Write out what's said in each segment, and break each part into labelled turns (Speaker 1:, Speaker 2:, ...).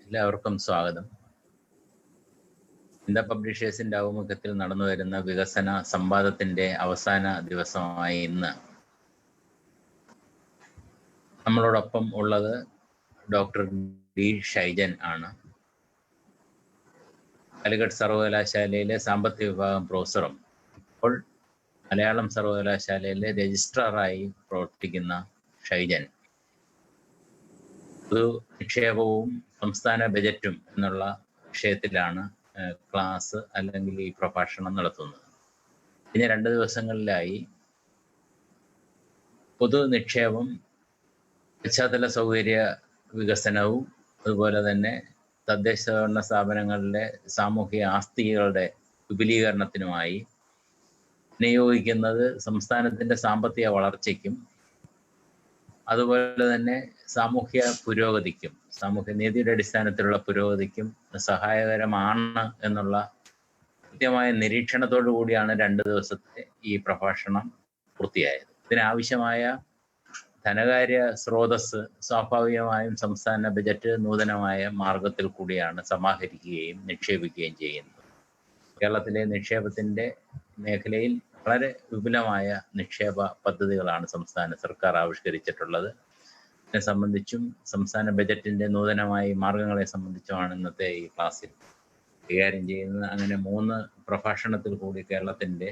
Speaker 1: എല്ലാവർക്കും സ്വാഗതം. ചിന്ത പബ്ലിഷേഴ്സിന്റെ ആഭിമുഖ്യത്തിൽ നടന്നു വരുന്ന വികസന സംവാദത്തിന്റെ അവസാന ദിവസമായ ഇന്ന് നമ്മളോടൊപ്പം ഉള്ളത് ഡോക്ടർ ഡി ഷൈജൻ ആണ്. കാലിക്കറ്റ് സർവകലാശാലയിലെ സാമ്പത്തിക വിഭാഗം പ്രൊഫസറും ഇപ്പോൾ മലയാളം സർവകലാശാലയിലെ രജിസ്ട്രാറായി പ്രവർത്തിക്കുന്ന ഷൈജൻ പൊതു നിക്ഷേപവും സംസ്ഥാന ബജറ്റും എന്നുള്ള വിഷയത്തിലാണ് ക്ലാസ് അല്ലെങ്കിൽ ഈ പ്രഭാഷണം നടത്തുന്നത്. കഴിഞ്ഞ 2 ദിവസങ്ങളിലായി പൊതു നിക്ഷേപം, പശ്ചാത്തല സൗകര്യ വികസനവും അതുപോലെ തന്നെ തദ്ദേശ സ്വയംഭരണ സ്ഥാപനങ്ങളിലെ സാമൂഹിക ആസ്തികളുടെ വിപുലീകരണത്തിനുമായി വിനിയോഗിക്കുന്നത് സംസ്ഥാനത്തിന്റെ സാമ്പത്തിക വളർച്ചയ്ക്കും അതുപോലെ തന്നെ സാമൂഹ്യ പുരോഗതിക്കും, സാമൂഹ്യ നീതിയുടെ അടിസ്ഥാനത്തിലുള്ള പുരോഗതിക്കും സഹായകരമാണ് എന്നുള്ള കൃത്യമായ നിരീക്ഷണത്തോടു കൂടിയാണ് 2 ദിവസത്തെ ഈ പ്രഭാഷണം പൂർത്തിയായത്. ഇതിനാവശ്യമായ ധനകാര്യ സ്രോതസ് സ്വാഭാവികമായും സംസ്ഥാന ബജറ്റ് നൂതനമായ മാർഗത്തിൽ കൂടിയാണ് സമാഹരിക്കുകയും നിക്ഷേപിക്കുകയും ചെയ്യുന്നത്. കേരളത്തിലെ നിക്ഷേപത്തിന്റെ മേഖലയിൽ വളരെ വിപുലമായ നിക്ഷേപ പദ്ധതികളാണ് സംസ്ഥാന സർക്കാർ ആവിഷ്കരിച്ചിട്ടുള്ളത്. ഇതിനെ സംബന്ധിച്ചും സംസ്ഥാന ബജറ്റിന്റെ നൂതനമായ മാർഗങ്ങളെ സംബന്ധിച്ചുമാണ് ഇന്നത്തെ ഈ ക്ലാസ്സിൽ കൈകാര്യം ചെയ്യുന്നത്. അങ്ങനെ 3 പ്രഭാഷണത്തിൽ കൂടി കേരളത്തിന്റെ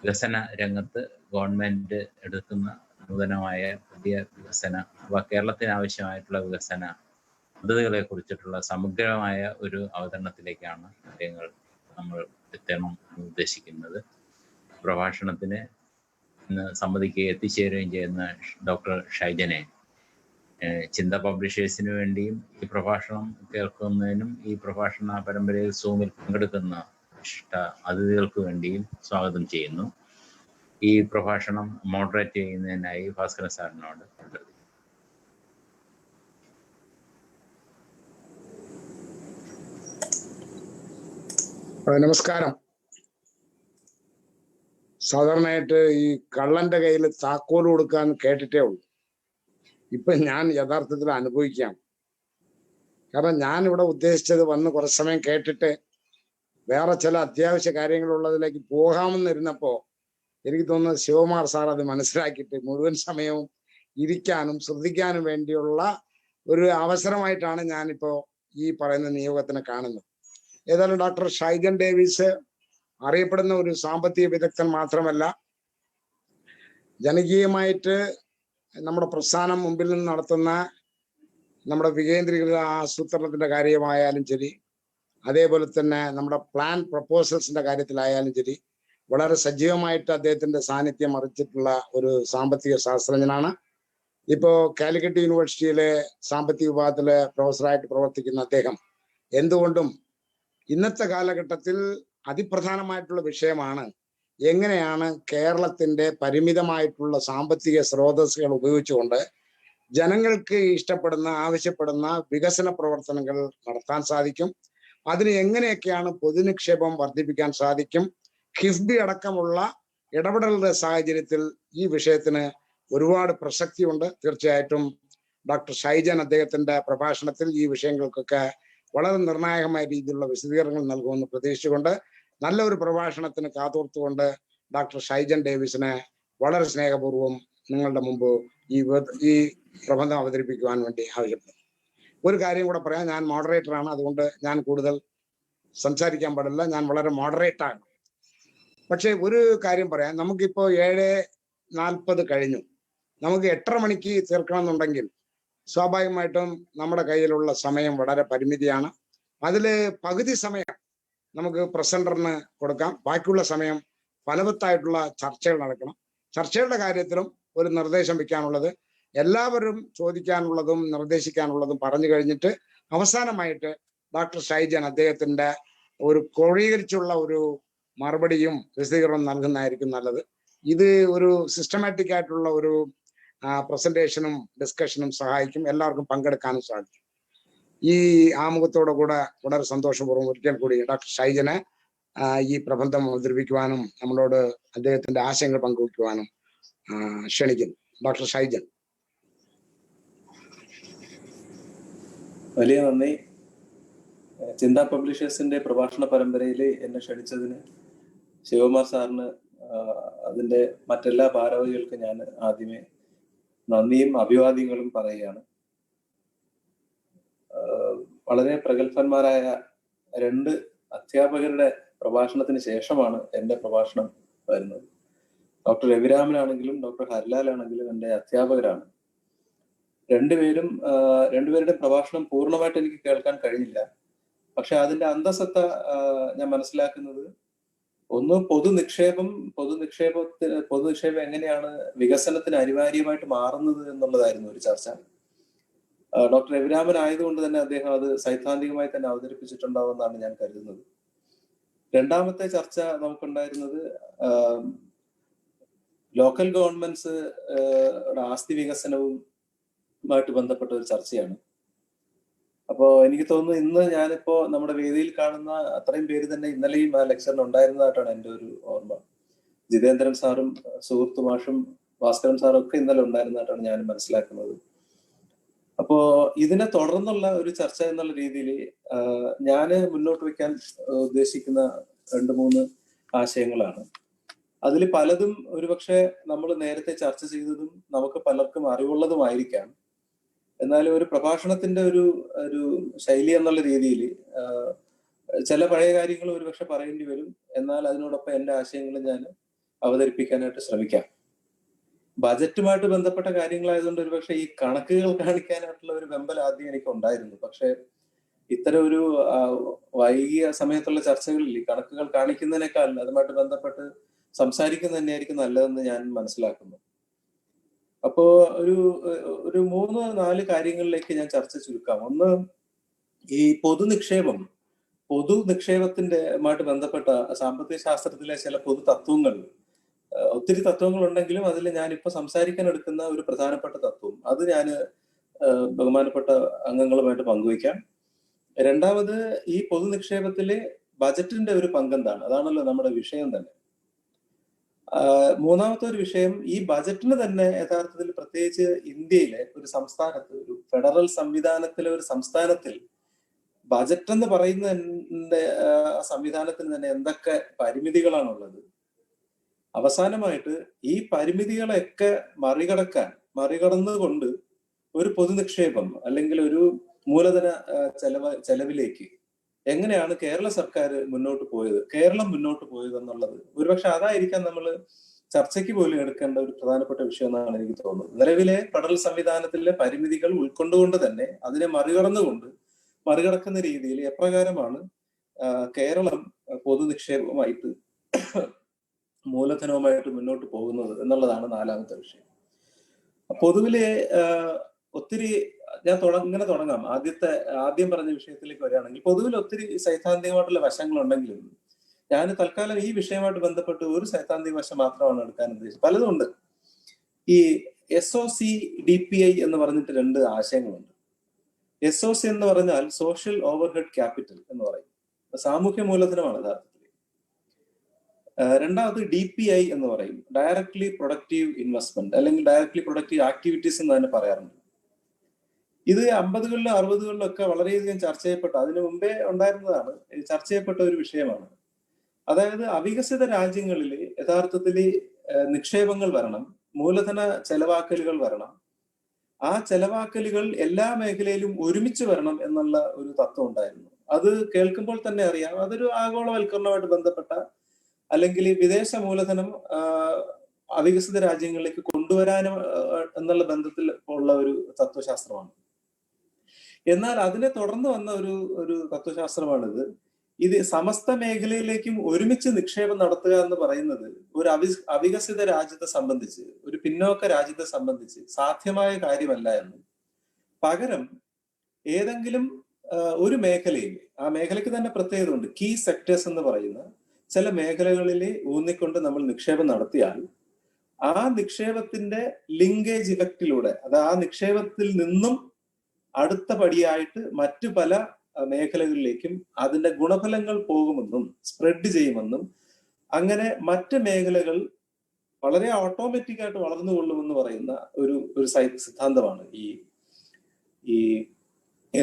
Speaker 1: വികസന രംഗത്ത് ഗവൺമെന്റ് എടുക്കുന്ന നൂതനമായ പുതിയ വികസന കേരളത്തിന് ആവശ്യമായിട്ടുള്ള വികസന പദ്ധതികളെ കുറിച്ചിട്ടുള്ള സമഗ്രമായ ഒരു അവതരണത്തിലേക്കാണ് കാര്യങ്ങൾ നമ്മൾ എത്തണം ഉദ്ദേശിക്കുന്നത്. പ്രഭാഷണത്തിന് ഇന്ന് സമ്മതിക്കുകയും എത്തിച്ചേരുകയും ചെയ്യുന്ന ഡോക്ടർ ഷൈജനെ ചിന്ത പബ്ലിഷേഴ്സിന് വേണ്ടിയും ഈ പ്രഭാഷണം കേൾക്കുന്നതിനും ഈ പ്രഭാഷണ പരമ്പരയിൽ സൂമിൽ പങ്കെടുക്കുന്ന ഇഷ്ട അതിഥികൾക്ക് വേണ്ടിയും സ്വാഗതം ചെയ്യുന്നു. ഈ പ്രഭാഷണം മോഡറേറ്റ് ചെയ്യുന്നതിനായി ഭാസ്കരൻ സാറിനോട് അഭ്യർത്ഥിക്കുന്നു.
Speaker 2: നമസ്കാരം. സാധാരണയായിട്ട് ഈ കള്ളന്റെ കയ്യിൽ താക്കോൽ കൊടുക്കാൻ കേട്ടിട്ടേ ഉള്ളൂ. ഇപ്പൊ ഞാൻ യഥാർത്ഥത്തിൽ അനുഭവിക്കാം. കാരണം ഞാൻ ഇവിടെ ഉദ്ദേശിച്ചത് വന്ന് കുറച്ച് സമയം കേട്ടിട്ട് വേറെ ചില അത്യാവശ്യ കാര്യങ്ങളുള്ളതിലേക്ക് പോകാമെന്നിരുന്നപ്പോ എനിക്ക് തോന്നുന്നത് ശിവകുമാർ സാർ അത് മനസ്സിലാക്കിയിട്ട് മുഴുവൻ സമയവും ഇരിക്കാനും ശ്രദ്ധിക്കാനും വേണ്ടിയുള്ള ഒരു അവസരമായിട്ടാണ് ഞാനിപ്പോ ഈ പറയുന്ന നിയോഗത്തിനെ കാണുന്നത്. ഏതായാലും ഡോക്ടർ ഷൈജൻ ഡേവിസ് അറിയപ്പെടുന്ന ഒരു സാമ്പത്തിക വിദഗ്ധൻ മാത്രമല്ല, ജനകീയമായിട്ട് നമ്മുടെ പ്രസ്ഥാനം മുമ്പിൽ നിന്ന് നടത്തുന്ന നമ്മുടെ വികേന്ദ്രീകൃത ആസൂത്രണത്തിന്റെ കാര്യമായാലും ശരി, അതേപോലെ തന്നെ നമ്മുടെ പ്ലാൻ പ്രപ്പോസൽസിന്റെ കാര്യത്തിലായാലും ശരി, വളരെ സജീവമായിട്ട് അദ്ദേഹത്തിന്റെ സാന്നിധ്യം അറിയിച്ചിട്ടുള്ള ഒരു സാമ്പത്തിക ശാസ്ത്രജ്ഞനാണ്. ഇപ്പോ കാലിക്കറ്റ് യൂണിവേഴ്സിറ്റിയിലെ സാമ്പത്തിക വിഭാഗത്തിലെ പ്രൊഫസറായിട്ട് പ്രവർത്തിക്കുന്ന അദ്ദേഹം എന്തുകൊണ്ടും ഇന്നത്തെ കാലഘട്ടത്തിൽ അതിപ്രധാനമായിട്ടുള്ള വിഷയമാണ് എങ്ങനെയാണ് കേരളത്തിന്റെ പരിമിതമായിട്ടുള്ള സാമ്പത്തിക സ്രോതസ്സുകൾ ഉപയോഗിച്ചുകൊണ്ട് ജനങ്ങൾക്ക് ഇഷ്ടപ്പെടുന്ന ആവശ്യപ്പെടുന്ന വികസന പ്രവർത്തനങ്ങൾ നടത്താൻ സാധിക്കും, അതിന് എങ്ങനെയൊക്കെയാണ് പൊതുനിക്ഷേപം വർദ്ധിപ്പിക്കാൻ സാധിക്കും. കിഫ്ബി അടക്കമുള്ള ഇടപെടലുടെ സാഹചര്യത്തിൽ ഈ വിഷയത്തിന് ഒരുപാട് പ്രസക്തിയുണ്ട്. തീർച്ചയായിട്ടും ഡോക്ടർ ഷൈജൻ അദ്ദേഹത്തിന്റെ പ്രഭാഷണത്തിൽ ഈ വിഷയങ്ങൾക്കൊക്കെ വളരെ നിർണായകമായ രീതിയിലുള്ള വിശദീകരണങ്ങൾ നൽകുമെന്ന് പ്രതീക്ഷിച്ചുകൊണ്ട് നല്ലൊരു പ്രഭാഷണത്തിന് കാതോർത്തുകൊണ്ട് ഡോക്ടർ ഷൈജൻ ഡേവിസിനെ വളരെ സ്നേഹപൂർവ്വം നിങ്ങളുടെ മുമ്പ് ഈ പ്രബന്ധം അവതരിപ്പിക്കുവാൻ വേണ്ടി ആവശ്യപ്പെടുന്നു. ഒരു കാര്യം കൂടെ പറയാം, ഞാൻ മോഡറേറ്ററാണ്, അതുകൊണ്ട് ഞാൻ കൂടുതൽ സംസാരിക്കാൻ പാടില്ല, ഞാൻ വളരെ മോഡറേറ്റാണ്. പക്ഷെ ഒരു കാര്യം പറയാം, നമുക്കിപ്പോ 7:40 കഴിഞ്ഞു. നമുക്ക് 8:30 മണിക്ക് തീർക്കണം എന്നുണ്ടെങ്കിൽ സ്വാഭാവികമായിട്ടും നമ്മുടെ കയ്യിലുള്ള സമയം വളരെ പരിമിതിയാണ്. അതില് പകുതി സമയം നമുക്ക് പ്രസന്ററിന് കൊടുക്കാം, ബാക്കിയുള്ള സമയം ഫലവത്തായിട്ടുള്ള ചർച്ചകൾ നടക്കണം. ചർച്ചകളുടെ കാര്യത്തിലും ഒരു നിർദ്ദേശം വെക്കാനുള്ളത്, എല്ലാവരും ചോദിക്കാനുള്ളതും നിർദ്ദേശിക്കാനുള്ളതും പറഞ്ഞു കഴിഞ്ഞിട്ട് അവസാനമായിട്ട് ഡോക്ടർ ഷൈജൻ അദ്ദേഹത്തിന്റെ ഒരു ക്രോഡീകരിച്ചുള്ള ഒരു മറുപടിയും വിശദീകരണവും നൽകുന്നതായിരിക്കും നല്ലത്. ഇത് ഒരു സിസ്റ്റമാറ്റിക് ആയിട്ടുള്ള ഒരു പ്രസന്റേഷനും ഡിസ്കഷനും സഹായിക്കും, എല്ലാവർക്കും പങ്കെടുക്കാനും സാധിക്കും. ഈ ആമുഖത്തോടു കൂടെ വളരെ സന്തോഷപൂർവ്വം ഒരിക്കൽ കൂടി ഡോക്ടർ ഷൈജനെ ഈ പ്രബന്ധം അവതരിപ്പിക്കുവാനും നമ്മളോട് അദ്ദേഹത്തിന്റെ ആശയങ്ങൾ പങ്കുവയ്ക്കുവാനും ക്ഷണിക്കുന്നു. ഡോക്ടർ ഷൈജൻ.
Speaker 3: വലിയ നന്ദി. ചിന്ത പബ്ലിഷേഴ്സിന്റെ പ്രഭാഷണ പരമ്പരയിൽ എന്നെ ക്ഷണിച്ചതിന് ശിവകുമാർ സാറിന് അതിന്റെ മറ്റെല്ലാ ഭാരവാഹികൾക്കും ഞാൻ ആദ്യമേ നന്ദിയും അഭിവാദ്യങ്ങളും പറയുകയാണ്. വളരെ പ്രഗത്ഭന്മാരായ 2 അധ്യാപകരുടെ പ്രഭാഷണത്തിന് ശേഷമാണ് എൻ്റെ പ്രഭാഷണം വരുന്നത്. ഡോക്ടർ രവിരാമനാണെങ്കിലും ഡോക്ടർ ഹരിലാൽ ആണെങ്കിലും എൻ്റെ അധ്യാപകരാണ്. രണ്ടുപേരുടെ പ്രഭാഷണം പൂർണ്ണമായിട്ട് എനിക്ക് കേൾക്കാൻ കഴിഞ്ഞില്ല. പക്ഷെ അതിന്റെ അന്തസത്ത ഞാൻ മനസ്സിലാക്കുന്നത്, ഒന്ന് പൊതുനിക്ഷേപം എങ്ങനെയാണ് വികസനത്തിന് അനിവാര്യമായിട്ട് മാറുന്നത് എന്നുള്ളതായിരുന്നു ഒരു ചർച്ച. ഡോക്ടർ രവിരാമൻ ആയതുകൊണ്ട് തന്നെ അദ്ദേഹം അത് സൈദ്ധാന്തികമായി തന്നെ അവതരിപ്പിച്ചിട്ടുണ്ടാവുമെന്നാണ് ഞാൻ കരുതുന്നത്. രണ്ടാമത്തെ ചർച്ച നമുക്കുണ്ടായിരുന്നത് ലോക്കൽ ഗവൺമെന്റ്സ് ആസ്തി വികസനവുമായിട്ട് ബന്ധപ്പെട്ട ഒരു ചർച്ചയാണ്. അപ്പോ എനിക്ക് തോന്നുന്നു ഇന്ന് ഞാനിപ്പോ നമ്മുടെ വേദിയിൽ കാണുന്ന അത്രയും പേര് തന്നെ ഇന്നലെയും ആ ലെക്ചറിന് ഉണ്ടായിരുന്നതായിട്ടാണ് എൻ്റെ ഒരു ഓർമ്മ. ജിതേന്ദ്രൻ സാറും സുഹൃത്തു മാഷും ഭാസ്കരൻ സാറും ഒക്കെ ഇന്നലെ ഉണ്ടായിരുന്നതായിട്ടാണ് ഞാൻ മനസ്സിലാക്കുന്നത്. അപ്പോ ഇതിനെ തുടർന്നുള്ള ഒരു ചർച്ച എന്നുള്ള രീതിയിൽ ഞാൻ മുന്നോട്ട് വെക്കാൻ ഉദ്ദേശിക്കുന്ന 2-3 ആശയങ്ങളാണ്. അതിൽ പലതും ഒരുപക്ഷെ നമ്മൾ നേരത്തെ ചർച്ച ചെയ്തതും നമുക്ക് പലർക്കും അറിവുള്ളതുമായിരിക്കാം. എന്നാൽ ഒരു പ്രഭാഷണത്തിന്റെ ഒരു ശൈലി എന്നുള്ള രീതിയിൽ ചില പഴയ കാര്യങ്ങൾ ഒരുപക്ഷെ പറയേണ്ടി വരും. എന്നാൽ അതിനോടൊപ്പം എൻ്റെ ആശയങ്ങൾ ഞാൻ അവതരിപ്പിക്കാനായിട്ട് ശ്രമിക്കാം. ബജറ്റുമായിട്ട് ബന്ധപ്പെട്ട കാര്യങ്ങളായതുകൊണ്ട് ഒരുപക്ഷെ ഈ കണക്കുകൾ കാണിക്കാനായിട്ടുള്ള ഒരു വെമ്പൽ ആദ്യം എനിക്ക് ഉണ്ടായിരുന്നു. പക്ഷെ ഇത്തരം ഒരു വൈകിയ സമയത്തുള്ള ചർച്ചകളിൽ ഈ കണക്കുകൾ കാണിക്കുന്നതിനേക്കാൾ അതുമായിട്ട് ബന്ധപ്പെട്ട് സംസാരിക്കുന്നത് തന്നെയായിരിക്കും നല്ലതെന്ന് ഞാൻ മനസ്സിലാക്കുന്നു. അപ്പോ ഒരു 3-4 കാര്യങ്ങളിലേക്ക് ഞാൻ ചർച്ച ചുരുക്കാം. ഒന്ന്, ഈ പൊതുനിക്ഷേപത്തിന്റെ മായിട്ട് ബന്ധപ്പെട്ട സാമ്പത്തിക ശാസ്ത്രത്തിലെ ചില പൊതു തത്വങ്ങൾ. ഒത്തിരി തത്വങ്ങൾ ഉണ്ടെങ്കിലും അതിൽ ഞാൻ ഇപ്പൊ സംസാരിക്കാൻ എടുക്കുന്ന ഒരു പ്രധാനപ്പെട്ട തത്വം അത് ഞാൻ ബഹുമാനപ്പെട്ട അംഗങ്ങളുമായിട്ട് പങ്കുവയ്ക്കാം. രണ്ടാമത്, ഈ പൊതുനിക്ഷേപത്തിലെ ബജറ്റിന്റെ ഒരു പങ്കെന്താണ്, അതാണല്ലോ നമ്മുടെ വിഷയം തന്നെ. മൂന്നാമത്തെ ഒരു വിഷയം, ഈ ബജറ്റിന് തന്നെ യഥാർത്ഥത്തിൽ പ്രത്യേകിച്ച് ഇന്ത്യയിലെ ഒരു സംസ്ഥാനത്ത്, ഒരു ഫെഡറൽ സംവിധാനത്തിലെ ഒരു സംസ്ഥാനത്തിൽ ബജറ്റ് എന്ന് പറയുന്ന സംവിധാനത്തിന് തന്നെ എന്തൊക്കെ പരിമിതികളാണുള്ളത്. അവസാനമായിട്ട് ഈ പരിമിതികളെയൊക്കെ മറികടന്നുകൊണ്ട് ഒരു പൊതുനിക്ഷേപം അല്ലെങ്കിൽ ഒരു മൂലധന ചെലവിലേക്ക് എങ്ങനെയാണ് കേരള സർക്കാർ കേരളം മുന്നോട്ട് പോയത് എന്നുള്ളത് ഒരുപക്ഷെ അതായിരിക്കാം നമ്മൾ ചർച്ചയ്ക്ക് പോലും എടുക്കേണ്ട ഒരു പ്രധാനപ്പെട്ട വിഷയം എന്നാണ് എനിക്ക് തോന്നുന്നത്. നിലവിലെ ഫെഡറൽ സംവിധാനത്തിലെ പരിമിതികൾ ഉൾക്കൊണ്ടുകൊണ്ട് തന്നെ അതിനെ മറികടക്കുന്ന രീതിയിൽ എപ്രകാരമാണ് കേരളം പൊതുനിക്ഷേപവുമായിട്ട് മൂലധനവുമായിട്ട് മുന്നോട്ട് പോകുന്നത് എന്നുള്ളതാണ് നാലാമത്തെ വിഷയം. പൊതുവിലെ ഒത്തിരി ഞാൻ ഇങ്ങനെ തുടങ്ങാം. ആദ്യം പറഞ്ഞ വിഷയത്തിലേക്ക് വരികയാണെങ്കിൽ, പൊതുവിൽ ഒത്തിരി സൈദ്ധാന്തികമായിട്ടുള്ള വശങ്ങളുണ്ടെങ്കിലും ഞാൻ തൽക്കാലം ഈ വിഷയമായിട്ട് ബന്ധപ്പെട്ട് ഒരു സൈദ്ധാന്തിക വശം മാത്രമാണ് എടുക്കാൻ ഉദ്ദേശിച്ചത്. പലതും ഉണ്ട്. ഈ SOC/DPI എന്ന് പറഞ്ഞിട്ട് 2 ആശയങ്ങളുണ്ട്. SOC എന്ന് പറഞ്ഞാൽ സോഷ്യൽ ഓവർഹെഡ് ക്യാപിറ്റൽ എന്ന് പറയും, സാമൂഹ്യ മൂലധനമാണ് യഥാർത്ഥത്തിൽ. രണ്ടാമത് DPI എന്ന് പറയും, ഡയറക്ട്ലി പ്രൊഡക്റ്റീവ് ഇൻവെസ്റ്റ്മെന്റ് അല്ലെങ്കിൽ ഡയറക്ട്ലി പ്രൊഡക്റ്റീവ് ആക്ടിവിറ്റീസ് എന്ന് തന്നെ പറയാറുണ്ട്. ഇത് 50-കളിലും 60-കളിലും ഒക്കെ വളരെയധികം ചർച്ച ചെയ്യപ്പെട്ട, അതിനു മുമ്പേ ഉണ്ടായിരുന്നതാണ്, ചർച്ച ചെയ്യപ്പെട്ട ഒരു വിഷയമാണ്. അതായത് അവികസിത രാജ്യങ്ങളിൽ യഥാർത്ഥത്തിൽ നിക്ഷേപങ്ങൾ വരണം, മൂലധന ചെലവാക്കലുകൾ വരണം, ആ ചെലവാക്കലുകൾ എല്ലാ മേഖലയിലും ഒരുമിച്ച് വരണം എന്നുള്ള ഒരു തത്വം ഉണ്ടായിരുന്നു. അത് കേൾക്കുമ്പോൾ തന്നെ അറിയാം അതൊരു ആഗോളവൽക്കരണവുമായിട്ട് ബന്ധപ്പെട്ട അല്ലെങ്കിൽ വിദേശ മൂലധനം അവികസിത രാജ്യങ്ങളിലേക്ക് കൊണ്ടുവരാനും എന്നുള്ള ബന്ധത്തിൽ ഉള്ള ഒരു തത്വശാസ്ത്രമാണ്. എന്നാൽ അതിനെ തുടർന്ന് വന്ന ഒരു തത്വശാസ്ത്രമാണിത്. ഇത് സമസ്ത മേഖലയിലേക്കും ഒരുമിച്ച് നിക്ഷേപം നടത്തുക എന്ന് പറയുന്നത് ഒരു അവികസിത രാജ്യത്തെ സംബന്ധിച്ച്, ഒരു പിന്നോക്ക രാജ്യത്തെ സംബന്ധിച്ച് സാധ്യമായ കാര്യമല്ല എന്നും, പകരം ഏതെങ്കിലും ഒരു മേഖലയിൽ, ആ മേഖലയ്ക്ക് തന്നെ പ്രത്യേകത ഉണ്ട്, കീ സെക്ടേഴ്സ് എന്ന് പറയുന്ന ചില മേഖലകളിൽ ഊന്നിക്കൊണ്ട് നമ്മൾ നിക്ഷേപം നടത്തിയാൽ ആ നിക്ഷേപത്തിന്റെ ലിങ്കേജ് ഇഫക്റ്റിലൂടെ, അത് ആ നിക്ഷേപത്തിൽ നിന്നും അടുത്ത പടിയായിട്ട് മറ്റു പല മേഖലകളിലേക്കും അതിന്റെ ഗുണഫലങ്ങൾ പോകുമെന്നും സ്പ്രെഡ് ചെയ്യുമെന്നും, അങ്ങനെ മറ്റ് മേഖലകൾ വളരെ ഓട്ടോമാറ്റിക് ആയിട്ട് വളർന്നുകൊള്ളുമെന്ന് പറയുന്ന ഒരു സിദ്ധാന്തമാണ് ഈ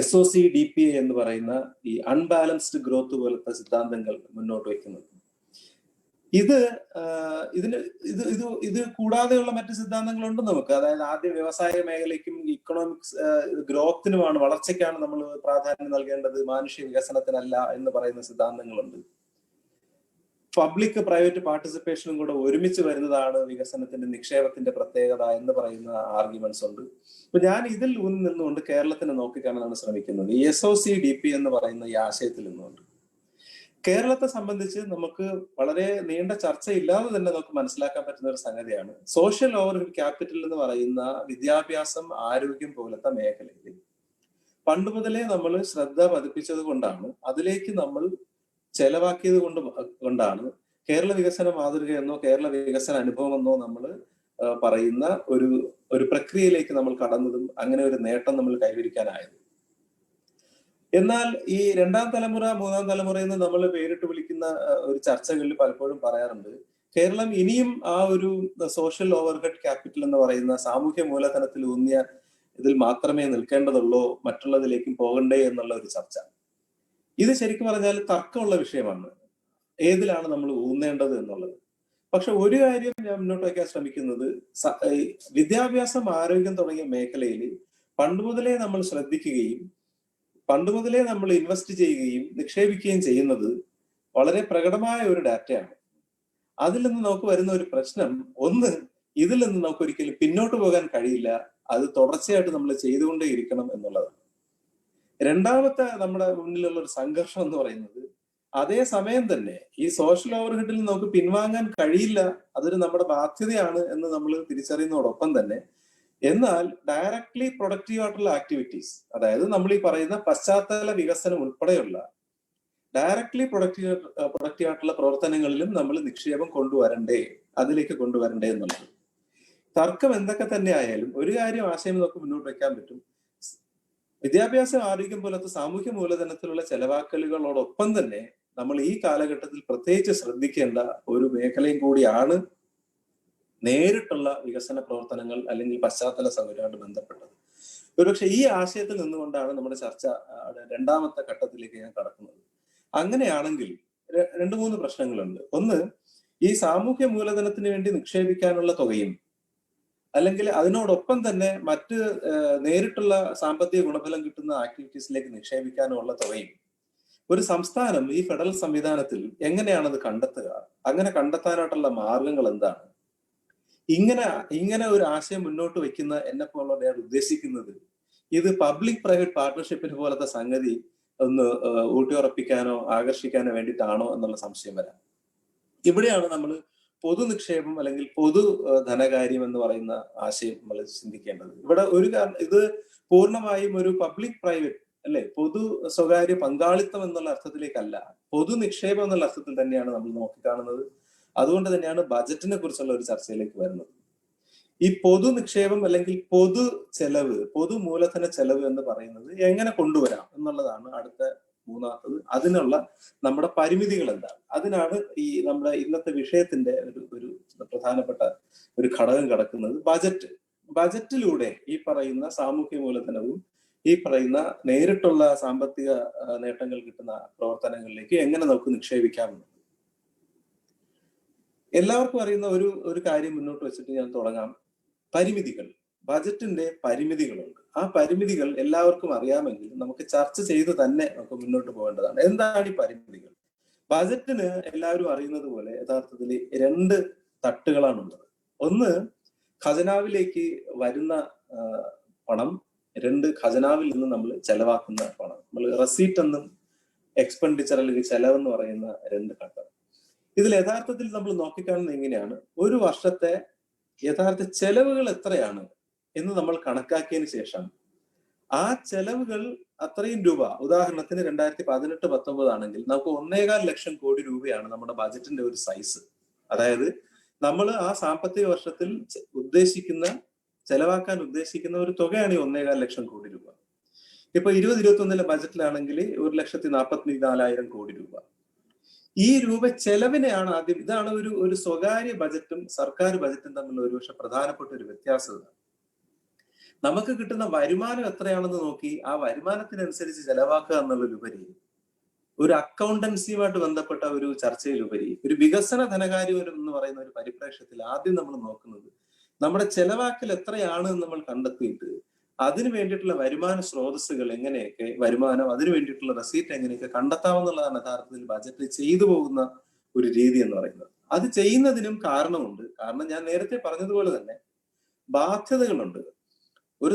Speaker 3: SOCDPA എന്ന് പറയുന്ന ഈ അൺബാലൻസ്ഡ് ഗ്രോത്ത് പോലത്തെ സിദ്ധാന്തങ്ങൾ മുന്നോട്ട് വയ്ക്കുന്നത്. ഇത് കൂടാതെയുള്ള മറ്റ് സിദ്ധാന്തങ്ങളുണ്ട് നമുക്ക്. അതായത് ആദ്യം വ്യവസായ മേഖലയ്ക്കും ഇക്കണോമിക്സ് ഗ്രോത്തിനുമാണ്, വളർച്ചയ്ക്കാണ് നമ്മൾ പ്രാധാന്യം നൽകേണ്ടത്, മാനുഷ്യ വികസനത്തിനല്ല എന്ന് പറയുന്ന സിദ്ധാന്തങ്ങളുണ്ട്. പബ്ലിക് പ്രൈവറ്റ് പാർട്ടിസിപ്പേഷനും കൂടെ ഒരുമിച്ച് വരുന്നതാണ് വികസനത്തിന്റെ നിക്ഷേപത്തിന്റെ പ്രത്യേകത എന്ന് പറയുന്ന ആർഗ്യുമെന്റ്സ് ഉണ്ട്. അപ്പൊ ഞാൻ ഇതിൽ നിന്നുകൊണ്ട് കേരളത്തിനെ നോക്കിക്കാണാനാണ് ശ്രമിക്കുന്നത്. ഈ SOCDP എന്ന് പറയുന്ന ഈ ആശയത്തിൽ നിന്നുകൊണ്ട് കേരളത്തെ സംബന്ധിച്ച് നമുക്ക് വളരെ നീണ്ട ചർച്ചയില്ലാതെ തന്നെ നമുക്ക് മനസ്സിലാക്കാൻ പറ്റുന്ന ഒരു സംഗതിയാണ് സോഷ്യൽ ഓവർഹെഡ് ക്യാപിറ്റൽ എന്ന് പറയുന്ന വിദ്യാഭ്യാസം, ആരോഗ്യം പോലത്തെ മേഖലയിൽ പണ്ട് മുതലേ നമ്മൾ ശ്രദ്ധ പതിപ്പിച്ചത് കൊണ്ടാണ്, അതിലേക്ക് നമ്മൾ ചെലവാക്കിയത് കൊണ്ടാണ് കേരള വികസന മാതൃകയെന്നോ കേരള വികസന അനുഭവമെന്നോ നമ്മൾ പറയുന്ന ഒരു പ്രക്രിയയിലേക്ക് നമ്മൾ കടന്നതും അങ്ങനെ ഒരു നേട്ടം നമ്മൾ കൈവരിക്കാനായത്. എന്നാൽ ഈ രണ്ടാം തലമുറ, മൂന്നാം തലമുറ എന്ന് നമ്മൾ പേരിട്ട് വിളിക്കുന്ന ഒരു ചർച്ചകളിൽ പലപ്പോഴും പറയാറുണ്ട്, കേരളം ഇനിയും ആ ഒരു സോഷ്യൽ ഓവർഹെഡ് ക്യാപിറ്റൽ എന്ന് പറയുന്ന സാമൂഹ്യ മൂലധനത്തിൽ ഊന്നിയ ഇതിൽ മാത്രമേ നിൽക്കേണ്ടതുള്ളൂ, മറ്റുള്ളതിലേക്കും പോകണ്ടേ എന്നുള്ള ഒരു ചർച്ച. ഇത് ശരിക്കും പറഞ്ഞാൽ തർക്കമുള്ള വിഷയമാണ്, ഏതിലാണ് നമ്മൾ ഊന്നേണ്ടത് എന്നുള്ളത്. പക്ഷെ ഒരു കാര്യം ഞാൻ മുന്നോട്ട് വയ്ക്കാൻ ശ്രമിക്കുന്നത്, വിദ്യാഭ്യാസം, ആരോഗ്യം തുടങ്ങിയ മേഖലയിൽ പണ്ട് മുതലേ നമ്മൾ ശ്രദ്ധിക്കുകയും പണ്ട് മുതലേ നമ്മൾ ഇൻവെസ്റ്റ് ചെയ്യുകയും നിക്ഷേപിക്കുകയും ചെയ്യുന്നത് വളരെ പ്രകടമായ ഒരു ഡാറ്റയാണ്. അതിൽ നിന്ന് നമുക്ക് വരുന്ന ഒരു പ്രശ്നം, ഒന്ന്, ഇതിൽ നിന്ന് നമുക്ക് ഒരിക്കലും പിന്നോട്ട് പോകാൻ കഴിയില്ല, അത് തുടർച്ചയായിട്ട് നമ്മൾ ചെയ്തുകൊണ്ടേ ഇരിക്കണം എന്നുള്ളതാണ്. രണ്ടാമത്തെ നമ്മുടെ മുന്നിലുള്ള ഒരു സംഘർഷം എന്ന് പറയുന്നത്, അതേ സമയം തന്നെ ഈ സോഷ്യൽ ഓവർഹെഡിൽ നമുക്ക് പിൻവാങ്ങാൻ കഴിയില്ല, അതൊരു നമ്മുടെ ബാധ്യതയാണ് എന്ന് നമ്മൾ തിരിച്ചറിയുന്നതോടൊപ്പം തന്നെ എന്നാൽ ഡയറക്ട്ലി പ്രൊഡക്റ്റീവ് ആയിട്ടുള്ള ആക്ടിവിറ്റീസ്, അതായത് നമ്മൾ ഈ പറയുന്ന പശ്ചാത്തല വികസനം ഉൾപ്പെടെയുള്ള ഡയറക്ട്ലി പ്രൊഡക്റ്റീവ് ആയിട്ടുള്ള പ്രവർത്തനങ്ങളിലും നമ്മൾ നിക്ഷേപം കൊണ്ടുവരണ്ടേ, അതിലേക്ക് കൊണ്ടുവരണ്ടേ എന്നുള്ളത്. തർക്കം എന്തൊക്കെ തന്നെ ആയാലും ഒരു കാര്യം ആശയം നമുക്ക് മുന്നോട്ട് വെക്കാൻ പറ്റും, വിദ്യാഭ്യാസം, ആരോഗ്യം പോലത്തെ സാമൂഹ്യ മൂലധനത്തിലുള്ള ചെലവാക്കലുകളോടൊപ്പം തന്നെ നമ്മൾ ഈ കാലഘട്ടത്തിൽ പ്രത്യേകിച്ച് ശ്രദ്ധിക്കേണ്ട ഒരു മേഖലയും കൂടിയാണ് നേരിട്ടുള്ള വികസന പ്രവർത്തനങ്ങൾ അല്ലെങ്കിൽ പശ്ചാത്തല സൗകര്യമായിട്ട് ബന്ധപ്പെട്ടത്. ഒരുപക്ഷെ ഈ ആശയത്തിൽ നിന്നുകൊണ്ടാണ് നമ്മുടെ ചർച്ച രണ്ടാമത്തെ ഘട്ടത്തിലേക്ക് ഞാൻ കടക്കുന്നത്. അങ്ങനെയാണെങ്കിൽ 2-3 പ്രശ്നങ്ങളുണ്ട്. ഒന്ന്, ഈ സാമൂഹ്യ മൂലധനത്തിന് വേണ്ടി നിക്ഷേപിക്കാനുള്ള തുകയും അല്ലെങ്കിൽ അതിനോടൊപ്പം തന്നെ മറ്റ് നേരിട്ടുള്ള സാമ്പത്തിക ഗുണഫലം കിട്ടുന്ന ആക്ടിവിറ്റീസിലേക്ക് നിക്ഷേപിക്കാനുള്ള തുകയും ഒരു സംസ്ഥാനം ഈ ഫെഡറൽ സംവിധാനത്തിൽ എങ്ങനെയാണത് കണ്ടെത്തുക, അങ്ങനെ കണ്ടെത്താനായിട്ടുള്ള മാർഗങ്ങൾ എന്താണ്? ഇങ്ങനെ ഒരു ആശയം മുന്നോട്ട് വെക്കുന്ന എന്നെ പോലുള്ളവർ ഉദ്ദേശിക്കുന്നത് ഇത് പബ്ലിക് പ്രൈവറ്റ് പാർട്ട്ണർഷിപ്പിന് പോലത്തെ സംഗതി ഒന്ന് ഊട്ടിയുറപ്പിക്കാനോ ആകർഷിക്കാനോ വേണ്ടിയിട്ടാണോ എന്നുള്ള സംശയം വരാം. ഇവിടെയാണ് നമ്മൾ പൊതു നിക്ഷേപം അല്ലെങ്കിൽ പൊതു ധനകാര്യം എന്ന് പറയുന്ന ആശയം നമ്മൾ ചിന്തിക്കേണ്ടത്. ഇവിടെ ഇത് പൂർണ്ണമായും ഒരു പബ്ലിക് പ്രൈവറ്റ് അല്ലെ, പൊതു സ്വകാര്യ പങ്കാളിത്തം എന്നുള്ള അർത്ഥത്തിലേക്കല്ല, പൊതു നിക്ഷേപം എന്നുള്ള അർത്ഥത്തിൽ തന്നെയാണ് നമ്മൾ നോക്കിക്കാണുന്നത്. അതുകൊണ്ട് തന്നെയാണ് ബജറ്റിനെ കുറിച്ചുള്ള ഒരു ചർച്ചയിലേക്ക് വരുന്നത്. ഈ പൊതു നിക്ഷേപം അല്ലെങ്കിൽ പൊതു ചെലവ്, പൊതു മൂലധന ചെലവ് എന്ന് പറയുന്നത് എങ്ങനെ കൊണ്ടുവരാം എന്നുള്ളതാണ് അടുത്ത മൂന്നാമത്തത്. അതിനുള്ള നമ്മുടെ പരിമിതികൾ എന്താണ്, അതിനാണ് ഈ നമ്മുടെ ഇന്നത്തെ വിഷയത്തിന്റെ ഒരു പ്രധാനപ്പെട്ട ഒരു ഘടകം കിടക്കുന്നത് ബജറ്റിലൂടെ ഈ പറയുന്ന സാമൂഹ്യ മൂലധനവും ഈ പറയുന്ന നേരിട്ടുള്ള സാമ്പത്തിക നേട്ടങ്ങൾ കിട്ടുന്ന പ്രവർത്തനങ്ങളിലേക്ക് എങ്ങനെ നമുക്ക് നിക്ഷേപിക്കാമെന്ന് എല്ലാവർക്കും അറിയുന്ന ഒരു കാര്യം മുന്നോട്ട് വെച്ചിട്ട് ഞാൻ തുടങ്ങാം. പരിമിതികൾ, ബജറ്റിന്റെ പരിമിതികളുണ്ട്. ആ പരിമിതികൾ എല്ലാവർക്കും അറിയാമെങ്കിൽ നമുക്ക് ചർച്ച ചെയ്ത് തന്നെ നമുക്ക് മുന്നോട്ട് പോകേണ്ടതാണ്. എന്താണ് ഈ പരിമിതികൾ? ബജറ്റിന് എല്ലാവരും അറിയുന്നത് പോലെ യഥാർത്ഥത്തിൽ 2 തട്ടുകളാണുള്ളത്. ഒന്ന്, ഖജനാവിലേക്ക് വരുന്ന പണം. 2, ഖജനാവിൽ നിന്ന് നമ്മൾ ചെലവാക്കുന്ന പണം. നമ്മൾ റെസീറ്റ് എന്നും എക്സ്പെൻഡിച്ചർ അല്ലെങ്കിൽ ചെലവെന്ന് പറയുന്ന 2 ഘട്ടം. ഇതിൽ യഥാർത്ഥത്തിൽ നമ്മൾ നോക്കിക്കാണുന്നത് എങ്ങനെയാണ്, ഒരു വർഷത്തെ യഥാർത്ഥ ചെലവുകൾ എത്രയാണ് എന്ന് നമ്മൾ കണക്കാക്കിയതിന് ശേഷം ആ ചെലവുകൾ അത്രയും രൂപ, ഉദാഹരണത്തിന് 2018-19 ആണെങ്കിൽ നമുക്ക് 1.25 ലക്ഷം കോടി രൂപയാണ് നമ്മുടെ ബജറ്റിന്റെ ഒരു സൈസ്. അതായത് നമ്മൾ ആ സാമ്പത്തിക വർഷത്തിൽ ചെലവാക്കാൻ ഉദ്ദേശിക്കുന്ന ഒരു തുകയാണ് ഈ 1.25 ലക്ഷം കോടി രൂപ. ഇപ്പൊ 2021 ബജറ്റിലാണെങ്കിൽ 1,44,000 കോടി രൂപ. ഈ രൂപ ചെലവിനെയാണ് ആദ്യം. ഇതാണ് ഒരു സ്വകാര്യ ബജറ്റും സർക്കാർ ബജറ്റും തമ്മിലുള്ള ഒരുപക്ഷെ പ്രധാനപ്പെട്ട ഒരു വ്യത്യാസത. നമുക്ക് കിട്ടുന്ന വരുമാനം എത്രയാണെന്ന് നോക്കി ആ വരുമാനത്തിനനുസരിച്ച് ചെലവാക്കുക എന്നുള്ളതിലുപരി ഒരു അക്കൗണ്ടൻസിയുമായിട്ട് ബന്ധപ്പെട്ട ഒരു ചർച്ചയിലുപരി ഒരു വികസന ധനകാര്യം എന്ന് പറയുന്ന ഒരു പരിപ്രേക്ഷ്യത്തിൽ ആദ്യം നമ്മൾ നോക്കുന്നത് നമ്മുടെ ചെലവാക്കൽ എത്രയാണ് എന്ന് നമ്മൾ കണ്ടെത്തിയിട്ട് അതിനു വേണ്ടിയിട്ടുള്ള വരുമാന സ്രോതസ്സുകൾ എങ്ങനെയൊക്കെ വരുമാനം അതിനു വേണ്ടിയിട്ടുള്ള റെസീറ്റ് എങ്ങനെയൊക്കെ കണ്ടെത്താമെന്നുള്ളതാണ് യഥാർത്ഥത്തിൽ ബജറ്റ് ചെയ്തു പോകുന്ന ഒരു രീതി എന്ന് പറയുന്നത്. അത് ചെയ്യുന്നതിനും കാരണമുണ്ട്. കാരണം ഞാൻ നേരത്തെ പറഞ്ഞതുപോലെ തന്നെ ബാധ്യതകളുണ്ട്. ഒരു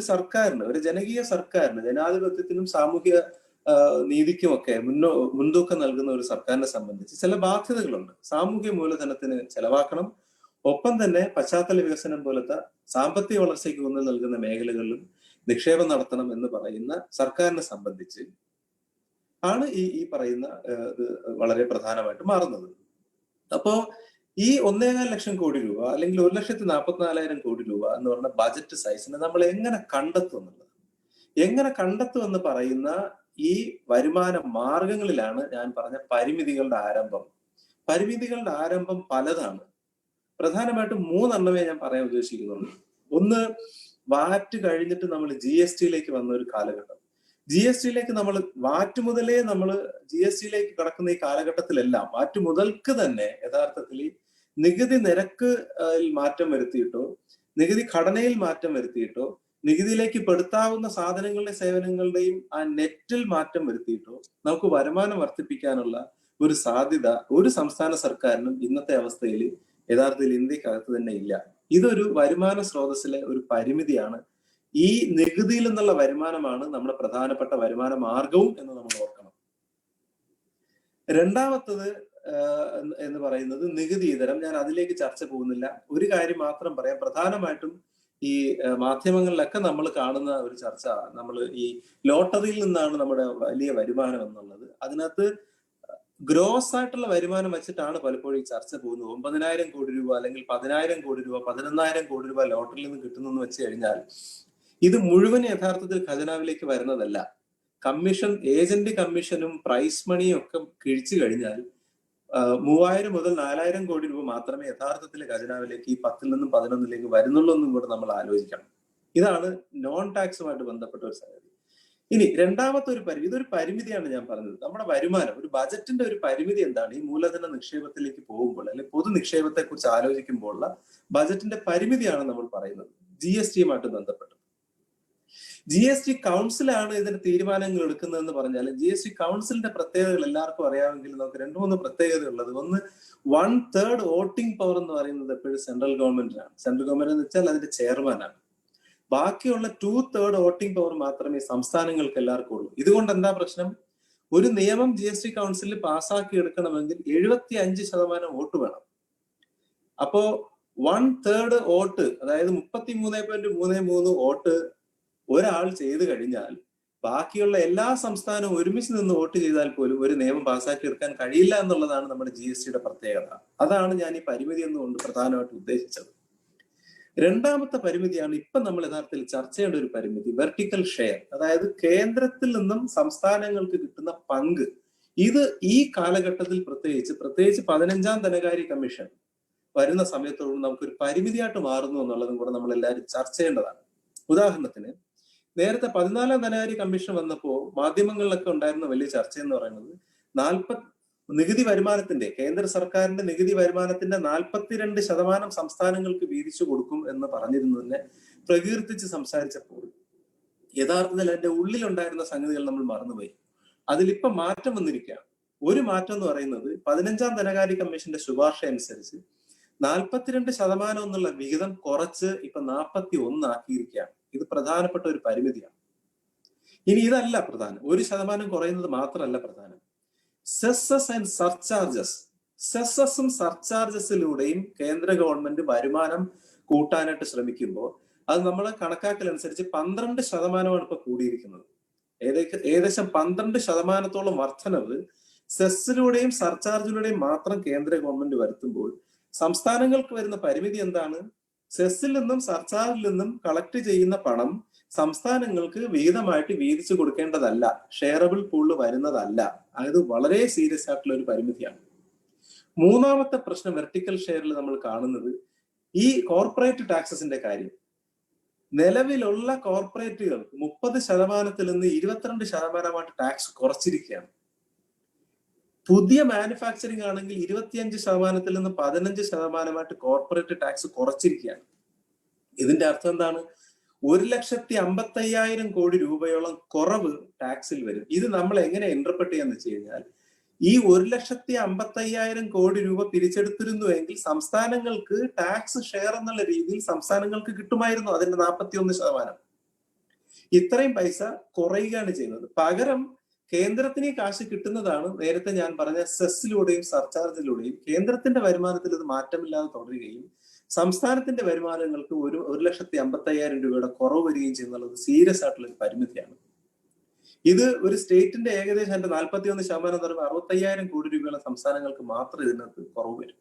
Speaker 3: സർക്കാരിന് ഒരു ജനകീയ സർക്കാരിന് ജനാധിപത്യത്തിനും സാമൂഹിക നീതിക്കുമൊക്കെ മുൻതൂക്കം നൽകുന്ന ഒരു സർക്കാരിനെ സംബന്ധിച്ച് ചില ബാധ്യതകളുണ്ട്. സാമൂഹ്യ മൂലധനത്തിന് ചെലവാക്കണം. ഒപ്പം തന്നെ പശ്ചാത്തല വികസനം പോലത്തെ സാമ്പത്തിക വളർച്ചയ്ക്ക് ഊന്നൽ നൽകുന്ന മേഖലകളിലും നിക്ഷേപം നടത്തണം എന്ന് പറയുന്ന സർക്കാരിനെ സംബന്ധിച്ച് ആണ് ഈ പറയുന്ന ഇത് വളരെ പ്രധാനമായിട്ട് മാറുന്നത്. അപ്പോ ഈ 1.25 ലക്ഷം കോടി രൂപ അല്ലെങ്കിൽ 1,44,000 കോടി രൂപ എന്ന് പറഞ്ഞ ബജറ്റ് സൈസിനെ നമ്മൾ എങ്ങനെ കണ്ടെത്തും എന്നുള്ളത്, എങ്ങനെ കണ്ടെത്തുമെന്ന് പറയുന്ന ഈ വരുമാന മാർഗങ്ങളിലാണ് ഞാൻ പറഞ്ഞ പരിമിതികളുടെ ആരംഭം. പരിമിതികളുടെ ആരംഭം പലതാണ്. പ്രധാനമായിട്ടും 3 എണ്ണമേ ഞാൻ പറയാൻ ഉദ്ദേശിക്കുന്നുള്ളൂ. ഒന്ന്, വാറ്റ് കഴിഞ്ഞിട്ട് നമ്മൾ GST വന്ന ഒരു കാലഘട്ടം. GST നമ്മൾ വാറ്റ് മുതലേ നമ്മൾ GST കടക്കുന്ന ഈ കാലഘട്ടത്തിലെല്ലാം വാറ്റ് മുതൽക്ക് തന്നെ യഥാർത്ഥത്തിൽ നികുതി നിരക്ക് മാറ്റം വരുത്തിയിട്ടോ നികുതി ഘടനയിൽ മാറ്റം വരുത്തിയിട്ടോ നികുതിയിലേക്ക് പെടുത്താവുന്ന സാധനങ്ങളുടെയും സേവനങ്ങളുടെയും ആ നെറ്റിൽ മാറ്റം വരുത്തിയിട്ടോ നമുക്ക് വരുമാനം വർദ്ധിപ്പിക്കാനുള്ള ഒരു സാധ്യത ഒരു സംസ്ഥാന സർക്കാരിനും ഇന്നത്തെ അവസ്ഥയിൽ യഥാർത്ഥത്തിൽ ഇന്ത്യക്കകത്ത് തന്നെ ഇല്ല. ഇതൊരു വരുമാന സ്രോതസ്സിലെ ഒരു പരിമിതിയാണ്. ഈ നികുതിയിൽ നിന്നുള്ള വരുമാനമാണ് നമ്മുടെ പ്രധാനപ്പെട്ട വരുമാന മാർഗവും എന്ന് നമ്മൾ ഓർക്കണം. രണ്ടാമത്തത് എന്ന് പറയുന്നത് നികുതി ഇതരം. ഞാൻ അതിലേക്ക് ചർച്ച പോകുന്നില്ല. ഒരു കാര്യം മാത്രം പറയാം. പ്രധാനമായിട്ടും ഈ മാധ്യമങ്ങളിലൊക്കെ നമ്മൾ കാണുന്ന ഒരു ചർച്ച, നമ്മൾ ഈ ലോട്ടറിയിൽ നിന്നാണ് നമ്മുടെ വലിയ വരുമാനം എന്നുള്ളത്. അതിനകത്ത് ഗ്രോസ് ആയിട്ടുള്ള വരുമാനം വെച്ചിട്ടാണ് പലപ്പോഴും ഈ ചർച്ച പോകുന്നത്. 9,000 കോടി രൂപ അല്ലെങ്കിൽ 10,000 കോടി രൂപ 11,000 കോടി രൂപ ലോട്ടറിയിൽ നിന്ന് കിട്ടുന്നെന്ന് വെച്ച് കഴിഞ്ഞാൽ ഇത് മുഴുവൻ യഥാർത്ഥത്തിൽ ഖജനാവിലേക്ക് വരുന്നതല്ല. കമ്മീഷൻ, ഏജന്റ് കമ്മീഷനും പ്രൈസ് മണിയും ഒക്കെ കിഴിച്ചു കഴിഞ്ഞാൽ 3,000 മുതൽ 4,000 കോടി രൂപ മാത്രമേ യഥാർത്ഥത്തിൽ ഖജനാവിലേക്ക് ഈ 10 നിന്നും 11 വരുന്നുള്ളൂ എന്നും കൂടെ നമ്മൾ ആലോചിക്കണം. ഇതാണ് നോൺ ടാക്സുമായിട്ട് ബന്ധപ്പെട്ട ഒരു സംഗതി. ഇനി രണ്ടാമത്തെ ഒരു പരിമിതി, ഇതൊരു പരിമിതിയാണ് ഞാൻ പറഞ്ഞത്. നമ്മുടെ വരുമാനം, ഒരു ബജറ്റിന്റെ ഒരു പരിമിതി എന്താണ്? ഈ മൂലധന നിക്ഷേപത്തിലേക്ക് പോകുമ്പോൾ അല്ലെങ്കിൽ പൊതു നിക്ഷേപത്തെ കുറിച്ച് ആലോചിക്കുമ്പോഴുള്ള ബജറ്റിന്റെ പരിമിതിയാണ് നമ്മൾ പറയുന്നത്. GSTയുമായിട്ട് ബന്ധപ്പെട്ട് GST കൗൺസിലാണ് ഇതിന്റെ തീരുമാനങ്ങൾ എടുക്കുന്നതെന്ന് പറഞ്ഞാൽ GST കൗൺസിലിന്റെ പ്രത്യേകതകൾ എല്ലാവർക്കും അറിയാമെങ്കിൽ നമുക്ക് 2-3 പ്രത്യേകത ഉള്ളത്. ഒന്ന്, 1/3 വോട്ടിംഗ് പവർ എന്ന് പറയുന്നത് എപ്പോഴും സെൻട്രൽ ഗവൺമെന്റിനാണ്. സെൻട്രൽ ഗവൺമെന്റ് എന്ന് വെച്ചാൽ അതിന്റെ ചെയർമാനാണ്. ബാക്കിയുള്ള 2/3 വോട്ടിംഗ് പവർ മാത്രമേ സംസ്ഥാനങ്ങൾക്ക് എല്ലാവർക്കും ഉള്ളൂ. ഇതുകൊണ്ട് എന്താ പ്രശ്നം? ഒരു നിയമം GST കൗൺസിലിൽ പാസ്സാക്കി എടുക്കണമെങ്കിൽ 75% വോട്ട് വേണം. അപ്പോ 1/3 വോട്ട്, അതായത് 33.33 വോട്ട് ഒരാൾ ചെയ്തു കഴിഞ്ഞാൽ ബാക്കിയുള്ള എല്ലാ സംസ്ഥാനവും ഒരുമിച്ച് നിന്ന് വോട്ട് ചെയ്താൽ പോലും ഒരു നിയമം പാസ്സാക്കി എടുക്കാൻ കഴിയില്ല എന്നുള്ളതാണ് നമ്മുടെ GSTയുടെ പ്രത്യേകത. അതാണ് ഞാൻ ഈ പരിമിതി എന്നുകൊണ്ട് പ്രധാനമായിട്ട് ഉദ്ദേശിച്ചത്. രണ്ടാമത്തെ പരിമിതിയാണ് ഇപ്പൊ നമ്മൾ യഥാർത്ഥത്തിൽ ചർച്ച ചെയ്യേണ്ട ഒരു പരിമിതി, വെർട്ടിക്കൽ ഷെയർ. അതായത് കേന്ദ്രത്തിൽ നിന്നും സംസ്ഥാനങ്ങൾക്ക് കിട്ടുന്ന പങ്ക്. ഇത് ഈ കാലഘട്ടത്തിൽ പ്രത്യേകിച്ച് 15ാം ധനകാര്യ കമ്മീഷൻ വരുന്ന സമയത്തോടും നമുക്കൊരു പരിമിതിയായിട്ട് മാറുന്നു എന്നുള്ളതും കൂടെ നമ്മൾ എല്ലാവരും ചർച്ച ചെയ്യേണ്ടതാണ്. ഉദാഹരണത്തിന്, നേരത്തെ 14ാം ധനകാര്യ കമ്മീഷൻ വന്നപ്പോ മാധ്യമങ്ങളിലൊക്കെ ഉണ്ടായിരുന്ന വലിയ ചർച്ച എന്ന് പറയുന്നത് നികുതി വരുമാനത്തിന്റെ, കേന്ദ്ര സർക്കാരിന്റെ നികുതി വരുമാനത്തിന്റെ 42% സംസ്ഥാനങ്ങൾക്ക് വീതിച്ചു കൊടുക്കും എന്ന് പറഞ്ഞിരുന്നതിനെ പ്രകീർത്തിച്ച് സംസാരിച്ചപ്പോൾ യഥാർത്ഥത്തിൽ അതിന്റെ ഉള്ളിലുണ്ടായിരുന്ന സംഗതികൾ നമ്മൾ മറന്നുപോയി. അതിലിപ്പം മാറ്റം വന്നിരിക്കുകയാണ്. ഒരു മാറ്റം എന്ന് പറയുന്നത് 15ാം ധനകാര്യ കമ്മീഷന്റെ ശുപാർശ അനുസരിച്ച് 42% എന്നുള്ള വിഹിതം കുറച്ച് ഇപ്പൊ 41 ആക്കിയിരിക്കുകയാണ്. ഇത് പ്രധാനപ്പെട്ട ഒരു പരിമിതിയാണ്. ഇനി ഇതല്ല പ്രധാനം, 1% കുറയുന്നത് മാത്രമല്ല പ്രധാനം. സെസ്സസ് ആൻഡ് സർചാർജസ്, സെസ്സസും സർചാർജസിലൂടെയും കേന്ദ്ര ഗവൺമെന്റ് വരുമാനം കൂട്ടാനായിട്ട് ശ്രമിക്കുമ്പോൾ അത് നമ്മൾ കണക്കാക്കലനുസരിച്ച് 12% ഇപ്പൊ കൂടിയിരിക്കുന്നത്. ഏകദേശം 12% വർധനവ് സെസ്സിലൂടെയും സർചാർജിലൂടെയും മാത്രം കേന്ദ്ര ഗവൺമെന്റ് വരുത്തുമ്പോൾ സംസ്ഥാനങ്ങൾക്ക് വരുന്ന പരിമിതി എന്താണ്? സെസ്സിൽ നിന്നും സർചാർജിൽ നിന്നും കളക്ട് ചെയ്യുന്ന പണം സംസ്ഥാനങ്ങൾക്ക് വിഹിതമായിട്ട് വീതിച്ചു കൊടുക്കേണ്ടതല്ല, ഷെയറബിൾ പൂളിൽ വരുന്നതല്ല. അത് വളരെ സീരിയസ് ആയിട്ടുള്ള ഒരു പരിമിതിയാണ്. മൂന്നാമത്തെ പ്രശ്നം വെർട്ടിക്കൽ ഷെയറിൽ നമ്മൾ കാണുന്നത് ഈ കോർപ്പറേറ്റ് ടാക്സസിന്റെ കാര്യം. നിലവിലുള്ള കോർപ്പറേറ്റുകൾ 30% നിന്ന് 22% ടാക്സ് കുറച്ചിരിക്കുകയാണ്. പുതിയ മാനുഫാക്ചറിംഗ് ആണെങ്കിൽ 25% നിന്ന് 15% കോർപ്പറേറ്റ് ടാക്സ് കുറച്ചിരിക്കുകയാണ്. ഇതിന്റെ അർത്ഥം എന്താണ്? 1,50,000 കോടി രൂപയോളം കുറവ് ടാക്സിൽ വരും. ഇത് നമ്മൾ എങ്ങനെ ഇന്റർപ്രറ്റ് ചെയ്യാന്ന് വെച്ച് കഴിഞ്ഞാൽ, ഈ 1,50,000 കോടി രൂപ പിരിച്ചെടുത്തിരുന്നുവെങ്കിൽ സംസ്ഥാനങ്ങൾക്ക് ടാക്സ് ഷെയർ എന്നുള്ള രീതിയിൽ സംസ്ഥാനങ്ങൾക്ക് കിട്ടുമായിരുന്നു അതിന്റെ 41%. ഇത്രയും പൈസ കുറയുകയാണ് ചെയ്യുന്നത്. പകരം കേന്ദ്രത്തിന് കാശ് കിട്ടുന്നതാണ് നേരത്തെ ഞാൻ പറഞ്ഞ സെസ്സിലൂടെയും സർചാർജിലൂടെയും കേന്ദ്രത്തിന്റെ വരുമാനത്തിൽ ഇത് മാറ്റമില്ലാതെ തുടരുകയും സംസ്ഥാനത്തിന്റെ വരുമാനങ്ങൾക്ക് 1,50,000 രൂപയുടെ കുറവ് വരികയും ചെയ്യുന്നുള്ളത് സീരിയസ് ആയിട്ടുള്ള ഒരു പരിമിതിയാണ്. ഇത് ഒരു സ്റ്റേറ്റിന്റെ ഏകദേശം 41% പറയുമ്പോൾ 65,000 കോടി രൂപയുള്ള സംസ്ഥാനങ്ങൾക്ക് മാത്രം ഇതിനകത്ത് കുറവ് വരും.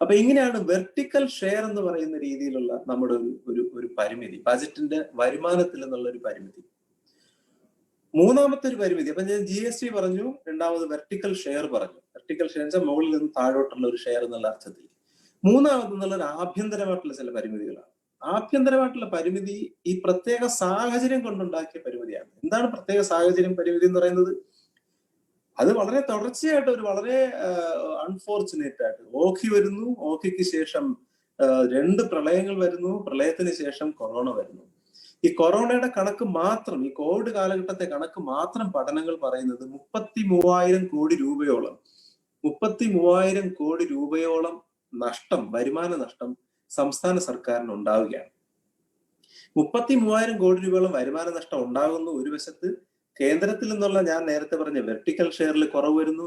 Speaker 3: അപ്പൊ ഇങ്ങനെയാണ് വെർട്ടിക്കൽ ഷെയർ എന്ന് പറയുന്ന രീതിയിലുള്ള നമ്മുടെ ഒരു പരിമിതി, ബജറ്റിന്റെ വരുമാനത്തിൽ നിന്നുള്ള ഒരു പരിമിതി. മൂന്നാമത്തെ ഒരു പരിമിതി, അപ്പൊ ഞാൻ GST പറഞ്ഞു, രണ്ടാമത് വെർട്ടിക്കൽ ഷെയർ പറഞ്ഞു. വെർട്ടിക്കൽ ഷെയർ വെച്ചാൽ മുകളിൽ നിന്ന് താഴോട്ടുള്ള ഒരു ഷെയർ എന്നുള്ള അർത്ഥത്തിൽ. മൂന്നാമത് എന്നുള്ള ഒരു ആഭ്യന്തരമായിട്ടുള്ള ചില പരിമിതികളാണ്. ആഭ്യന്തരമായിട്ടുള്ള പരിമിതി ഈ പ്രത്യേക സാഹചര്യം കൊണ്ടുണ്ടാക്കിയ പരിമിതിയാണ്. എന്താണ് പ്രത്യേക സാഹചര്യം പരിമിതി എന്ന് പറയുന്നത്? അത് വളരെ തുടർച്ചയായിട്ട് ഒരു വളരെ അൺഫോർച്ചുനേറ്റ് ആയിട്ട് ഓഖി വരുന്നു, ഓഖിക്ക് ശേഷം 2 പ്രളയങ്ങൾ വരുന്നു, പ്രളയത്തിന് ശേഷം കൊറോണ വരുന്നു. ഈ കൊറോണയുടെ കണക്ക് മാത്രം, ഈ കോവിഡ് കാലഘട്ടത്തെ കണക്ക് മാത്രം പഠനങ്ങൾ പറയുന്നത് 33,000 കോടി രൂപയോളം 33,000 കോടി രൂപയോളം നഷ്ടം, വരുമാന നഷ്ടം സംസ്ഥാന സർക്കാരിന് ഉണ്ടാവുകയാണ്. 33,000 കോടി രൂപയോളം വരുമാന നഷ്ടം ഉണ്ടാകുന്നു. ഒരു വശത്ത് കേന്ദ്രത്തിൽ നിന്നുള്ള ഞാൻ നേരത്തെ പറഞ്ഞ വെർട്ടിക്കൽ ഷെയറിൽ കുറവ് വരുന്നു.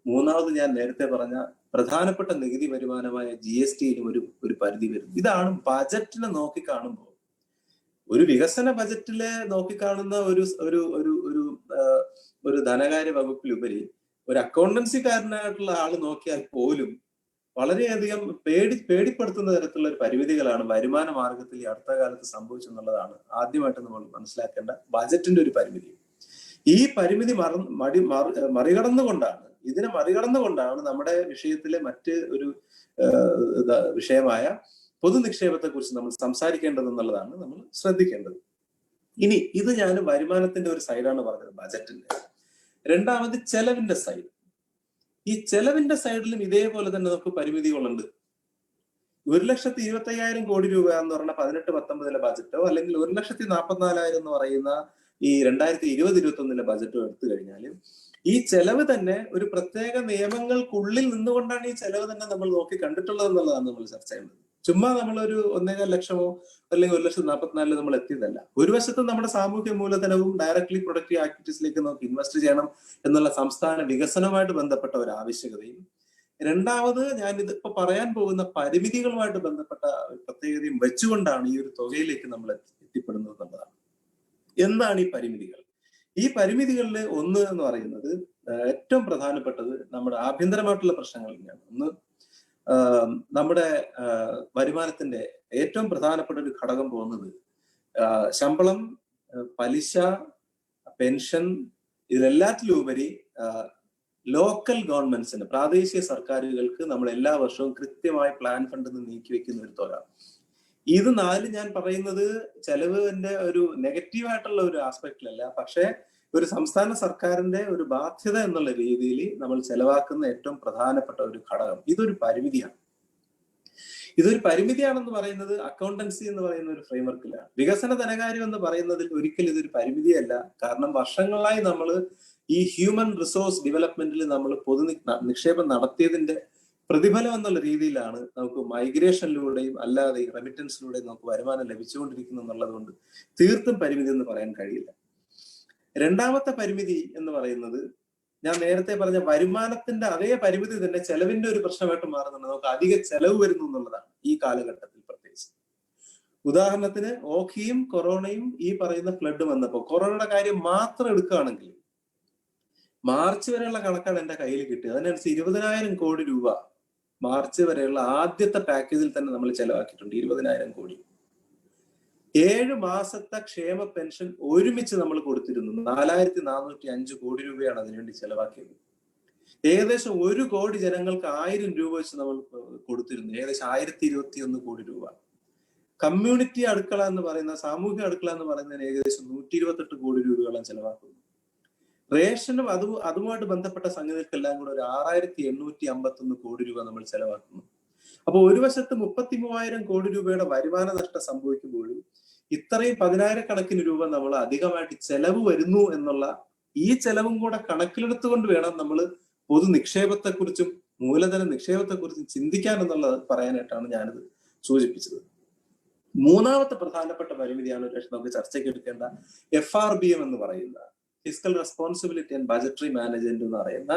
Speaker 3: മൂന്നാമത് ഞാൻ നേരത്തെ പറഞ്ഞ പ്രധാനപ്പെട്ട നികുതി വരുമാനമായ GSTയിലും ഒരു പരിധി വരുന്നു. ഇതാണ് ബജറ്റിനെ നോക്കിക്കാണുമ്പോൾ, ഒരു വികസന ബജറ്റിലെ നോക്കിക്കാണുന്ന ഒരു ധനകാര്യ വകുപ്പിലുപരി ഒരു അക്കൗണ്ടൻസിക്കാരനായിട്ടുള്ള ആള് നോക്കിയാൽ പോലും വളരെയധികം പേടിപ്പെടുത്തുന്ന തരത്തിലുള്ള ഒരു പരിമിതികളാണ് വരുമാന മാർഗത്തിൽ ഈ അടുത്ത കാലത്ത് സംഭവിച്ചെന്നുള്ളതാണ് ആദ്യമായിട്ട് നമ്മൾ മനസ്സിലാക്കേണ്ട ബജറ്റിന്റെ ഒരു പരിമിതി. ഈ പരിമിതി മറികടന്നുകൊണ്ടാണ് നമ്മുടെ വിഷയത്തിലെ മറ്റ് ഒരു വിഷയമായ പൊതു നിക്ഷേപത്തെ കുറിച്ച് നമ്മൾ സംസാരിക്കേണ്ടതെന്നുള്ളതാണ് നമ്മൾ ശ്രദ്ധിക്കേണ്ടത്. ഇനി ഇത് ഞാൻ വരുമാനത്തിന്റെ ഒരു സൈഡാണ് പറഞ്ഞത്, ബജറ്റിന്റെ. രണ്ടാമത് ചെലവിന്റെ സൈഡ്. ഈ ചെലവിന്റെ സൈഡിലും ഇതേപോലെ തന്നെ നമുക്ക് പരിമിതികളുണ്ട്. 1,25,000 കോടി രൂപ എന്ന് പറഞ്ഞ 18-19 ബജറ്റോ അല്ലെങ്കിൽ 1,44,000 എന്ന് പറയുന്ന ഈ 2020-21 ബജറ്റോ എടുത്തു കഴിഞ്ഞാൽ ഈ ചെലവ് തന്നെ ഒരു പ്രത്യേക നിയമങ്ങൾക്കുള്ളിൽ നിന്നുകൊണ്ടാണ് ഈ ചെലവ് തന്നെ നമ്മൾ നോക്കി കണ്ടിട്ടുള്ളത് എന്നുള്ളതാണ് നമ്മൾ ചർച്ച ചെയ്യുന്നത്. ചുമ്മാ നമ്മളൊരു 1,15 ലക്ഷമോ അല്ലെങ്കിൽ 1,44,000 നമ്മൾ എത്തിയതല്ല. ഒരു വശത്ത് നമ്മുടെ സാമൂഹ്യ മൂലധനവും ഡയറക്ട്ലി പ്രൊഡക്റ്റീവ് ആക്ടിവിറ്റീസിലേക്ക് നമുക്ക് ഇൻവെസ്റ്റ് ചെയ്യണം എന്നുള്ള സംസ്ഥാന വികസനവുമായിട്ട് ബന്ധപ്പെട്ട ഒരു ആവശ്യകതയും, രണ്ടാമത് ഞാൻ ഇതിപ്പോ പറയാൻ പോകുന്ന പരിമിതികളുമായിട്ട് ബന്ധപ്പെട്ട പ്രത്യേകതയും വെച്ചുകൊണ്ടാണ് ഈ ഒരു തുകയിലേക്ക് നമ്മൾ എത്തിപ്പെടുന്നത് എന്നുള്ളതാണ്. എന്താണ് ഈ പരിമിതികൾ? ഈ പരിമിതികളിൽ ഒന്ന് എന്ന് പറയുന്നത് ഏറ്റവും പ്രധാനപ്പെട്ടത് നമ്മുടെ ആഭ്യന്തരമായിട്ടുള്ള പ്രശ്നങ്ങൾ തന്നെയാണ്. ഒന്ന്, നമ്മുടെ വരുമാനത്തിന്റെ ഏറ്റവും പ്രധാനപ്പെട്ട ഒരു ഘടകം പോകുന്നത് ശമ്പളം, പലിശ, പെൻഷൻ, ഇതിലെല്ലാറ്റിലും ഉപരി ലോക്കൽ ഗവൺമെന്റ്സിന്, പ്രാദേശിക സർക്കാരുകൾക്ക് നമ്മൾ എല്ലാ വർഷവും കൃത്യമായി പ്ലാൻ ഫണ്ടിൽ നിന്ന് നീക്കി വെക്കുന്ന ഒരു തുക. ഇത് 4 ഞാൻ പറയുന്നത് ചെലവിന്റെ ഒരു നെഗറ്റീവായിട്ടുള്ള ഒരു ആസ്പെക്റ്റിലല്ല, പക്ഷെ ഒരു സംസ്ഥാന സർക്കാരിന്റെ ഒരു ബാധ്യത എന്നുള്ള രീതിയിൽ നമ്മൾ ചെലവാക്കുന്ന ഏറ്റവും പ്രധാനപ്പെട്ട ഒരു ഘടകം. ഇതൊരു പരിമിതിയാണ്. ഇതൊരു പരിമിതിയാണെന്ന് പറയുന്നത് അക്കൗണ്ടൻസി എന്ന് പറയുന്ന ഒരു ഫ്രെയിംവർക്കിലാണ്. വികസന ധനകാര്യം എന്ന് പറയുന്നതിൽ ഒരിക്കലും ഇതൊരു പരിമിതിയല്ല. കാരണം വർഷങ്ങളായി നമ്മൾ ഈ ഹ്യൂമൻ റിസോഴ്സ് ഡെവലപ്മെന്റിൽ നമ്മൾ പൊതു നിക്ഷേപം നടത്തിയതിന്റെ പ്രതിഫലം എന്നുള്ള രീതിയിലാണ് നമുക്ക് മൈഗ്രേഷനിലൂടെയും അല്ലാതെ റെമിറ്റൻസിലൂടെയും നമുക്ക് വരുമാനം ലഭിച്ചുകൊണ്ടിരിക്കുന്നു എന്നുള്ളത് കൊണ്ട് തീർത്തും പരിമിതി എന്ന് പറയാൻ കഴിയില്ല. രണ്ടാമത്തെ പരിമിതി എന്ന് പറയുന്നത് ഞാൻ നേരത്തെ പറഞ്ഞ വരുമാനത്തിന്റെ അതേ പരിമിതി തന്നെ ചെലവിന്റെ ഒരു പ്രശ്നമായിട്ട് മാറുന്നുണ്ട്. നമുക്ക് അധിക ചെലവ് വരുന്നു എന്നുള്ളതാണ് ഈ കാലഘട്ടത്തിൽ പ്രത്യേകിച്ച്. ഉദാഹരണത്തിന് ഓഖിയും കൊറോണയും ഈ പറയുന്ന ഫ്ലഡ് വന്നപ്പോൾ കൊറോണയുടെ കാര്യം മാത്രം എടുക്കുകയാണെങ്കിൽ മാർച്ച് വരെയുള്ള കണക്കാണ് എന്റെ കയ്യിൽ കിട്ടിയത്. അതിനനുസരിച്ച് 20,000 കോടി രൂപ മാർച്ച് വരെയുള്ള ആദ്യത്തെ പാക്കേജിൽ തന്നെ നമ്മൾ ചെലവാക്കിയിട്ടുണ്ട്. 20,000 കോടി. 7 മാസത്തെ ക്ഷേമ പെൻഷൻ ഒരുമിച്ച് നമ്മൾ കൊടുത്തിരുന്നു. 4,405 കോടി രൂപയാണ് അതിനുവേണ്ടി ചെലവാക്കിയത്. ഏകദേശം 1 കോടി ജനങ്ങൾക്ക് 1,000 രൂപ വെച്ച് നമ്മൾ കൊടുത്തിരുന്നു. ഏകദേശം 1,021 കോടി രൂപ. കമ്മ്യൂണിറ്റി അടുക്കള എന്ന് പറയുന്ന, സാമൂഹിക അടുക്കള എന്ന് പറയുന്നതിന് ഏകദേശം 128 കോടി രൂപയോളം ചെലവാക്കുന്നു. റേഷനും അതുമായിട്ട് ബന്ധപ്പെട്ട സംഗതികൾക്കെല്ലാം കൂടെ ഒരു 6851 കോടി രൂപ നമ്മൾ ചെലവാക്കുന്നു. അപ്പൊ ഒരു വശത്ത് 33,000 കോടി രൂപയുടെ വരുമാന നഷ്ടം സംഭവിക്കുമ്പോഴും ഇത്രയും 10,000 രൂപ നമ്മൾ അധികമായിട്ട് ചെലവ് വരുന്നു എന്നുള്ള ഈ ചെലവും കൂടെ കണക്കിലെടുത്തുകൊണ്ട് വേണം നമ്മൾ പൊതു നിക്ഷേപത്തെക്കുറിച്ചും മൂലധന നിക്ഷേപത്തെക്കുറിച്ചും ചിന്തിക്കാൻ എന്നുള്ളത് പറയാനായിട്ടാണ് ഞാനിത് സൂചിപ്പിച്ചത്. മൂന്നാമത്തെ പ്രധാനപ്പെട്ട പരിമിതിയാണ് നമുക്ക് ചർച്ചയ്ക്ക് എടുക്കേണ്ട FRBM എന്ന് പറയുന്ന fiscal responsibility and budgetary management എന്ന് പറയുന്ന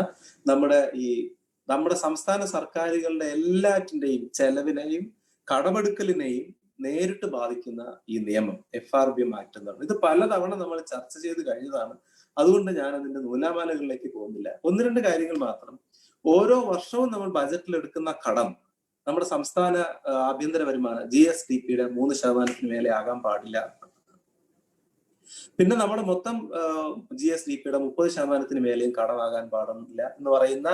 Speaker 3: നമ്മുടെ സംസ്ഥാന സർക്കാരുകളുടെ എല്ലാറ്റിന്റെയും ചെലവിനെയും കടമെടുക്കലിനെയും നേരിട്ട് ബാധിക്കുന്ന ഈ നിയമം FRBM ആക്ട് എന്നാണ്. ഇത് പലതവണ നമ്മൾ ചർച്ച ചെയ്ത് കഴിഞ്ഞതാണ്. അതുകൊണ്ട് ഞാൻ അതിന്റെ നൂലാമാലകളിലേക്ക് പോകുന്നില്ല. 1-2 കാര്യങ്ങൾ മാത്രം. ഓരോ വർഷവും നമ്മൾ ബജറ്റിൽ എടുക്കുന്ന കടം നമ്മുടെ സംസ്ഥാന ആഭ്യന്തര വരുമാനം GSDPയുടെ 3% മേലെ ആകാൻ പാടില്ല. പിന്നെ നമ്മുടെ മൊത്തം GSDPയുടെ 30% മേലെയും കടമാകാൻ പാടില്ല എന്ന് പറയുന്ന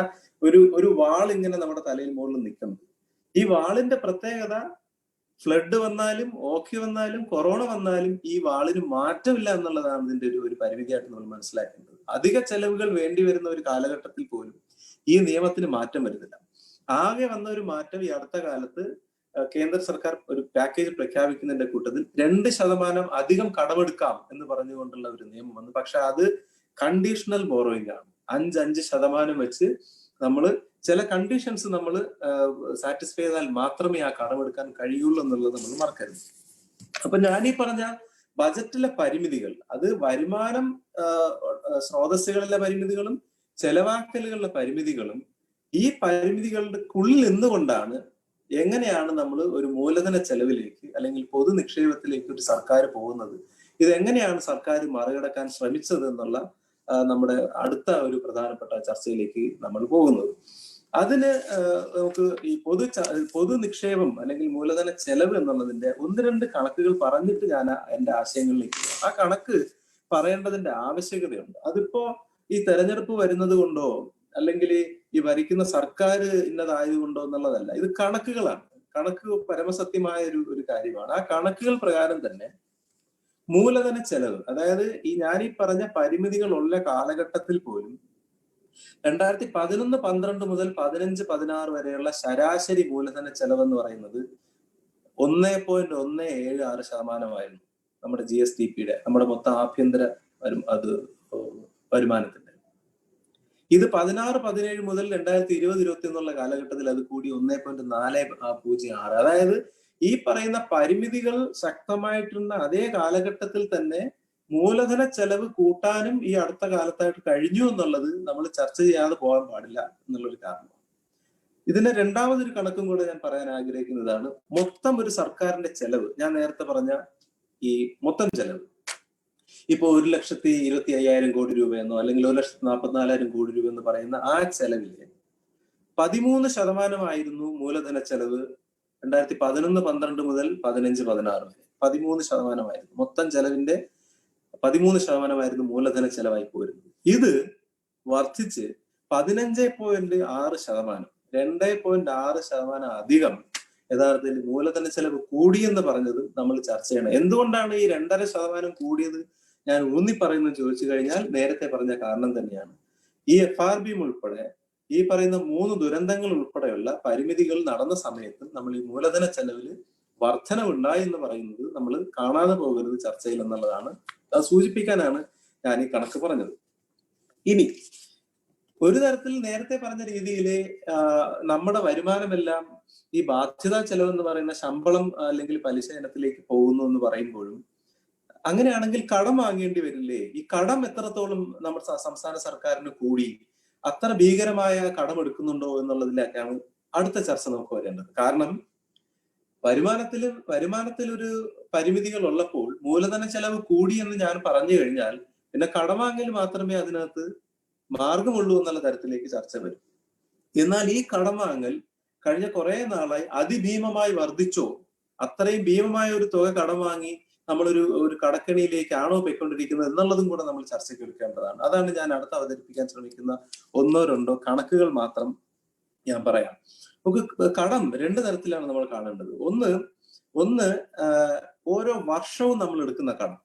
Speaker 3: ഒരു വാൾ ഇങ്ങനെ നമ്മുടെ തലയിൽ മുകളിൽ നിൽക്കുന്നത്. ഈ വാളിന്റെ പ്രത്യേകത ഫ്ലഡ് വന്നാലും ഓഖി വന്നാലും കൊറോണ വന്നാലും ഈ വാളിന് മാറ്റമില്ല എന്നുള്ളതാണ് ഇതിന്റെ ഒരു പരിമിതിയായിട്ട് നമ്മൾ മനസ്സിലാക്കേണ്ടത്. അധിക ചെലവുകൾ വേണ്ടി വരുന്ന ഒരു കാലഘട്ടത്തിൽ പോലും ഈ നിയമത്തിന് മാറ്റം വരുന്നില്ല. ആകെ വന്ന ഒരു മാറ്റം ഈ അടുത്ത കാലത്ത് കേന്ദ്ര സർക്കാർ ഒരു പാക്കേജ് പ്രഖ്യാപിക്കുന്നതിന്റെ കൂട്ടത്തിൽ 2% അധികം കടമെടുക്കാം എന്ന് പറഞ്ഞുകൊണ്ടുള്ള ഒരു നിയമം വന്നു. പക്ഷെ അത് കണ്ടീഷണൽ ബോറോയിങ് ആണ്. 5% വെച്ച് നമ്മൾ ചില കണ്ടീഷൻസ് നമ്മൾ സാറ്റിസ്ഫൈ ചെയ്താൽ മാത്രമേ ആ കടമെടുക്കാൻ കഴിയുള്ളൂ എന്നുള്ളത് നമ്മൾ മറക്കരുത്. അപ്പൊ ഞാനീ പറഞ്ഞ ബജറ്റിലെ പരിമിതികൾ, അത് വരുമാനം സ്രോതസ്സുകളിലെ പരിമിതികളും ചെലവാക്കലുകളുടെ പരിമിതികളും, ഈ പരിമിതികളുടെക്കുള്ളിൽ നിന്നുകൊണ്ടാണ് എങ്ങനെയാണ് നമ്മൾ ഒരു മൂലധന ചെലവിലേക്ക് അല്ലെങ്കിൽ പൊതു നിക്ഷേപത്തിലേക്ക് ഒരു സർക്കാർ പോകുന്നത്, ഇതെങ്ങനെയാണ് സർക്കാർ മറികടക്കാൻ ശ്രമിച്ചത് എന്നുള്ള നമ്മുടെ അടുത്ത ഒരു പ്രധാനപ്പെട്ട ചർച്ചയിലേക്ക് നമ്മൾ പോകുന്നത്. അതിന് നമുക്ക് ഈ പൊതു നിക്ഷേപം അല്ലെങ്കിൽ മൂലധന ചെലവ് എന്നുള്ളതിന്റെ 1-2 കണക്കുകൾ പറഞ്ഞിട്ട് ഞാൻ എന്റെ ആശയങ്ങളിലേക്ക് പോകും. ആ കണക്ക് പറയേണ്ടതിന്റെ ആവശ്യകതയുണ്ട്. അതിപ്പോ ഈ തെരഞ്ഞെടുപ്പ് വരുന്നത് കൊണ്ടോ അല്ലെങ്കിൽ ഈ ഭരിക്കുന്ന സർക്കാർ ഇന്നതായതുകൊണ്ടോ എന്നുള്ളതല്ല. ഇത് കണക്കുകളാണ്. കണക്ക് പരമസത്യമായ ഒരു കാര്യമാണ്. ആ കണക്കുകൾ പ്രകാരം തന്നെ മൂലധന ചെലവ്, അതായത് ഞാനീ പറഞ്ഞ പരിമിതികളുള്ള കാലഘട്ടത്തിൽ പോലും 2011-12 മുതൽ 15-16 വരെയുള്ള ശരാശരി മൂലധന ചെലവ് എന്ന് പറയുന്നത് 1.176% നമ്മുടെ GSDPയുടെ, നമ്മുടെ മൊത്തം ആഭ്യന്തര വരുമാനത്തിന്റെ. ഇത് 16-17 മുതൽ 2020-21 കാലഘട്ടത്തിൽ അത് കൂടി 1.406. അതായത് ഈ പറയുന്ന പരിമിതികൾ ശക്തമായിട്ടുള്ള അതേ കാലഘട്ടത്തിൽ തന്നെ മൂലധന ചെലവ് കൂട്ടാനും ഈ അടുത്ത കാലത്തായിട്ട് കഴിഞ്ഞു എന്നുള്ളത് നമ്മൾ ചർച്ച ചെയ്യാതെ പോകാൻ പാടില്ല എന്നുള്ളൊരു കാരണമാണ്. ഇതിന്റെ രണ്ടാമതൊരു കണക്കും കൂടെ ഞാൻ പറയാൻ ആഗ്രഹിക്കുന്നതാണ് മൊത്തം ഒരു സർക്കാരിന്റെ ചെലവ്. ഞാൻ നേരത്തെ പറഞ്ഞ ഈ മൊത്തം ചെലവ് ഇപ്പൊ 1,25,000 കോടി രൂപയെന്നോ അല്ലെങ്കിൽ 1,44,000 കോടി രൂപ എന്ന് പറയുന്ന ആ ചെലവില് 13% മൂലധന ചെലവ് 2011-12 മുതൽ 15-16 വരെ 13% മൊത്തം ചെലവിന്റെ 13% മൂലധന ചെലവായി പോരുന്നത്. ഇത് വർദ്ധിച്ച് 15.6%, 2.6% അധികം യഥാർത്ഥത്തിൽ മൂലധന ചെലവ് കൂടിയെന്ന് പറഞ്ഞത് നമ്മൾ ചർച്ച ചെയ്യണം. എന്തുകൊണ്ടാണ് ഈ 2.5% കൂടിയത് ഞാൻ ഊന്നി പറയുന്നത് ചോദിച്ചു കഴിഞ്ഞാൽ നേരത്തെ പറഞ്ഞ കാരണം തന്നെയാണ്. ഈ FRBM ഉൾപ്പെടെ ഈ പറയുന്ന 3 ദുരന്തങ്ങൾ ഉൾപ്പെടെയുള്ള പരിമിതികൾ നടന്ന സമയത്ത് നമ്മൾ ഈ മൂലധന ചെലവില് വർധനവുണ്ടായി എന്ന് പറയുന്നത് നമ്മൾ കാണാതെ പോകരുത് ചർച്ചയിൽ എന്നുള്ളതാണ്. അത് സൂചിപ്പിക്കാനാണ് ഞാൻ ഈ കണക്ക് പറഞ്ഞത്. ഇനി ഒരു തരത്തിൽ നേരത്തെ പറഞ്ഞ രീതിയിൽ നമ്മുടെ വരുമാനമെല്ലാം ഈ ബാധ്യതാ ചെലവ് എന്ന് പറയുന്ന ശമ്പളം അല്ലെങ്കിൽ പലിശ ഇനത്തിലേക്ക് പോകുന്നു എന്ന് പറയുമ്പോഴും അങ്ങനെയാണെങ്കിൽ കടം വാങ്ങേണ്ടി വരില്ലേ? ഈ കടം എത്രത്തോളം നമ്മുടെ സംസ്ഥാന സർക്കാരിന് കൂടി, അത്ര ഭീകരമായ കടം എടുക്കുന്നുണ്ടോ എന്നുള്ളതിലേക്കാണ് അടുത്ത ചർച്ച നമുക്ക് വരേണ്ടത്. കാരണം വരുമാനത്തിൽ ഒരു പരിമിതികൾ ഉള്ളപ്പോൾ മൂലധന ചെലവ് കൂടി എന്ന് ഞാൻ പറഞ്ഞു കഴിഞ്ഞാൽ പിന്നെ കടം വാങ്ങൽ മാത്രമേ അതിനകത്ത് മാർഗമുള്ളൂ എന്നുള്ള തരത്തിലേക്ക് ചർച്ച വരും. എന്നാൽ ഈ കടം വാങ്ങൽ കഴിഞ്ഞ കുറെ നാളായി അതിഭീമമായി വർദ്ധിച്ചോ, അത്രയും ഭീമമായ ഒരു തുക കടം വാങ്ങി നമ്മളൊരു കടക്കണിയിലേക്കാണോ പോയിക്കൊണ്ടിരിക്കുന്നത് എന്നുള്ളതും കൂടെ നമ്മൾ ചർച്ചയ്ക്ക് എടുക്കേണ്ടതാണ്. അതാണ് ഞാൻ അടുത്ത് അവതരിപ്പിക്കാൻ ശ്രമിക്കുന്ന 1-2 കണക്കുകൾ മാത്രം ഞാൻ പറയാം. നമുക്ക് കടം 2 തരത്തിലാണ് നമ്മൾ കാണേണ്ടത്. ഒന്ന്, ഒന്ന്, ഓരോ വർഷവും നമ്മൾ എടുക്കുന്ന കടം,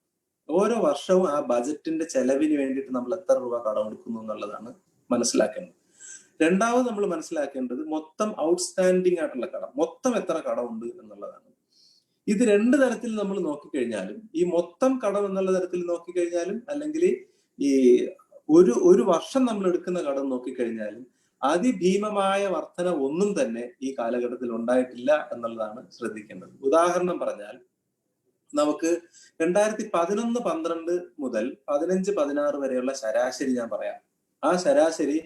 Speaker 3: ഓരോ വർഷവും ആ ബജറ്റിന്റെ ചെലവിന് വേണ്ടിയിട്ട് നമ്മൾ എത്ര രൂപ കടമെടുക്കുന്നു എന്നുള്ളതാണ് മനസ്സിലാക്കേണ്ടത്. രണ്ടാമത് നമ്മൾ മനസ്സിലാക്കേണ്ടത് മൊത്തം ഔട്ട്സ്റ്റാൻഡിങ് ആയിട്ടുള്ള കടം, മൊത്തം എത്ര കടമുണ്ട് എന്നുള്ളതാണ്. ഇത് രണ്ട് തരത്തിൽ നമ്മൾ നോക്കിക്കഴിഞ്ഞാലും, ഈ മൊത്തം കടം എന്നുള്ള തരത്തിൽ നോക്കിക്കഴിഞ്ഞാലും, അല്ലെങ്കിൽ ഈ ഒരു വർഷം നമ്മൾ എടുക്കുന്ന കടം നോക്കിക്കഴിഞ്ഞാലും അതിഭീമമായ വർധന ഒന്നും തന്നെ ഈ കാലഘട്ടത്തിൽ ഉണ്ടായിട്ടില്ല എന്നുള്ളതാണ് ശ്രദ്ധിക്കേണ്ടത്. ഉദാഹരണം പറഞ്ഞാൽ, നമുക്ക് 2011-12 മുതൽ 15-16 വരെയുള്ള ശരാശരി ഞാൻ പറയാം. ആ ശരാശരി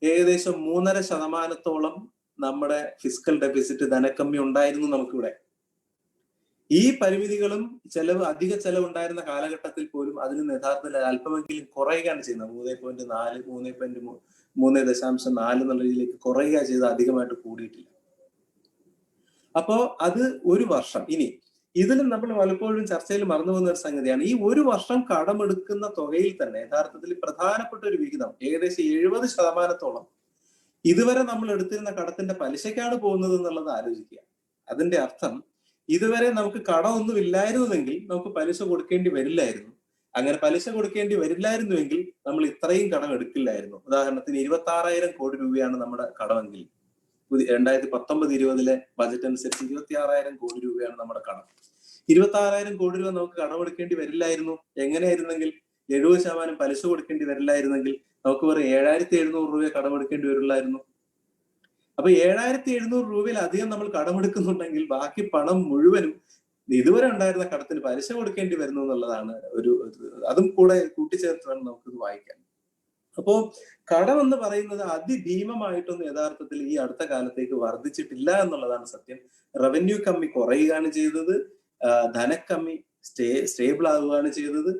Speaker 3: ഏകദേശം 3.5% നമ്മുടെ ഫിസിക്കൽ ഡെഫിസിറ്റ്, ധനക്കമ്മി ഉണ്ടായിരുന്നു നമുക്കിവിടെ. ഈ പരിമിതികളും അധിക ചെലവ് ഉണ്ടായിരുന്ന കാലഘട്ടത്തിൽ പോലും അതിന് യഥാർത്ഥത്തിൽ അല്പമെങ്കിലും കുറയുകയാണ് ചെയ്യുന്നത്. 3.4, 3.4 എന്നുള്ള രീതിയിലേക്ക് കുറയുക ചെയ്ത് അധികമായിട്ട് കൂടിയിട്ടില്ല. അപ്പോ അത് ഒരു വർഷം. ഇനി ഇതിലും നമ്മൾ പലപ്പോഴും ചർച്ചയിൽ മറന്നു പോകുന്ന ഒരു സംഗതിയാണ്, ഈ ഒരു വർഷം കടമെടുക്കുന്ന തുകയിൽ തന്നെ യഥാർത്ഥത്തിൽ പ്രധാനപ്പെട്ട ഒരു വിഹിതം, ഏകദേശം 70% ഇതുവരെ നമ്മൾ എടുത്തിരുന്ന കടത്തിന്റെ പലിശക്കാണ് പോകുന്നത് എന്നുള്ളത് ആലോചിക്കുക. അതിന്റെ അർത്ഥം, ഇതുവരെ നമുക്ക് കടമൊന്നും ഇല്ലായിരുന്നുവെങ്കിൽ നമുക്ക് പലിശ കൊടുക്കേണ്ടി വരില്ലായിരുന്നു. അങ്ങനെ പലിശ കൊടുക്കേണ്ടി വരില്ലായിരുന്നുവെങ്കിൽ നമ്മൾ ഇത്രയും കടം എടുക്കില്ലായിരുന്നു. ഉദാഹരണത്തിന് 26,000 കോടി രൂപയാണ് നമ്മുടെ കടമെങ്കിൽ 2019-20 ബജറ്റ് അനുസരിച്ച് 26,000 കോടി രൂപയാണ് നമ്മുടെ കടം. 26,000 കോടി രൂപ നമുക്ക് കടമെടുക്കേണ്ടി വരില്ലായിരുന്നു. എങ്ങനെയായിരുന്നെങ്കിൽ 70% പലിശ കൊടുക്കേണ്ടി വരില്ലായിരുന്നെങ്കിൽ നമുക്ക് വെറും 7,700 രൂപ കടമെടുക്കേണ്ടി വരില്ലായിരുന്നു. അപ്പൊ 7,700 രൂപയിലധികം നമ്മൾ കടമെടുക്കുന്നുണ്ടെങ്കിൽ ബാക്കി പണം മുഴുവനും ഇതുവരെ ഉണ്ടായിരുന്ന കടത്തിന് പലിശ കൊടുക്കേണ്ടി വരുന്നു എന്നുള്ളതാണ് അതും കൂടെ കൂട്ടിച്ചേർത്ത് വേണം നമുക്കിത് വായിക്കാൻ. അപ്പോ കടം എന്ന് പറയുന്നത് അതിഭീമമായിട്ടൊന്നും യഥാർത്ഥത്തിൽ ഈ അടുത്ത കാലത്തേക്ക് വർദ്ധിച്ചിട്ടില്ല എന്നുള്ളതാണ് സത്യം. റവന്യൂ കമ്മി കുറയുകയാണ് ചെയ്തത്, ധനക്കമ്മി സ്റ്റേബിൾ ആവുകയാണ് ചെയ്തത്,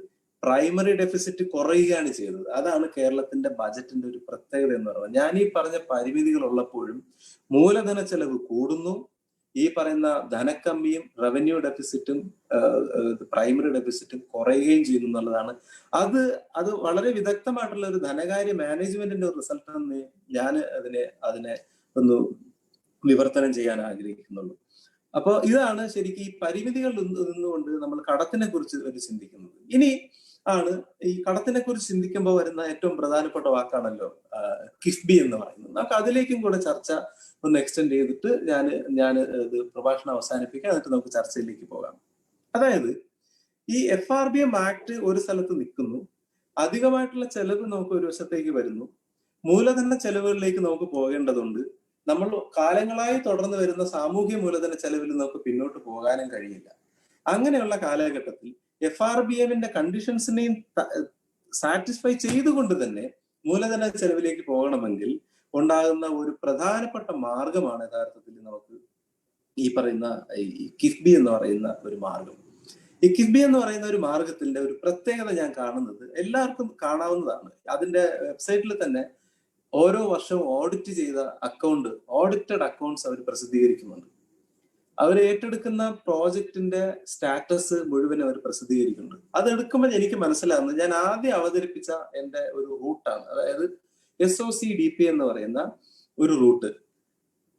Speaker 3: പ്രൈമറി ഡെഫിസിറ്റ് കുറയുകയാണ് ചെയ്തത്. അതാണ് കേരളത്തിന്റെ ബജറ്റിന്റെ ഒരു പ്രത്യേകത എന്ന് പറയുന്നത്. ഞാൻ ഈ പറഞ്ഞ പരിമിതികൾ ഉള്ളപ്പോഴും മൂലധന ചെലവ് കൂടുന്നു, ഈ പറയുന്ന ധനക്കമ്മിയും റവന്യൂ ഡെഫിസിറ്റും പ്രൈമറി ഡെഫിസിറ്റും കുറയുകയും ചെയ്യുന്നു എന്നുള്ളതാണ്. അത് വളരെ വിദഗ്ധമായിട്ടുള്ള ഒരു ധനകാര്യ മാനേജ്മെന്റിന്റെ ഒരു റിസൾട്ട് എന്ന് ഞാൻ അതിനെ ഒന്ന് വിവർത്തനം ചെയ്യാൻ ആഗ്രഹിക്കുന്നുള്ളൂ. അപ്പൊ ഇതാണ് ശരിക്കും ഈ പരിമിതികൾ നിന്നുകൊണ്ട് നമ്മൾ കടത്തിനെ കുറിച്ച് ചിന്തിക്കുന്നത്. ഇനി ആണ് ഈ കടത്തിനെ കുറിച്ച് ചിന്തിക്കുമ്പോൾ വരുന്ന ഏറ്റവും പ്രധാനപ്പെട്ട വാക്കാണല്ലോ കിഫ്ബി എന്ന് പറയുന്നത്. നമുക്ക് അതിലേക്കും കൂടെ ചർച്ച ഒന്ന് എക്സ്റ്റെൻഡ് ചെയ്തിട്ട് ഞാൻ ഇത് പ്രഭാഷണം അവസാനിപ്പിക്കാം, എന്നിട്ട് നമുക്ക് ചർച്ചയിലേക്ക് പോകാം. അതായത് ഈ FRBM ആക്ട് ഒരു സ്ഥലത്ത് നിൽക്കുന്നു, അധികമായിട്ടുള്ള ചെലവ് നമുക്ക് ഒരു വശത്തേക്ക് വരുന്നു, മൂലധന ചെലവുകളിലേക്ക് നമുക്ക് പോകേണ്ടതുണ്ട്. നമ്മൾ കാലങ്ങളായി തുടർന്ന് വരുന്ന സാമൂഹ്യ മൂലധന ചെലവിൽ നമുക്ക് പിന്നോട്ട് പോകാനും കഴിയില്ല. അങ്ങനെയുള്ള കാലഘട്ടത്തിൽ FRBMന്റെ കണ്ടീഷൻസിനെയും സാറ്റിസ്ഫൈ ചെയ്തുകൊണ്ട് തന്നെ മൂലധന ചെലവിലേക്ക് പോകണമെങ്കിൽ ഉണ്ടാകുന്ന ഒരു പ്രധാനപ്പെട്ട മാർഗമാണ് യഥാർത്ഥത്തിൽ നമുക്ക് ഈ പറയുന്ന കിഫ്ബി എന്ന് പറയുന്ന ഒരു മാർഗം. ഈ കിഫ്ബി എന്ന് പറയുന്ന ഒരു മാർഗത്തിന്റെ ഒരു പ്രത്യേകത ഞാൻ കാണുന്നത്, എല്ലാവർക്കും കാണാവുന്നതാണ്. അതിന്റെ വെബ്സൈറ്റിൽ തന്നെ ഓരോ വർഷവും ഓഡിറ്റ് ചെയ്ത ഓഡിറ്റഡ് അക്കൗണ്ട്സ് അവർ പ്രസിദ്ധീകരിക്കുന്നുണ്ട്. അവർ ഏറ്റെടുക്കുന്ന പ്രോജക്റ്റിന്റെ സ്റ്റാറ്റസ് മുഴുവൻ അവർ പ്രസിദ്ധീകരിക്കുന്നുണ്ട്. അത് എടുക്കുമ്പോൾ എനിക്ക് മനസ്സിലാകുന്നത്, ഞാൻ ആദ്യം അവതരിപ്പിച്ച എന്റെ ഒരു റൂട്ടാണ്, അതായത് SOCDP എന്ന് പറയുന്ന ഒരു റൂട്ട്.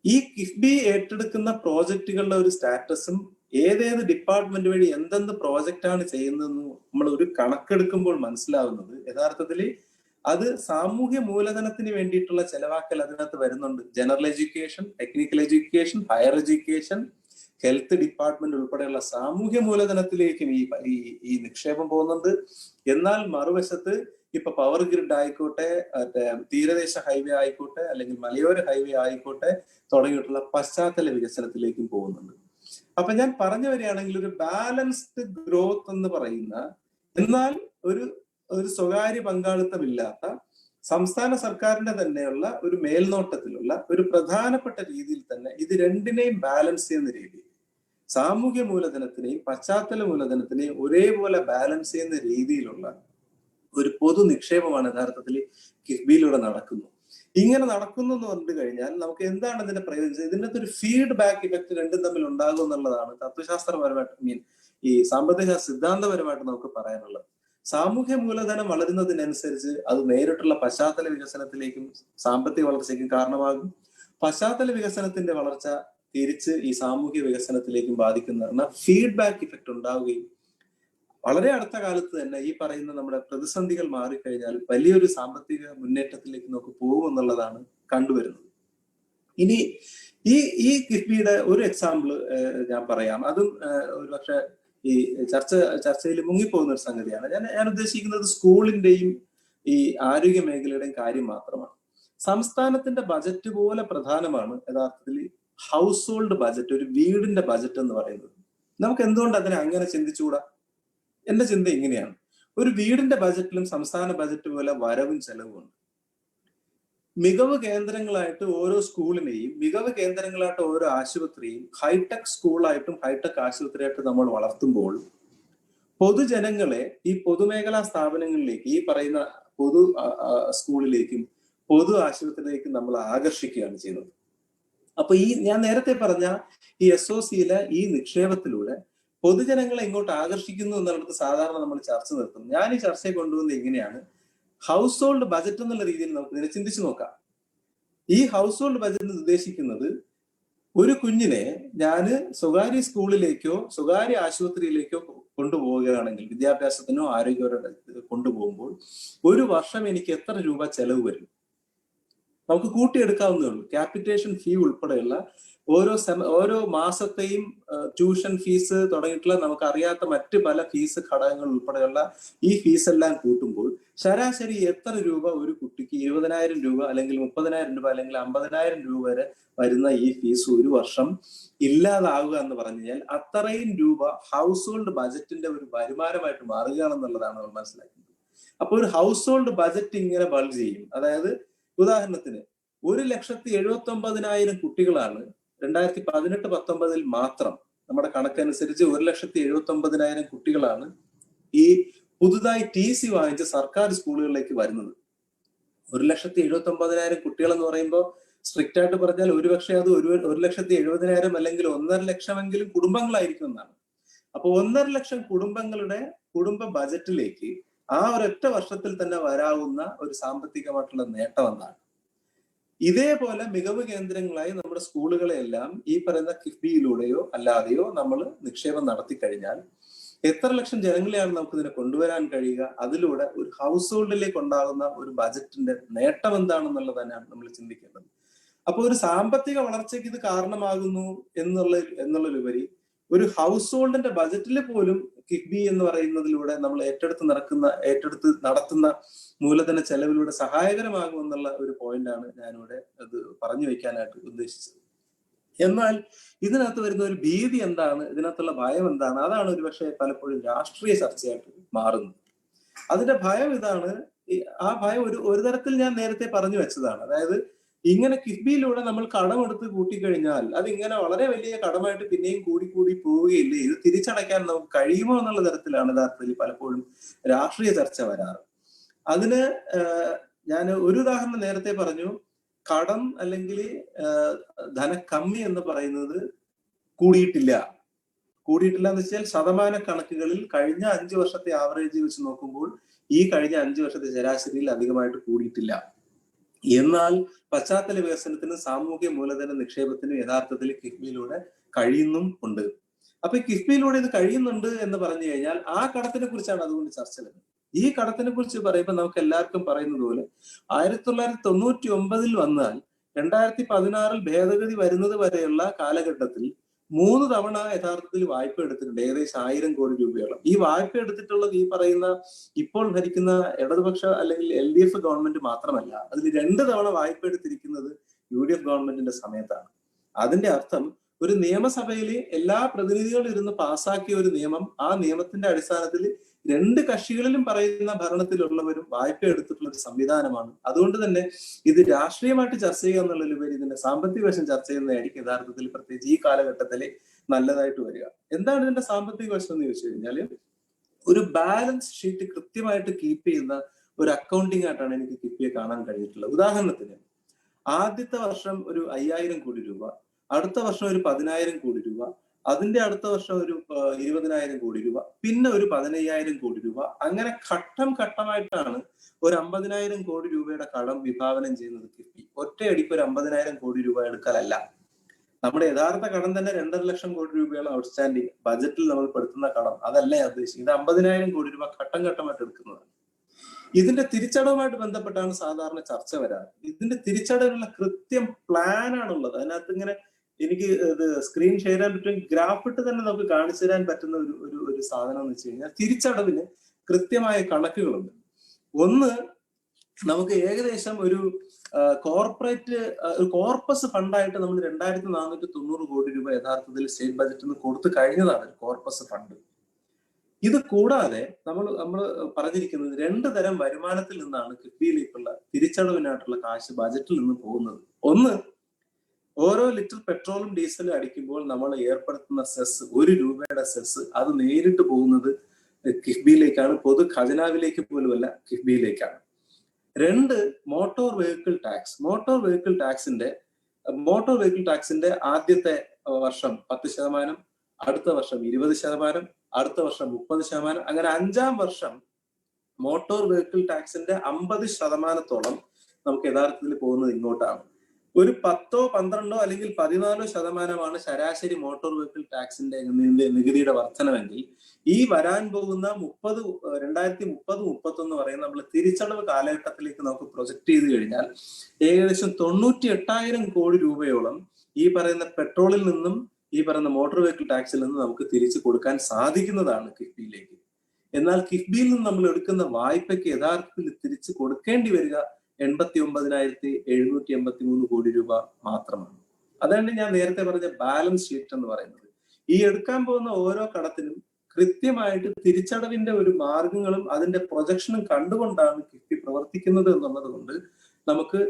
Speaker 3: ഈ കിഫ്ബി ഏറ്റെടുക്കുന്ന പ്രോജക്റ്റുകളുടെ ഒരു സ്റ്റാറ്റസും ഏതേത് ഡിപ്പാർട്ട്മെന്റ് വഴി എന്തെന്ത് പ്രോജക്റ്റാണ് ചെയ്യുന്നതെന്ന് നമ്മൾ ഒരു കണക്കെടുക്കുമ്പോൾ മനസ്സിലാവുന്നത് യഥാർത്ഥത്തിൽ അത് സാമൂഹ്യ മൂലധനത്തിന് വേണ്ടിയിട്ടുള്ള ചെലവാക്കൽ അതിനകത്ത് വരുന്നുണ്ട്. General education, technical education, higher education, health department ഉൾപ്പെടെയുള്ള സാമൂഹ്യ മൂലധനത്തിലേക്കും ഈ നിക്ഷേപം പോകുന്നുണ്ട്. എന്നാൽ മറുവശത്ത് ഇപ്പൊ പവർ ഗ്രിഡ് ആയിക്കോട്ടെ, തീരദേശ ഹൈവേ ആയിക്കോട്ടെ, അല്ലെങ്കിൽ മലയോര ഹൈവേ ആയിക്കോട്ടെ തുടങ്ങിയിട്ടുള്ള പശ്ചാത്തല വികസനത്തിലേക്കും പോകുന്നുണ്ട്. അപ്പൊ ഞാൻ പറഞ്ഞു വരികയാണെങ്കിൽ ഒരു ബാലൻസ്ഡ് ഗ്രോത്ത് എന്ന് പറയുന്ന, എന്നാൽ ഒരു സ്വകാര്യ പങ്കാളിത്തമില്ലാത്ത സംസ്ഥാന സർക്കാരിന്റെ തന്നെയുള്ള ഒരു മേൽനോട്ടത്തിലുള്ള ഒരു പ്രധാനപ്പെട്ട രീതിയിൽ തന്നെ ഇത് രണ്ടിനെയും ബാലൻസ് ചെയ്യുന്ന രീതി, സാമൂഹ്യ മൂലധനത്തിനെയും പശ്ചാത്തല മൂലധനത്തിനെയും ഒരേപോലെ ബാലൻസ് ചെയ്യുന്ന രീതിയിലുള്ള ഒരു പൊതു നിക്ഷേപമാണ് യഥാർത്ഥത്തിൽ കിഫ്ബിയിലൂടെ നടക്കുന്നു. ഇങ്ങനെ നടക്കുന്നു എന്ന് പറഞ്ഞു കഴിഞ്ഞാൽ നമുക്ക് എന്താണ് ഇതിന്റെ പ്രയോജനം? ഇതിന്റെ ഒരു ഫീഡ്ബാക്ക് ഇഫക്റ്റ് രണ്ടും തമ്മിൽ ഉണ്ടാകും എന്നുള്ളതാണ് തത്വശാസ്ത്രപരമായിട്ട് ഈ സാമ്പത്തിക സിദ്ധാന്തപരമായിട്ട് നമുക്ക് പറയാനുള്ളത്. സാമൂഹ്യ മൂലധനം വളരുന്നതിനനുസരിച്ച് അത് നേരിട്ടുള്ള പശ്ചാത്തല വികസനത്തിലേക്കും സാമ്പത്തിക വളർച്ചയ്ക്കും കാരണമാകും. പശ്ചാത്തല വികസനത്തിന്റെ വളർച്ച തിരിച്ച് ഈ സാമൂഹ്യ വികസനത്തിലേക്കും ബാധിക്കുന്ന ഫീഡ്ബാക്ക് ഇഫക്റ്റ് ഉണ്ടാവുകയും വളരെ അടുത്ത കാലത്ത് തന്നെ ഈ പറയുന്ന നമ്മുടെ പ്രതിസന്ധികൾ മാറിക്കഴിഞ്ഞാൽ വലിയൊരു സാമ്പത്തിക മുന്നേറ്റത്തിലേക്ക് നമുക്ക് പോകുമെന്നുള്ളതാണ് കണ്ടുവരുന്നത്. ഇനി ഈ കിഫ്ബിയുടെ ഒരു എക്സാമ്പിൾ ഞാൻ പറയാം. അതും ഒരുപക്ഷെ ഈ ചർച്ചയിൽ മുങ്ങിപ്പോകുന്ന ഒരു സംഗതിയാണ്. ഞാൻ ഉദ്ദേശിക്കുന്നത് സ്കൂളിന്റെയും ഈ ആരോഗ്യ മേഖലയുടെയും കാര്യം മാത്രമാണ്. സംസ്ഥാനത്തിന്റെ ബജറ്റ് പോലെ പ്രധാനമാണ് യഥാർത്ഥത്തിൽ ഹൗസ് ഹോൾഡ് ബജറ്റ്, ഒരു വീടിന്റെ ബജറ്റ് എന്ന് പറയുന്നത്. നമുക്ക് എന്തുകൊണ്ട് അതിനെ അങ്ങനെ ചിന്തിച്ചുകൂടാ? എന്റെ ചിന്ത ഇങ്ങനെയാണ്. ഒരു വീടിന്റെ ബജറ്റിലും സംസ്ഥാന ബജറ്റ് പോലെ വരവും ചെലവുമുണ്ട്. മികവ് കേന്ദ്രങ്ങളായിട്ട് ഓരോ സ്കൂളിനെയും, മികവ് കേന്ദ്രങ്ങളായിട്ട് ഓരോ ആശുപത്രിയും ഹൈടെക് സ്കൂളായിട്ടും ഹൈടെക് ആശുപത്രിയായിട്ടും നമ്മൾ വളർത്തുമ്പോൾ പൊതുജനങ്ങളെ ഈ പൊതുമേഖലാ സ്ഥാപനങ്ങളിലേക്ക്, ഈ പറയുന്ന പൊതു സ്കൂളിലേക്കും പൊതു ആശുപത്രിയിലേക്കും നമ്മൾ ആകർഷിക്കുകയാണ് ചെയ്യുന്നത്. അപ്പൊ ഞാൻ നേരത്തെ പറഞ്ഞ ഈ SOCയിലെ ഈ നിക്ഷേപത്തിലൂടെ പൊതുജനങ്ങളെ ഇങ്ങോട്ട് ആകർഷിക്കുന്നു എന്നുള്ളത് സാധാരണ നമ്മൾ ചർച്ച നിർത്തും. ഞാൻ ഈ ചർച്ചയെ കൊണ്ടുവന്നത് എങ്ങനെയാണ്, ഹൗസ് ഹോൾഡ് ബജറ്റ് എന്നുള്ള രീതിയിൽ നമുക്ക് ഇതിനെ ചിന്തിച്ചു നോക്കാം. ഈ ഹൗസ് ഹോൾഡ് ബജറ്റ് ഉദ്ദേശിക്കുന്നത് ഒരു കുഞ്ഞിനെ ഞാൻ സ്വകാര്യ സ്കൂളിലേക്കോ സ്വകാര്യ ആശുപത്രിയിലേക്കോ കൊണ്ടുപോവുകയാണെങ്കിൽ, വിദ്യാഭ്യാസത്തിനോ ആരോഗ്യപരമായിട്ട് കൊണ്ടുപോകുമ്പോൾ ഒരു വർഷം എനിക്ക് എത്ര രൂപ ചെലവ് വരും നമുക്ക് കൂട്ടിയെടുക്കാവുന്നേ ഉള്ളൂ. ക്യാപിറ്റേഷൻ ഫീ ഉൾപ്പെടെയുള്ള ഓരോ മാസത്തെയും ട്യൂഷൻ ഫീസ് തുടങ്ങിയിട്ടുള്ള നമുക്ക് അറിയാത്ത മറ്റ് പല ഫീസ് ഘടകങ്ങൾ ഉൾപ്പെടെയുള്ള ഈ ഫീസ് എല്ലാം കൂട്ടുമ്പോൾ ശരാശരി എത്ര രൂപ ഒരു കുട്ടിക്ക് 20,000 രൂപ അല്ലെങ്കിൽ 30,000 രൂപ അല്ലെങ്കിൽ 50,000 രൂപ വരെ വരുന്ന ഈ ഫീസ് ഒരു വർഷം ഇല്ലാതാവുക എന്ന് പറഞ്ഞു കഴിഞ്ഞാൽ അത്രയും രൂപ ഹൗസ് ഹോൾഡ് ബജറ്റിന്റെ ഒരു വരുമാനമായിട്ട് മാറുകയാണെന്നുള്ളതാണ് നമ്മൾ മനസ്സിലാക്കുന്നത്. അപ്പൊ ഒരു ഹൗസ് ഹോൾഡ് ബജറ്റ് ഇങ്ങനെ ബൾജ് ചെയ്യും. അതായത് ഉദാഹരണത്തിന് 1,79,000 കുട്ടികളാണ് 2018-19 മാത്രം, നമ്മുടെ കണക്കനുസരിച്ച് 1,79,000 കുട്ടികളാണ് ഈ പുതുതായി TC വാങ്ങിച്ച് സർക്കാർ സ്കൂളുകളിലേക്ക് വരുന്നത്. 1,79,000 കുട്ടികൾ എന്ന് പറയുമ്പോൾ സ്ട്രിക്റ്റ് ആയിട്ട് പറഞ്ഞാൽ ഒരുപക്ഷെ അത് 1,70,000 അല്ലെങ്കിൽ 1,50,000 കുടുംബങ്ങളായിരിക്കും എന്നാണ്. അപ്പൊ 1,50,000 കുടുംബങ്ങളുടെ കുടുംബ ബജറ്റിലേക്ക് ആ ഒരൊറ്റ വർഷത്തിൽ തന്നെ വരാവുന്ന ഒരു സാമ്പത്തികമായിട്ടുള്ള നേട്ടം എന്നാണ്. ഇതേപോലെ മികവ് കേന്ദ്രങ്ങളായി നമ്മുടെ സ്കൂളുകളെല്ലാം ഈ പറയുന്ന കിഫ്ബിയിലൂടെയോ അല്ലാതെയോ നമ്മൾ നിക്ഷേപം നടത്തി കഴിഞ്ഞാൽ എത്ര ലക്ഷം ജനങ്ങളെയാണ് നമുക്ക് ഇതിനെ കൊണ്ടുവരാൻ കഴിയുക? അതിലൂടെ ഒരു ഹൗസ് ഹോൾഡിലേക്ക് ഉണ്ടാകുന്ന ഒരു ബജറ്റിന്റെ നേട്ടം എന്താണെന്നുള്ളത് തന്നെയാണ് നമ്മൾ ചിന്തിക്കേണ്ടത്. അപ്പൊ ഒരു സാമ്പത്തിക വളർച്ചയ്ക്ക് ഇത് കാരണമാകുന്നു എന്നുള്ളതിലുപരി ഒരു ഹൗസ് ഹോൾഡിന്റെ ബജറ്റിൽ പോലും കിഫ്ബി എന്ന് പറയുന്നതിലൂടെ നമ്മൾ ഏറ്റെടുത്ത് നടത്തുന്ന മൂലധന ചെലവിലൂടെ സഹായകരമാകുമെന്നുള്ള ഒരു പോയിന്റാണ് ഞാനിവിടെ അത് പറഞ്ഞു വെക്കാനായിട്ട് ഉദ്ദേശിച്ചത്. എന്നാൽ ഇതിനകത്ത് വരുന്ന ഒരു ഭീതി എന്താണ്, ഇതിനകത്തുള്ള ഭയം എന്താണ്? അതാണ് ഒരുപക്ഷെ പലപ്പോഴും രാഷ്ട്രീയ ചർച്ചയായിട്ട് മാറുന്നത്. അതിന്റെ ഭയം ഇതാണ്. ആ ഭയം ഒരു തരത്തിൽ ഞാൻ നേരത്തെ പറഞ്ഞു വെച്ചതാണ്. അതായത് ഇങ്ങനെ കിഫ്ബിയിലൂടെ നമ്മൾ കടമെടുത്ത് കൂട്ടിക്കഴിഞ്ഞാൽ അതിങ്ങനെ വളരെ വലിയ കടമായിട്ട് പിന്നെയും കൂടി പോവുകയില്ലേ, ഇത് തിരിച്ചടയ്ക്കാൻ നമുക്ക് കഴിയുമോ എന്നുള്ള തരത്തിലാണ് യഥാർത്ഥത്തിൽ പലപ്പോഴും രാഷ്ട്രീയ ചർച്ച വരാറ്. അതിന് ഞാൻ ഒരു ഉദാഹരണം നേരത്തെ പറഞ്ഞു. കടം അല്ലെങ്കിൽ ധനക്കമ്മി എന്ന് പറയുന്നത് കൂടിയിട്ടില്ല എന്ന് വെച്ചാൽ ശതമാന കണക്കുകളിൽ കഴിഞ്ഞ 5 വർഷത്തെ ആവറേജ് വെച്ച് നോക്കുമ്പോൾ ഈ കഴിഞ്ഞ 5 വർഷത്തെ ശരാശരിയിൽ അധികമായിട്ട് കൂടിയിട്ടില്ല. എന്നാൽ പശ്ചാത്തല വികസനത്തിനും സാമൂഹ്യ മൂലധന നിക്ഷേപത്തിനും യഥാർത്ഥത്തിൽ കിഫ്ബിയിലൂടെ കഴിയുന്നും ഉണ്ട്. അപ്പൊ കിഫ്ബിയിലൂടെ ഇത് കഴിയുന്നുണ്ട് എന്ന് പറഞ്ഞു കഴിഞ്ഞാൽ ആ കടത്തിനെ കുറിച്ചാണ് അതുകൊണ്ട് ചർച്ച വരുന്നത്. ഈ കടത്തിനെ കുറിച്ച് പറയുമ്പോൾ നമുക്ക് എല്ലാവർക്കും പറയുന്നത് പോലെ 1999 വന്നാൽ 2016 ഭേദഗതി വരുന്നത് വരെയുള്ള കാലഘട്ടത്തിൽ 3 തവണ യഥാർത്ഥത്തിൽ വായ്പ എടുത്തിട്ടുണ്ട്, ഏകദേശം 1000 കോടി രൂപയോളം. ഈ വായ്പ എടുത്തിട്ടുള്ളത് ഈ പറയുന്ന ഇപ്പോൾ ഭരിക്കുന്ന ഇടതുപക്ഷ അല്ലെങ്കിൽ LDF ഗവൺമെന്റ് മാത്രമല്ല, അതിൽ 2 തവണ വായ്പ എടുത്തിരിക്കുന്നത് UDF ഗവൺമെന്റിന്റെ സമയത്താണ്. അതിന്റെ അർത്ഥം ഒരു നിയമസഭയിൽ എല്ലാ പ്രതിനിധികളും ഇരുന്ന് പാസ്സാക്കിയ ഒരു നിയമം, ആ നിയമത്തിന്റെ അടിസ്ഥാനത്തിൽ 2 കക്ഷികളിലും പറയുന്ന ഭരണത്തിലുള്ളവരും വായ്പ എടുത്തിട്ടുള്ള ഒരു സംവിധാനമാണ്. അതുകൊണ്ട് തന്നെ ഇത് രാഷ്ട്രീയമായിട്ട് ചർച്ച ചെയ്യുക എന്നുള്ളതിലുപരി ഇതിന്റെ സാമ്പത്തിക വശം ചർച്ച ചെയ്യുന്നതായിരിക്കും യഥാർത്ഥത്തിൽ പ്രത്യേകിച്ച് ഈ കാലഘട്ടത്തില് നല്ലതായിട്ട് വരിക. എന്താണ് ഇതിന്റെ സാമ്പത്തിക വശം എന്ന് ചോദിച്ചു കഴിഞ്ഞാൽ, ഒരു ബാലൻസ് ഷീറ്റ് കൃത്യമായിട്ട് കീപ്പ് ചെയ്യുന്ന ഒരു അക്കൗണ്ടിങ് ആയിട്ടാണ് എനിക്ക് കിഫ്ബിയെ കാണാൻ കഴിഞ്ഞിട്ടുള്ളത്. ഉദാഹരണത്തിന് ആദ്യത്തെ വർഷം ഒരു 5,000 കോടി രൂപ, അടുത്ത വർഷം ഒരു 10,000 കോടി രൂപ, അതിന്റെ അടുത്ത വർഷം ഒരു 20,000 കോടി രൂപ, പിന്നെ ഒരു 15,000 കോടി രൂപ, അങ്ങനെ ഘട്ടമായിട്ടാണ് ഒരു 50,000 കോടി രൂപയുടെ കടം വിഭാവനം ചെയ്യുന്നത് കിഫ്ബി. ഒറ്റയടിക്ക് ഒരു 50,000 കോടി രൂപ എടുക്കലല്ല. നമ്മുടെ യഥാർത്ഥ കടം തന്നെ 2.5 ലക്ഷം കോടി രൂപയാണ് ഔട്ട്സ്റ്റാൻഡിങ്. ബജറ്റിൽ നമ്മൾ പെടുത്തുന്ന കടം അതല്ല ഞാൻ ഉദ്ദേശിക്കുന്നത്. ഇത് 50,000 കോടി രൂപ ഘട്ടം ഘട്ടമായിട്ട് എടുക്കുന്നതാണ്. ഇതിന്റെ തിരിച്ചടവുമായിട്ട് ബന്ധപ്പെട്ടാണ് സാധാരണ ചർച്ച വരാറ്. ഇതിന്റെ തിരിച്ചടവിനുള്ള കൃത്യം പ്ലാനാണുള്ളത്. അതിനകത്ത് ഇങ്ങനെ എനിക്ക് ഇത് സ്ക്രീൻ ഷെയർ ചെയ്യാൻ പറ്റും, ഗ്രാഫ് ഇട്ട് തന്നെ നമുക്ക് കാണിച്ചു തരാൻ പറ്റുന്ന ഒരു സാധനം എന്ന് വെച്ച് കഴിഞ്ഞാൽ തിരിച്ചടവിന് കൃത്യമായ കണക്കുകളുണ്ട്. ഒന്ന്, നമുക്ക് ഏകദേശം ഒരു കോർപ്പസ് ഫണ്ടായിട്ട് നമ്മൾ 2,490 കോടി രൂപ യഥാർത്ഥത്തിൽ സ്റ്റേറ്റ് ബജറ്റിൽ നിന്ന് കൊടുത്തു കഴിഞ്ഞതാണ് കോർപ്പസ് ഫണ്ട്. ഇത് കൂടാതെ നമ്മൾ പറഞ്ഞിരിക്കുന്നത് 2 തരം വരുമാനത്തിൽ നിന്നാണ് കിഫ്ബിയിലേക്കുള്ള തിരിച്ചടവിനായിട്ടുള്ള കാശ് ബജറ്റിൽ നിന്ന് പോകുന്നത്. ഒന്ന്, ഓരോ ലിറ്റർ പെട്രോളും ഡീസലും അടിക്കുമ്പോൾ നമ്മൾ ഏർപ്പെടുത്തുന്ന സെസ്, 1 രൂപയുടെ സെസ്, അത് നേരിട്ട് പോകുന്നത് കിഫ്ബിയിലേക്കാണ്, പൊതു ഖജനാവിലേക്ക് പോലുമല്ല, കിഫ്ബിയിലേക്കാണ്. 2, motor vehicle tax. Motor vehicle ടാക്സിന്റെ ആദ്യത്തെ വർഷം 10%, അടുത്ത വർഷം 20%, അടുത്ത വർഷം 30%, അങ്ങനെ 5-ാം വർഷം മോട്ടോർ വെഹിക്കിൾ ടാക്സിന്റെ 50% നമുക്ക് യഥാർത്ഥത്തിൽ പോകുന്നത് ഇങ്ങോട്ടാണ്. ഒരു 10, 12 അല്ലെങ്കിൽ 14% ശരാശരി മോട്ടോർ വെഹിക്കിൾ ടാക്സിന്റെ നികുതിയുടെ വർധനമെങ്കിൽ ഈ വരാൻ പോകുന്ന 2030-31 പറയുന്ന നമ്മൾ തിരിച്ചടവ് കാലഘട്ടത്തിലേക്ക് നമുക്ക് പ്രൊജക്ട് ചെയ്ത് കഴിഞ്ഞാൽ ഏകദേശം 98,000 കോടി രൂപയോളം ഈ പറയുന്ന പെട്രോളിൽ നിന്നും ഈ പറയുന്ന മോട്ടോർ വെഹിക്കിൾ ടാക്സിൽ നിന്നും നമുക്ക് തിരിച്ചു കൊടുക്കാൻ സാധിക്കുന്നതാണ് കിഫ്ബിയിലേക്ക്. എന്നാൽ കിഫ്ബിയിൽ നിന്ന് നമ്മൾ എടുക്കുന്ന വായ്പയ്ക്ക് യഥാർത്ഥത്തിൽ തിരിച്ചു കൊടുക്കേണ്ടി വരിക 89,783 കോടി രൂപ മാത്രമാണ്. അതാണ് ഞാൻ നേരത്തെ പറഞ്ഞ ബാലൻസ് ഷീറ്റ് എന്ന് പറയുന്നത്. ഈ എടുക്കാൻ പോകുന്ന ഓരോ കടത്തിനും കൃത്യമായിട്ട് തിരിച്ചടവിന്റെ ഒരു മാർഗങ്ങളും അതിന്റെ പ്രൊജക്ഷനും കണ്ടുകൊണ്ടാണ് കിഫ്ബി പ്രവർത്തിക്കുന്നത് എന്നുള്ളത് കൊണ്ട് നമുക്ക്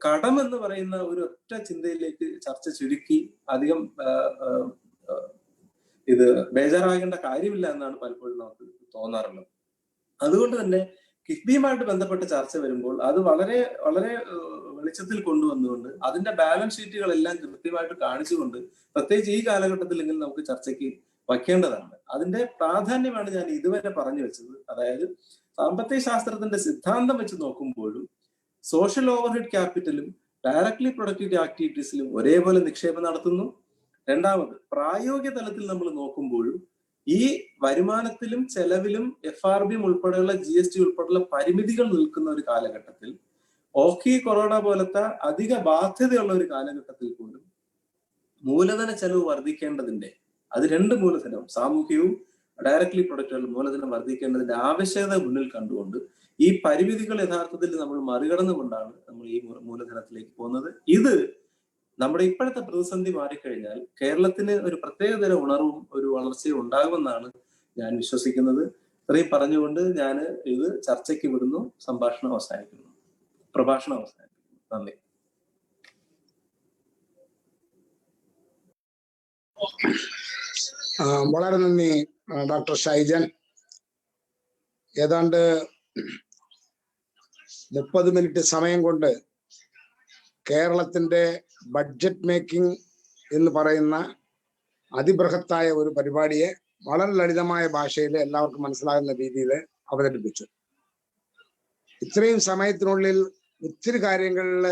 Speaker 3: കടം എന്ന് പറയുന്ന ഒരു ഒറ്റ ചിന്തയിലേക്ക് ചർച്ച ചുരുക്കി അധികം ഇത് ബേജാറാകേണ്ട കാര്യമില്ല എന്നാണ് പലപ്പോഴും നമുക്ക് തോന്നാറുള്ളത്. അതുകൊണ്ട് തന്നെ കിഫ്ബിയുമായിട്ട് ബന്ധപ്പെട്ട ചർച്ച വരുമ്പോൾ അത് വളരെ വളരെ വെളിച്ചത്തിൽ കൊണ്ടുവന്നുകൊണ്ട് അതിന്റെ ബാലൻസ് ഷീറ്റുകളെല്ലാം കൃത്യമായിട്ട് കാണിച്ചുകൊണ്ട്, പ്രത്യേകിച്ച് ഈ കാലഘട്ടത്തിലെങ്കിൽ നമുക്ക് ചർച്ചയ്ക്ക് വയ്ക്കേണ്ടതാണ്. അതിന്റെ പ്രാധാന്യമാണ് ഞാൻ ഇതുവരെ പറഞ്ഞു വെച്ചത്. അതായത് സാമ്പത്തിക ശാസ്ത്രത്തിന്റെ സിദ്ധാന്തം വെച്ച് നോക്കുമ്പോഴും സോഷ്യൽ ഓവർഹെഡ് ക്യാപിറ്റലും ഡയറക്ട്ലി പ്രൊഡക്റ്റീവ് ആക്ടിവിറ്റീസിലും ഒരേപോലെ നിക്ഷേപം നടത്തുന്നു. രണ്ടാമത്, പ്രായോഗിക തലത്തിൽ നമ്മൾ നോക്കുമ്പോഴും ഈ വരുമാനത്തിലും ചെലവിലും FRB ഉൾപ്പെടെയുള്ള GST ഉൾപ്പെടെയുള്ള പരിമിതികൾ നിൽക്കുന്ന ഒരു കാലഘട്ടത്തിൽ, ഓഖി കൊറോണ പോലത്തെ അധിക ബാധ്യതയുള്ള ഒരു കാലഘട്ടത്തിൽ പോലും മൂലധന ചെലവ് വർദ്ധിക്കേണ്ടതിന്റെ, അത് 2 മൂലധനം, സാമൂഹികവും ഡയറക്ട്ലി പ്രൊഡക്റ്റീവ് മൂലധനം വർദ്ധിക്കേണ്ടതിന്റെ ആവശ്യകത മുന്നിൽ കണ്ടുകൊണ്ട് ഈ പരിമിതികൾ യഥാർത്ഥത്തിൽ നമ്മൾ മറികടന്നുകൊണ്ടാണ് നമ്മൾ ഈ മൂലധനത്തിലേക്ക് പോകുന്നത്. ഇത് നമ്മുടെ ഇപ്പോഴത്തെ പ്രതിസന്ധി മാറിക്കഴിഞ്ഞാൽ കേരളത്തിന് ഒരു പ്രത്യേകതര ഉണർവും ഒരു വളർച്ചയും ഉണ്ടാകുമെന്നാണ് ഞാൻ വിശ്വസിക്കുന്നത്. ഇത്രയും പറഞ്ഞുകൊണ്ട് ഞാൻ ഇത് ചർച്ചയ്ക്ക് വിടുന്നു. പ്രഭാഷണം അവസാനിപ്പിക്കുന്നു. നന്ദി.
Speaker 2: വളരെ നന്ദി ഡോക്ടർ ഷൈജൻ. ഏതാണ്ട് 30 മിനിറ്റ് സമയം കൊണ്ട് കേരളത്തിന്റെ ബഡ്ജറ്റ് മേക്കിംഗ് എന്ന് പറയുന്ന അതിബൃഹത്തായ ഒരു പരിപാടിയെ വളരെ ലളിതമായ ഭാഷയിൽ എല്ലാവർക്കും മനസ്സിലാകുന്ന രീതിയിൽ അവതരിപ്പിച്ചു. ഇത്രയും സമയത്തിനുള്ളിൽ ഒത്തിരി കാര്യങ്ങളിൽ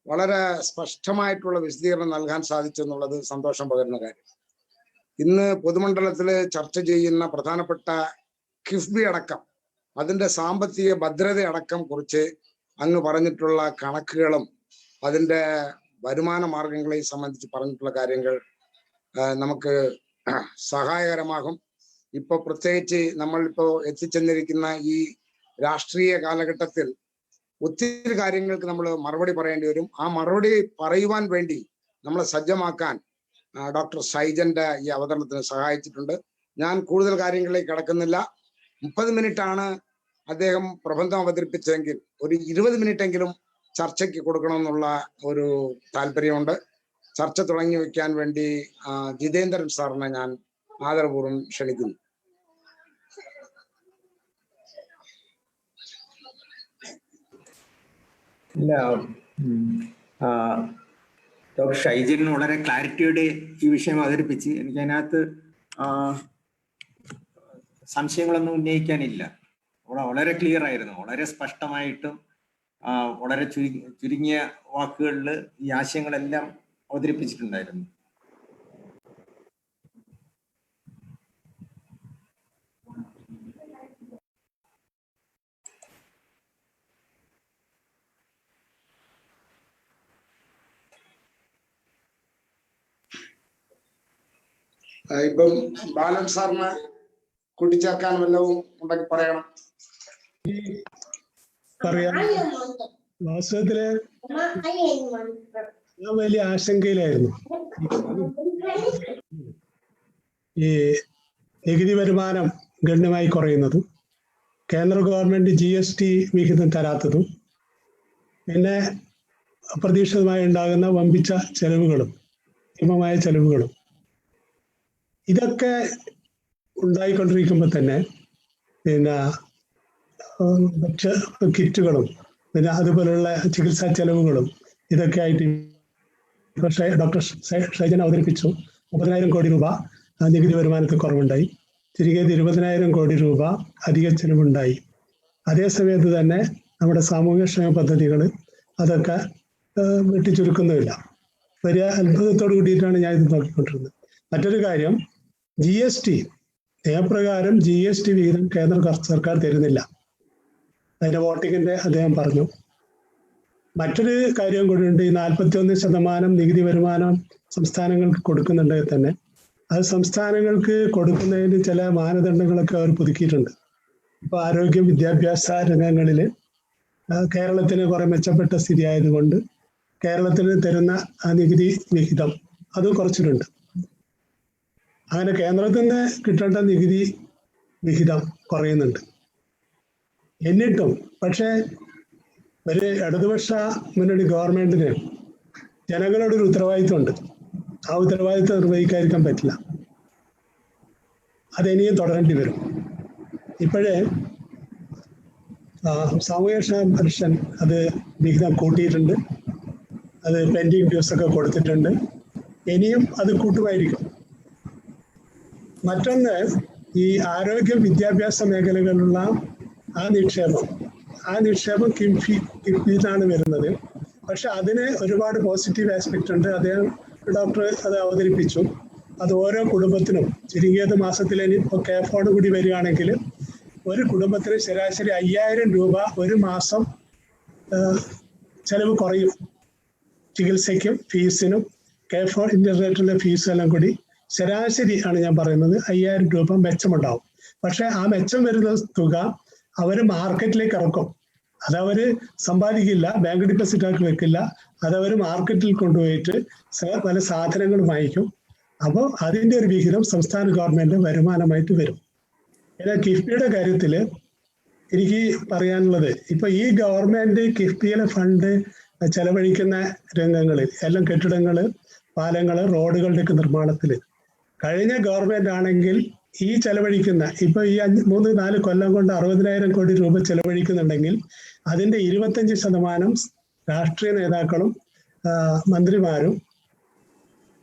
Speaker 2: വളരെ സ്പഷ്ടമായിട്ടുള്ള വിശദീകരണം നൽകാൻ സാധിച്ചു എന്നുള്ളത് സന്തോഷം പകരുന്ന കാര്യം. ഇന്ന് പൊതുമണ്ഡലത്തിൽ ചർച്ച ചെയ്യുന്ന പ്രധാനപ്പെട്ട കിഫ്ബി അടക്കം അതിന്റെ സാമ്പത്തിക ഭദ്രതയടക്കം കുറിച്ച് അങ്ങ് പറഞ്ഞിട്ടുള്ള കണക്കുകളും അതിന്റെ വരുമാന മാർഗങ്ങളെ സംബന്ധിച്ച് പറഞ്ഞിട്ടുള്ള കാര്യങ്ങൾ നമുക്ക് സഹായകരമാകും. ഇപ്പൊ പ്രത്യേകിച്ച് നമ്മളിപ്പോ എത്തിച്ചെന്നിരിക്കുന്ന ഈ രാഷ്ട്രീയ കാലഘട്ടത്തിൽ ഒത്തിരി കാര്യങ്ങൾക്ക് നമ്മൾ മറുപടി പറയേണ്ടി വരും. ആ മറുപടി പറയുവാൻ വേണ്ടി നമ്മളെ സജ്ജമാക്കാൻ ഡോക്ടർ ഷൈജന്റെ ഈ അവതരണത്തിന് സഹായിച്ചിട്ടുണ്ട്. ഞാൻ കൂടുതൽ കാര്യങ്ങളിലേക്ക് കടക്കുന്നില്ല. 30 മിനിറ്റാണ് അദ്ദേഹം പ്രബന്ധം അവതരിപ്പിച്ചെങ്കിൽ ഒരു 20 മിനിറ്റെങ്കിലും ചർച്ചയ്ക്ക് കൊടുക്കണമെന്നുള്ള ഒരു താല്പര്യമുണ്ട്. ചർച്ച തുടങ്ങി വയ്ക്കാൻ വേണ്ടി ജിതേന്ദ്രൻ സാറിനെ ഞാൻ ആദരപൂർവ്വം ക്ഷണിക്കുന്നു.
Speaker 4: ഇല്ല, ഡോക്ടർ ഷൈജൻ വളരെ ക്ലാരിറ്റിയോടെ ഈ വിഷയം അവതരിപ്പിച്ച് എനിക്ക് അതിനകത്ത് സംശയങ്ങളൊന്നും ഉന്നയിക്കാനില്ല. വളരെ ക്ലിയർ ആയിരുന്നു, വളരെ സ്പഷ്ടമായിട്ടും വളരെ ചുരുങ്ങിയ വാക്കുകളിൽ ഈ ആശയങ്ങളെല്ലാം അവതരിപ്പിച്ചിട്ടുണ്ടായിരുന്നു.
Speaker 2: ഇപ്പം ബാലൻ സാറിന് കൂട്ടിച്ചേർക്കാൻ വല്ലതും ഉണ്ടെങ്കിൽ പറയണം.
Speaker 5: പറയാം. വാസ്തവത്തില് ഞാൻ വലിയ ആശങ്കയിലായിരുന്നു. ഈ നികുതി വരുമാനം ഗണ്യമായി കുറയുന്നതും കേന്ദ്ര ഗവൺമെന്റ് GST വിഹിതം തരാത്തതും പിന്നെ അപ്രതീക്ഷിതമായി ഉണ്ടാകുന്ന വമ്പിച്ച ചെലവുകളും ഭീമമായ ചെലവുകളും ഇതൊക്കെ ഉണ്ടായിക്കൊണ്ടിരിക്കുമ്പോൾ തന്നെ പിന്നെ ഭക്ഷ്യ കിറ്റുകളും പിന്നെ അതുപോലുള്ള ചികിത്സാ ചെലവുകളും ഇതൊക്കെ ആയിട്ട് ഡോക്ടർ ഷൈജൻ അവതരിപ്പിച്ചു. 30,000 കോടി രൂപ നികുതി വരുമാനത്തിൽ കുറവുണ്ടായി. തിരികെ 20,000 കോടി രൂപ അധിക ചെലവുണ്ടായി. അതേസമയത്ത് തന്നെ നമ്മുടെ സാമൂഹ്യക്ഷേമ പദ്ധതികൾ അതൊക്കെ വെട്ടിച്ചുരുക്കുന്നുമില്ല. വലിയ അത്ഭുതത്തോടു കൂടിയിട്ടാണ് ഞാൻ ഇത് നോക്കിക്കൊണ്ടിരുന്നത്. മറ്റൊരു കാര്യം, GST നിയമപ്രകാരം GST വിഹിതം കേന്ദ്ര സർക്കാർ തരുന്നില്ല. അതിന്റെ വോട്ടിങ്ങിന്റെ അദ്ദേഹം പറഞ്ഞു. മറ്റൊരു കാര്യം കൂടിയുണ്ട്. ഈ 41% നികുതി വരുമാനം സംസ്ഥാനങ്ങൾക്ക് കൊടുക്കുന്നുണ്ടെങ്കിൽ തന്നെ അത് സംസ്ഥാനങ്ങൾക്ക് കൊടുക്കുന്നതിന് ചില മാനദണ്ഡങ്ങളൊക്കെ അവർ പുതുക്കിയിട്ടുണ്ട്. ഇപ്പൊ ആരോഗ്യം, വിദ്യാഭ്യാസ രംഗങ്ങളിൽ കേരളത്തിന് കുറെ മെച്ചപ്പെട്ട സ്ഥിതി ആയതുകൊണ്ട് കേരളത്തിന് തരുന്ന ആ നികുതി വിഹിതം അത് കുറച്ചിട്ടുണ്ട്. അങ്ങനെ കേന്ദ്രത്തിന് കിട്ടേണ്ട നികുതി വിഹിതം കുറയുന്നുണ്ട്. എന്നിട്ടും പക്ഷേ ഒരു ഇടതുപക്ഷ മുന്നണി ഗവൺമെന്റിന് ജനങ്ങളോടൊരു ഉത്തരവാദിത്വമുണ്ട്. ആ ഉത്തരവാദിത്വം നിർവഹിക്കാതിരിക്കാൻ പറ്റില്ല. അതിനിയും തുടരേണ്ടി വരും. ഇപ്പോഴേ സാമൂഹ്യക്ഷേമ പെൻഷൻ അത് വിഹിതം കൂട്ടിയിട്ടുണ്ട്. അത് പെൻഡിങ് ഡ്യൂസ് ഒക്കെ കൊടുത്തിട്ടുണ്ട്. ഇനിയും അത് കൂട്ടുമായിരിക്കും. മറ്റൊന്ന്, ഈ ആരോഗ്യ വിദ്യാഭ്യാസ മേഖലകളിലുള്ള ആ നിക്ഷേപം കിഫ്ബിയിലാണ് വരുന്നത്. പക്ഷെ അതിന് ഒരുപാട് പോസിറ്റീവ് ആസ്പെക്റ്റ് ഉണ്ട്. അദ്ദേഹം ഡോക്ടർ അത് അവതരിപ്പിച്ചു. അത് ഓരോ കുടുംബത്തിനും ചുരുങ്ങിയത് മാസത്തിൽ ഇപ്പോൾ കേഫോട് കൂടി വരികയാണെങ്കിൽ ഒരു കുടുംബത്തിന് ശരാശരി 5,000 രൂപ ഒരു മാസം ചെലവ് കുറയും. ചികിത്സയ്ക്കും ഫീസിനും കേഫോ ഇന്റർനെറ്റിലെ ഫീസെല്ലാം കൂടി ശരാശരി ആണ് ഞാൻ പറയുന്നത് 5,000 രൂപ മെച്ചമുണ്ടാവും. പക്ഷെ ആ മെച്ചം വരുന്ന തുക അവർ മാർക്കറ്റിലേക്ക് ഇറക്കും. അതവര് സമ്പാദിക്കില്ല, ബാങ്ക് ഡിപ്പോസിറ്റ് ആക്കി വെക്കില്ല. അതവർ മാർക്കറ്റിൽ കൊണ്ടുപോയിട്ട് പല സാധനങ്ങൾ വാങ്ങിക്കും. അപ്പോൾ അതിൻ്റെ ഒരു വിഹിതം സംസ്ഥാന ഗവൺമെന്റ് വരുമാനമായിട്ട് വരും. എന്നാൽ കിഫ്ബിയുടെ കാര്യത്തില് എനിക്ക് പറയാനുള്ളത്, ഇപ്പൊ ഈ ഗവൺമെന്റ് കിഫ്ബിയിലെ ഫണ്ട് ചെലവഴിക്കുന്ന രംഗങ്ങളിൽ എല്ലാം കെട്ടിടങ്ങള്, പാലങ്ങള്, റോഡുകളുടെയൊക്കെ നിർമ്മാണത്തിൽ കഴിഞ്ഞ ഗവൺമെന്റ് ആണെങ്കിൽ ഈ ചെലവഴിക്കുന്ന ഇപ്പൊ ഈ 3-4 കൊല്ലം കൊണ്ട് 60,000 കോടി രൂപ ചെലവഴിക്കുന്നുണ്ടെങ്കിൽ അതിന്റെ 25% രാഷ്ട്രീയ നേതാക്കളും മന്ത്രിമാരും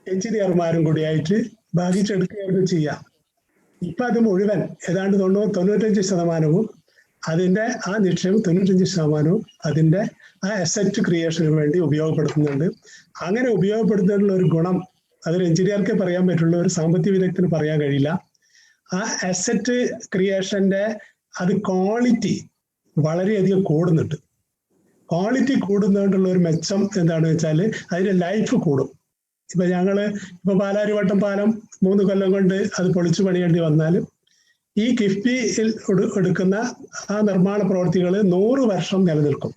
Speaker 5: എഞ്ചിനീയർമാരും കൂടിയായിട്ട് ഭാഗിച്ചെടുക്കുകയായിരുന്നു ചെയ്യാം. ഇപ്പൊ അത് മുഴുവൻ ഏതാണ്ട് 95% അതിന്റെ ആ നിക്ഷേപം 95% അതിന്റെ ആ അസറ്റ് ക്രിയേഷന് വേണ്ടി ഉപയോഗപ്പെടുത്തുന്നുണ്ട്. അങ്ങനെ ഉപയോഗപ്പെടുത്തുന്നതിനുള്ള ഒരു ഗുണം അതൊരു എഞ്ചിനീയർക്കേ പറയാൻ പറ്റുള്ളൂ, ഒരു സാമ്പത്തിക വിദഗ്ധന് പറയാൻ കഴിയില്ല. ആ അസറ്റ് ക്രിയേഷന്റെ അത് ക്വാളിറ്റി വളരെയധികം കൂടുന്നുണ്ട്. ക്വാളിറ്റി കൂടുന്നതുകൊണ്ടുള്ള ഒരു മെച്ചം എന്താണെന്ന് വെച്ചാൽ അതിന്റെ ലൈഫ് കൂടും. ഇപ്പൊ പാലാരിവട്ടം പാലം 3 കൊല്ലം കൊണ്ട് അത് പൊളിച്ചു പണിയേണ്ടി വന്നാലും ഈ കിഫ്ബിയിൽ എടുക്കുന്ന ആ നിർമ്മാണ പ്രവൃത്തികൾ 100 വർഷം നിലനിൽക്കും.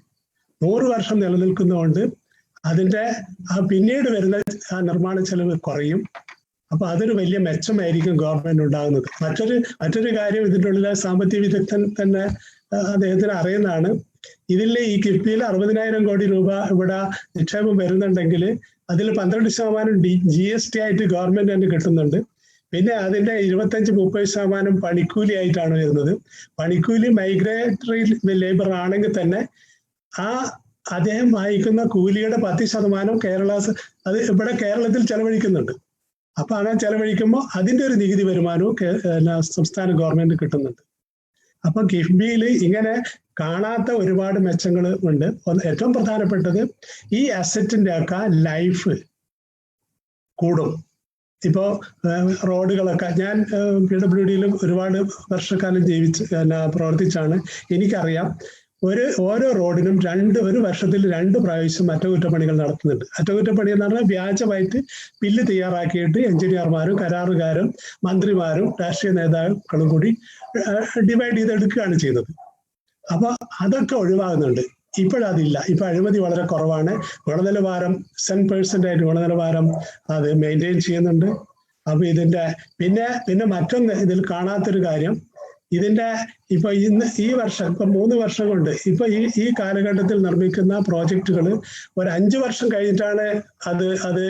Speaker 5: 100 വർഷം നിലനിൽക്കുന്നതുകൊണ്ട് അതിന്റെ ആ പിന്നീട് വരുന്ന ആ നിർമ്മാണ ചെലവ് കുറയും. അപ്പൊ അതൊരു വലിയ മെച്ചമായിരിക്കും ഗവൺമെന്റ് ഉണ്ടാകുന്നത്. മറ്റൊരു കാര്യം, ഇതിൻ്റെ ഉള്ളിലെ സാമ്പത്തിക വിദഗ്ധൻ തന്നെ അദ്ദേഹത്തിന് അറിയുന്നതാണ്. ഇതിലെ ഈ കിഫ്ബിയിൽ 60,000 കോടി രൂപ ഇവിടെ നിക്ഷേപം വരുന്നുണ്ടെങ്കിൽ അതിൽ 12% GST ആയിട്ട് ഗവൺമെന്റ് തന്നെ കിട്ടുന്നുണ്ട്. പിന്നെ അതിന്റെ 25-30% പണിക്കൂലി ആയിട്ടാണ് വരുന്നത്. പണിക്കൂലി മൈഗ്രേറ്ററി ലേബർ ആണെങ്കിൽ തന്നെ ആ അദ്ദേഹം വാങ്ങിക്കുന്ന കൂലിയുടെ 10% അത് ഇവിടെ കേരളത്തിൽ ചെലവഴിക്കുന്നുണ്ട്. അപ്പൊ അങ്ങനെ ചെലവഴിക്കുമ്പോൾ അതിന്റെ ഒരു നികുതി വരുമാനവും സംസ്ഥാന ഗവൺമെന്റ് കിട്ടുന്നുണ്ട്. അപ്പൊ കിഫ്ബിയിൽ ഇങ്ങനെ കാണാത്ത ഒരുപാട് മെച്ചങ്ങൾ ഉണ്ട്. ഏറ്റവും പ്രധാനപ്പെട്ടത് ഈ അസറ്റിന്റെ ഒക്കെ ലൈഫ് കൂടും. ഇപ്പോ റോഡുകളൊക്കെ ഞാൻ PWDയിലും ഒരുപാട് വർഷക്കാലം പ്രവർത്തിച്ചാണ്. എനിക്കറിയാം ഓരോ റോഡിനും ഒരു വർഷത്തിൽ 2 പ്രാവശ്യം അറ്റകുറ്റപ്പണികൾ നടത്തുന്നുണ്ട്. അറ്റകുറ്റപ്പണി എന്ന് പറഞ്ഞാൽ വ്യാജമായിട്ട് ബില്ല് തയ്യാറാക്കിയിട്ട് എഞ്ചിനീയർമാരും കരാറുകാരും മന്ത്രിമാരും രാഷ്ട്രീയ നേതാക്കളും കൂടി ഡിവൈഡ് ചെയ്തെടുക്കുകയാണ് ചെയ്യുന്നത്. അപ്പൊ അതൊക്കെ ഒഴിവാകുന്നുണ്ട്. ഇപ്പോഴതില്ല. ഇപ്പൊ അഴിമതി വളരെ കുറവാണ്. ഗുണനിലവാരം 100% ഗുണനിലവാരം അത് മെയിൻറ്റെയിൻ ചെയ്യുന്നുണ്ട്. അപ്പൊ ഇതിന്റെ പിന്നെ മറ്റൊന്ന് ഇതിൽ കാണാത്തൊരു കാര്യം, ഇതിന്റെ ഇപ്പൊ ഈ വർഷം ഇപ്പൊ 3 വർഷം കൊണ്ട് ഇപ്പൊ ഈ കാലഘട്ടത്തിൽ നിർമ്മിക്കുന്ന പ്രോജക്റ്റുകൾ ഒരു 5 വർഷം കഴിഞ്ഞിട്ടാണ് അത്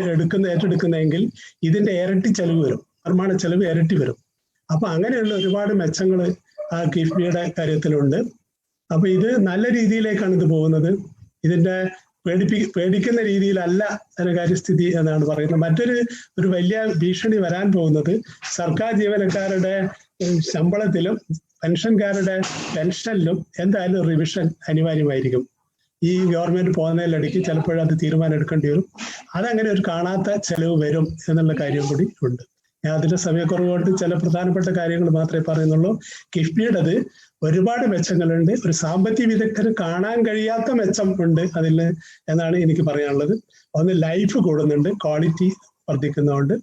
Speaker 5: ഏറ്റെടുക്കുന്നതെങ്കിൽ ഇതിന്റെ ഇരട്ടി ചെലവ് വരും, നിർമ്മാണ ചെലവ് ഇരട്ടി വരും. അപ്പൊ അങ്ങനെയുള്ള ഒരുപാട് മെച്ചങ്ങൾ ആ കിഫ്ബിയുടെ കാര്യത്തിലുണ്ട്. അപ്പൊ ഇത് നല്ല രീതിയിലേക്കാണ് ഇത് പോകുന്നത്. ഇതിന്റെ പേടിക്കുന്ന രീതിയിലല്ല ധനകാര്യസ്ഥിതി എന്നാണ് പറയുന്നത്. മറ്റൊരു വലിയ ഭീഷണി വരാൻ പോകുന്നത് സർക്കാർ ജീവനക്കാരുടെ ശമ്പളത്തിലും പെൻഷൻകാരുടെ പെൻഷനിലും എന്തായാലും റിവിഷൻ അനിവാര്യമായിരിക്കും. ഈ ഗവൺമെന്റ് പോകുന്നതിലിടയ്ക്ക് ചിലപ്പോഴത് അത് തീരുമാനം എടുക്കേണ്ടി വരും. അതങ്ങനെ ഒരു കാണാത്ത ചെലവ് വരും എന്നുള്ള കാര്യം കൂടി ഉണ്ട്. ഞാൻ അതിന്റെ സമയക്കുറവ് കൊണ്ട് ചില പ്രധാനപ്പെട്ട കാര്യങ്ങൾ മാത്രമേ പറയുന്നുള്ളൂ. കിഫ്ബിയുടേത് ഒരുപാട് മെച്ചങ്ങളുണ്ട്. ഒരു സാമ്പത്തിക വിദഗ്ധന് കാണാൻ കഴിയാത്ത മെച്ചം ഉണ്ട് അതിൽ എന്നാണ് എനിക്ക് പറയാനുള്ളത്. ഒന്ന്, ലൈഫ് കൂടുന്നുണ്ട്, ക്വാളിറ്റി വർദ്ധിക്കുന്നതുകൊണ്ട്.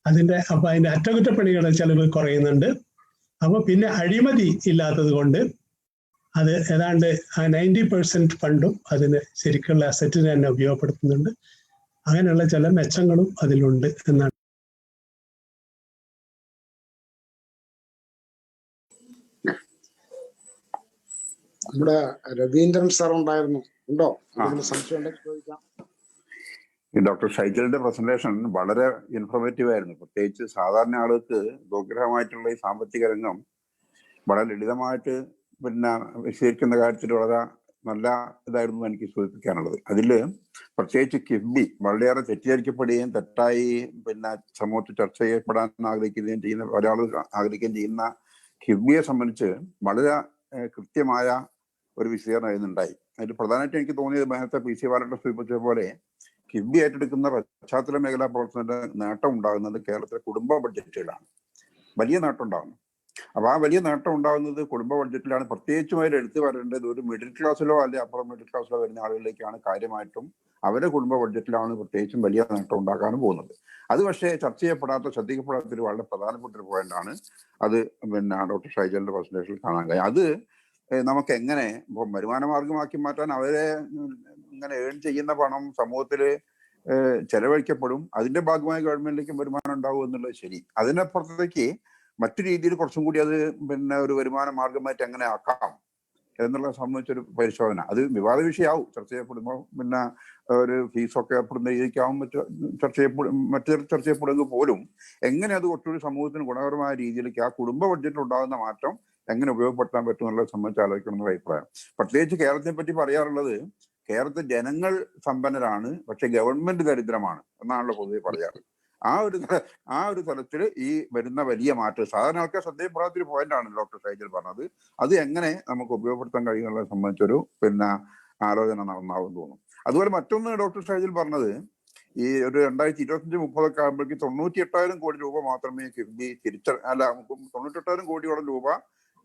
Speaker 5: അതിന്റെ അറ്റകുറ്റപ്പണികളുടെ ചെലവ് കുറയുന്നുണ്ട്. അപ്പൊ പിന്നെ അഴിമതി ഇല്ലാത്തത് കൊണ്ട് അത് ഏതാണ്ട് 90% ഫണ്ടും അതിന് ശരിക്കുള്ള അസറ്റിന് തന്നെ ഉപയോഗപ്പെടുത്തുന്നുണ്ട്. അങ്ങനെയുള്ള ചില മെച്ചങ്ങളും അതിലുണ്ട് എന്നാണ്.
Speaker 2: നമ്മുടെ രവീന്ദ്രൻ സാർ ഉണ്ടായിരുന്നു. ഉണ്ടോ? സംശയം ഉണ്ടെങ്കിൽ ചോദിക്കാം.
Speaker 6: ഈ ഡോക്ടർ ഷൈജലിന്റെ പ്രസന്റേഷൻ വളരെ ഇൻഫോർമേറ്റീവ് ആയിരുന്നു. പ്രത്യേകിച്ച് സാധാരണ ആളുകൾക്ക് ദുർഗ്രഹമായിട്ടുള്ള ഈ സാമ്പത്തിക രംഗം വളരെ ലളിതമായിട്ട് വിശദീകരിക്കുന്ന കാര്യത്തിൽ വളരെ നല്ല ഇതായിരുന്നു എനിക്ക് സൂചിപ്പിക്കാനുള്ളത്. അതിൽ പ്രത്യേകിച്ച് കിഫ്ബി വളരെയേറെ തെറ്റിദ്ധരിക്കപ്പെടുകയും തെറ്റായി സമൂഹത്തിൽ ചർച്ച ചെയ്യപ്പെടാൻ ആഗ്രഹിക്കുകയും ചെയ്യുന്ന ഒരാൾ ആഗ്രഹിക്കുകയും ചെയ്യുന്ന കിഫ്ബിയെ സംബന്ധിച്ച് വളരെ കൃത്യമായ ഒരു വിശദീകരണം ഉണ്ടായി. അതിൽ പ്രധാനമായിട്ട് എനിക്ക് തോന്നിയത് നേരത്തെ PC ബാലകൃഷ്ണൻ സൂചിപ്പിച്ച പോലെ കിഫ്ബി ഏറ്റെടുക്കുന്ന പശ്ചാത്തല മേഖലാ പ്രവർത്തനത്തിന്റെ നേട്ടം ഉണ്ടാകുന്നത് കേരളത്തിലെ കുടുംബ ബഡ്ജറ്റുകളാണ്. വലിയ നേട്ടം ഉണ്ടാകുന്നു. അപ്പൊ ആ വലിയ നേട്ടം ഉണ്ടാകുന്നത് കുടുംബ ബഡ്ജറ്റിലാണ്. പ്രത്യേകിച്ചും അതിൽ എടുത്തു പറയേണ്ടത് ഒരു മിഡിൽ ക്ലാസ്സിലോ അല്ലെങ്കിൽ അപ്പർ മിഡിൽ ക്ലാസ്സിലോ വരുന്ന ആളുകളിലേക്കാണ് കാര്യമായിട്ടും അവരുടെ കുടുംബ ബഡ്ജറ്റിലാണ് പ്രത്യേകിച്ചും വലിയ നേട്ടം ഉണ്ടാക്കാനും പോകുന്നത്. അത് പക്ഷേ ചർച്ച ചെയ്യപ്പെടാത്ത ശ്രദ്ധിക്കപ്പെടാത്തൊരു വളരെ പ്രധാനപ്പെട്ട ഒരു പോയിന്റാണ്. അത് ഡോക്ടർ ഷൈജലിന്റെ പ്രസന്റേഷനിൽ കാണാൻ കഴിയും. അത് നമുക്ക് എങ്ങനെ വരുമാന മാർഗമാക്കി മാറ്റാൻ, അവരെ ഇങ്ങനെ ഏൺ ചെയ്യുന്ന പണം സമൂഹത്തിൽ ചെലവഴിക്കപ്പെടും, അതിന്റെ ഭാഗമായി ഗവൺമെന്റിലേക്കും വരുമാനം ഉണ്ടാവും എന്നുള്ളത് ശരി. അതിനപ്പുറത്തേക്ക് മറ്റു രീതിയിൽ കുറച്ചും കൂടി അത് ഒരു വരുമാന മാർഗമായിട്ട് എങ്ങനെ ആക്കാം എന്നുള്ളത് സംബന്ധിച്ചൊരു പരിശോധന അത് വിവാദ വിഷയമാവും. ചർച്ച ചെയ്യപ്പെടുമ്പോൾ ഒരു ഫീസൊക്കെ ഏർപ്പെടുന്ന രീതിക്കാവും മറ്റു ചർച്ച ചെയ്യപ്പെടുമെങ്കിൽ പോലും എങ്ങനെ അത് കുറച്ചുകൂടി സമൂഹത്തിന് ഗുണകരമായ രീതിയിലേക്ക് ആ കുടുംബ ബഡ്ജറ്റിൽ ഉണ്ടാകുന്ന മാറ്റം എങ്ങനെ ഉപയോഗപ്പെടുത്താൻ പറ്റും എന്നുള്ളത് സംബന്ധിച്ച് ആലോചിക്കണം എന്നുള്ള അഭിപ്രായം. പ്രത്യേകിച്ച് കേരളത്തിനെ പറ്റി പറയാറുള്ളത്, കേരളത്തിൽ ജനങ്ങൾ സമ്പന്നരാണ്, പക്ഷെ ഗവൺമെന്റ് ദരിദ്രമാണ് എന്നാണല്ലോ പൊതുവെ പറയാറ്. ആ ഒരു തലത്തിൽ ഈ വരുന്ന വലിയ മാറ്റം സാധാരണ ആൾക്കാർ ശ്രദ്ധയപ്പെടാത്തൊരു പോയിന്റാണ് ഡോക്ടർ ഷൈജൽ പറഞ്ഞത്. അത് എങ്ങനെ നമുക്ക് ഉപയോഗപ്പെടുത്താൻ കഴിയുമെന്നുള്ളത് സംബന്ധിച്ചൊരു ആലോചന നടന്നാവും തോന്നും. അതുപോലെ മറ്റൊന്ന് ഡോക്ടർ ഷൈജൽ പറഞ്ഞത്, ഈ ഒരു 2025-30 ആകുമ്പോഴേക്ക് 98,000 കോടി രൂപ മാത്രമേ കിഫ്ബി 98,000 കോടിയോളം രൂപ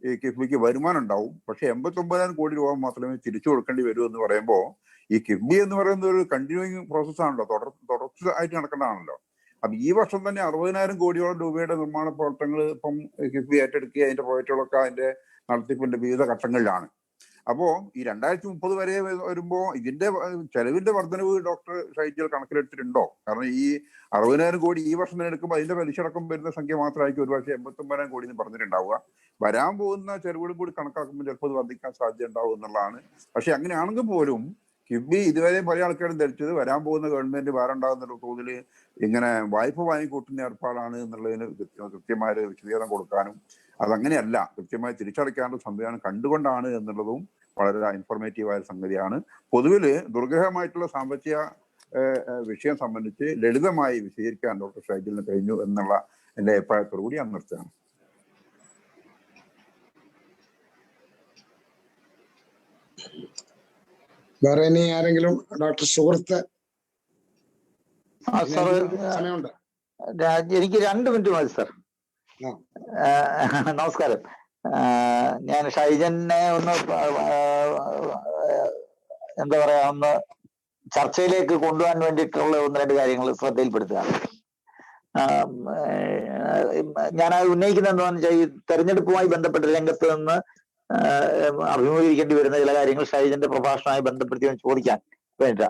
Speaker 6: ഈ കിഫ്ബിക്ക് വരുമാനം ഉണ്ടാവും. പക്ഷെ 89,000 കോടി രൂപ മാത്രമേ തിരിച്ചു കൊടുക്കേണ്ടി വരൂ എന്ന് പറയുമ്പോൾ ഈ കിഫ്ബി എന്ന് പറയുന്നത് ഒരു കണ്ടിന്യൂയിങ് പ്രോസസ് ആണല്ലോ, തുടർച്ചയായിട്ട് നടക്കുന്നതാണല്ലോ. അപ്പൊ ഈ വർഷം തന്നെ 60,000 കോടിയോളം രൂപയുടെ നിർമ്മാണ പ്രവർത്തനങ്ങൾ ഇപ്പം കിഫ്ബി ഏറ്റെടുക്കുക, അതിന്റെ പ്രോജക്റ്റുകളൊക്കെ അതിന്റെ നടത്തിപ്പിന്റെ വിവിധ ഘട്ടങ്ങളിലാണ്. അപ്പോ ഈ 2030 വരെ വരുമ്പോ ഇതിന്റെ ചെലവിന്റെ വർധനവ് ഡോക്ടർ ഷൈജൽ കണക്കിലെടുത്തിട്ടുണ്ടോ? കാരണം ഈ 60,000 കോടി ഈ വർഷം തന്നെ എടുക്കുമ്പോൾ അതിന്റെ പലിശ അടക്കം വരുന്ന സംഖ്യ മാത്രമായിരിക്കും ഒരുപക്ഷെ 89,000 കോടി എന്ന് പറഞ്ഞിട്ടുണ്ടാവുക. വരാൻ പോകുന്ന ചെലവുകളും കൂടി കണക്കാക്കുമ്പോൾ ചിലപ്പോൾ അത് വർദ്ധിക്കാൻ സാധ്യത ഉണ്ടാവും എന്നുള്ളതാണ്. പക്ഷെ അങ്ങനെയാണെങ്കിൽ പോലും കിഫ്ബി ഇതുവരെ പല ആൾക്കാരും ധരിച്ചത് വരാൻ പോകുന്ന ഗവൺമെന്റ് വേറുണ്ടാകുന്ന തോതിൽ ഇങ്ങനെ വായ്പ വാങ്ങിക്കൂട്ടുന്ന ഏർപ്പാടാണ് എന്നുള്ളതിന് കൃത്യമായ വിശദീകരണം കൊടുക്കാനും അതങ്ങനെയല്ല, കൃത്യമായി തിരിച്ചടയ്ക്കാനുള്ള സംവിധാനം കണ്ടുകൊണ്ടാണ് എന്നുള്ളതും വളരെ ഇൻഫോർമേറ്റീവായ സംഗതിയാണ്. പൊതുവിൽ ദുർഗ്രഹമായിട്ടുള്ള സാമ്പത്തിക വിഷയം സംബന്ധിച്ച് ലളിതമായി വിശദീകരിക്കാൻ ഡോക്ടർ ഷൈജലിന് കഴിഞ്ഞു എന്നുള്ള എന്റെ അഭിപ്രായത്തോടു കൂടി ഞാൻ നിർത്തുകയാണ്.
Speaker 2: വേറെ ഇനി ആരെങ്കിലും? ഡോക്ടർ സുഹൃത്ത് സമയമുണ്ട്.
Speaker 7: എനിക്ക് 2 മിനിറ്റ് മതി സാർ. നമസ്കാരം. ഞാൻ ഷൈജനെ ഒന്ന് എന്താ പറയാ ഒന്ന് ചർച്ചയിലേക്ക് കൊണ്ടുപോകാൻ വേണ്ടിയിട്ടുള്ള 1-2 കാര്യങ്ങൾ ശ്രദ്ധയിൽപ്പെടുത്തുകയാണ്. ഞാനത് ഉന്നയിക്കുന്നത് എന്താണെന്ന് വെച്ചാൽ ഈ തെരഞ്ഞെടുപ്പുമായി ബന്ധപ്പെട്ട രംഗത്ത് നിന്ന് അഭിമുഖീകരിക്കേണ്ടി വരുന്ന ചില കാര്യങ്ങൾ ഷൈജന്റെ പ്രഭാഷണവുമായി ബന്ധപ്പെടുത്തി ചോദിക്കാൻ വേണ്ട.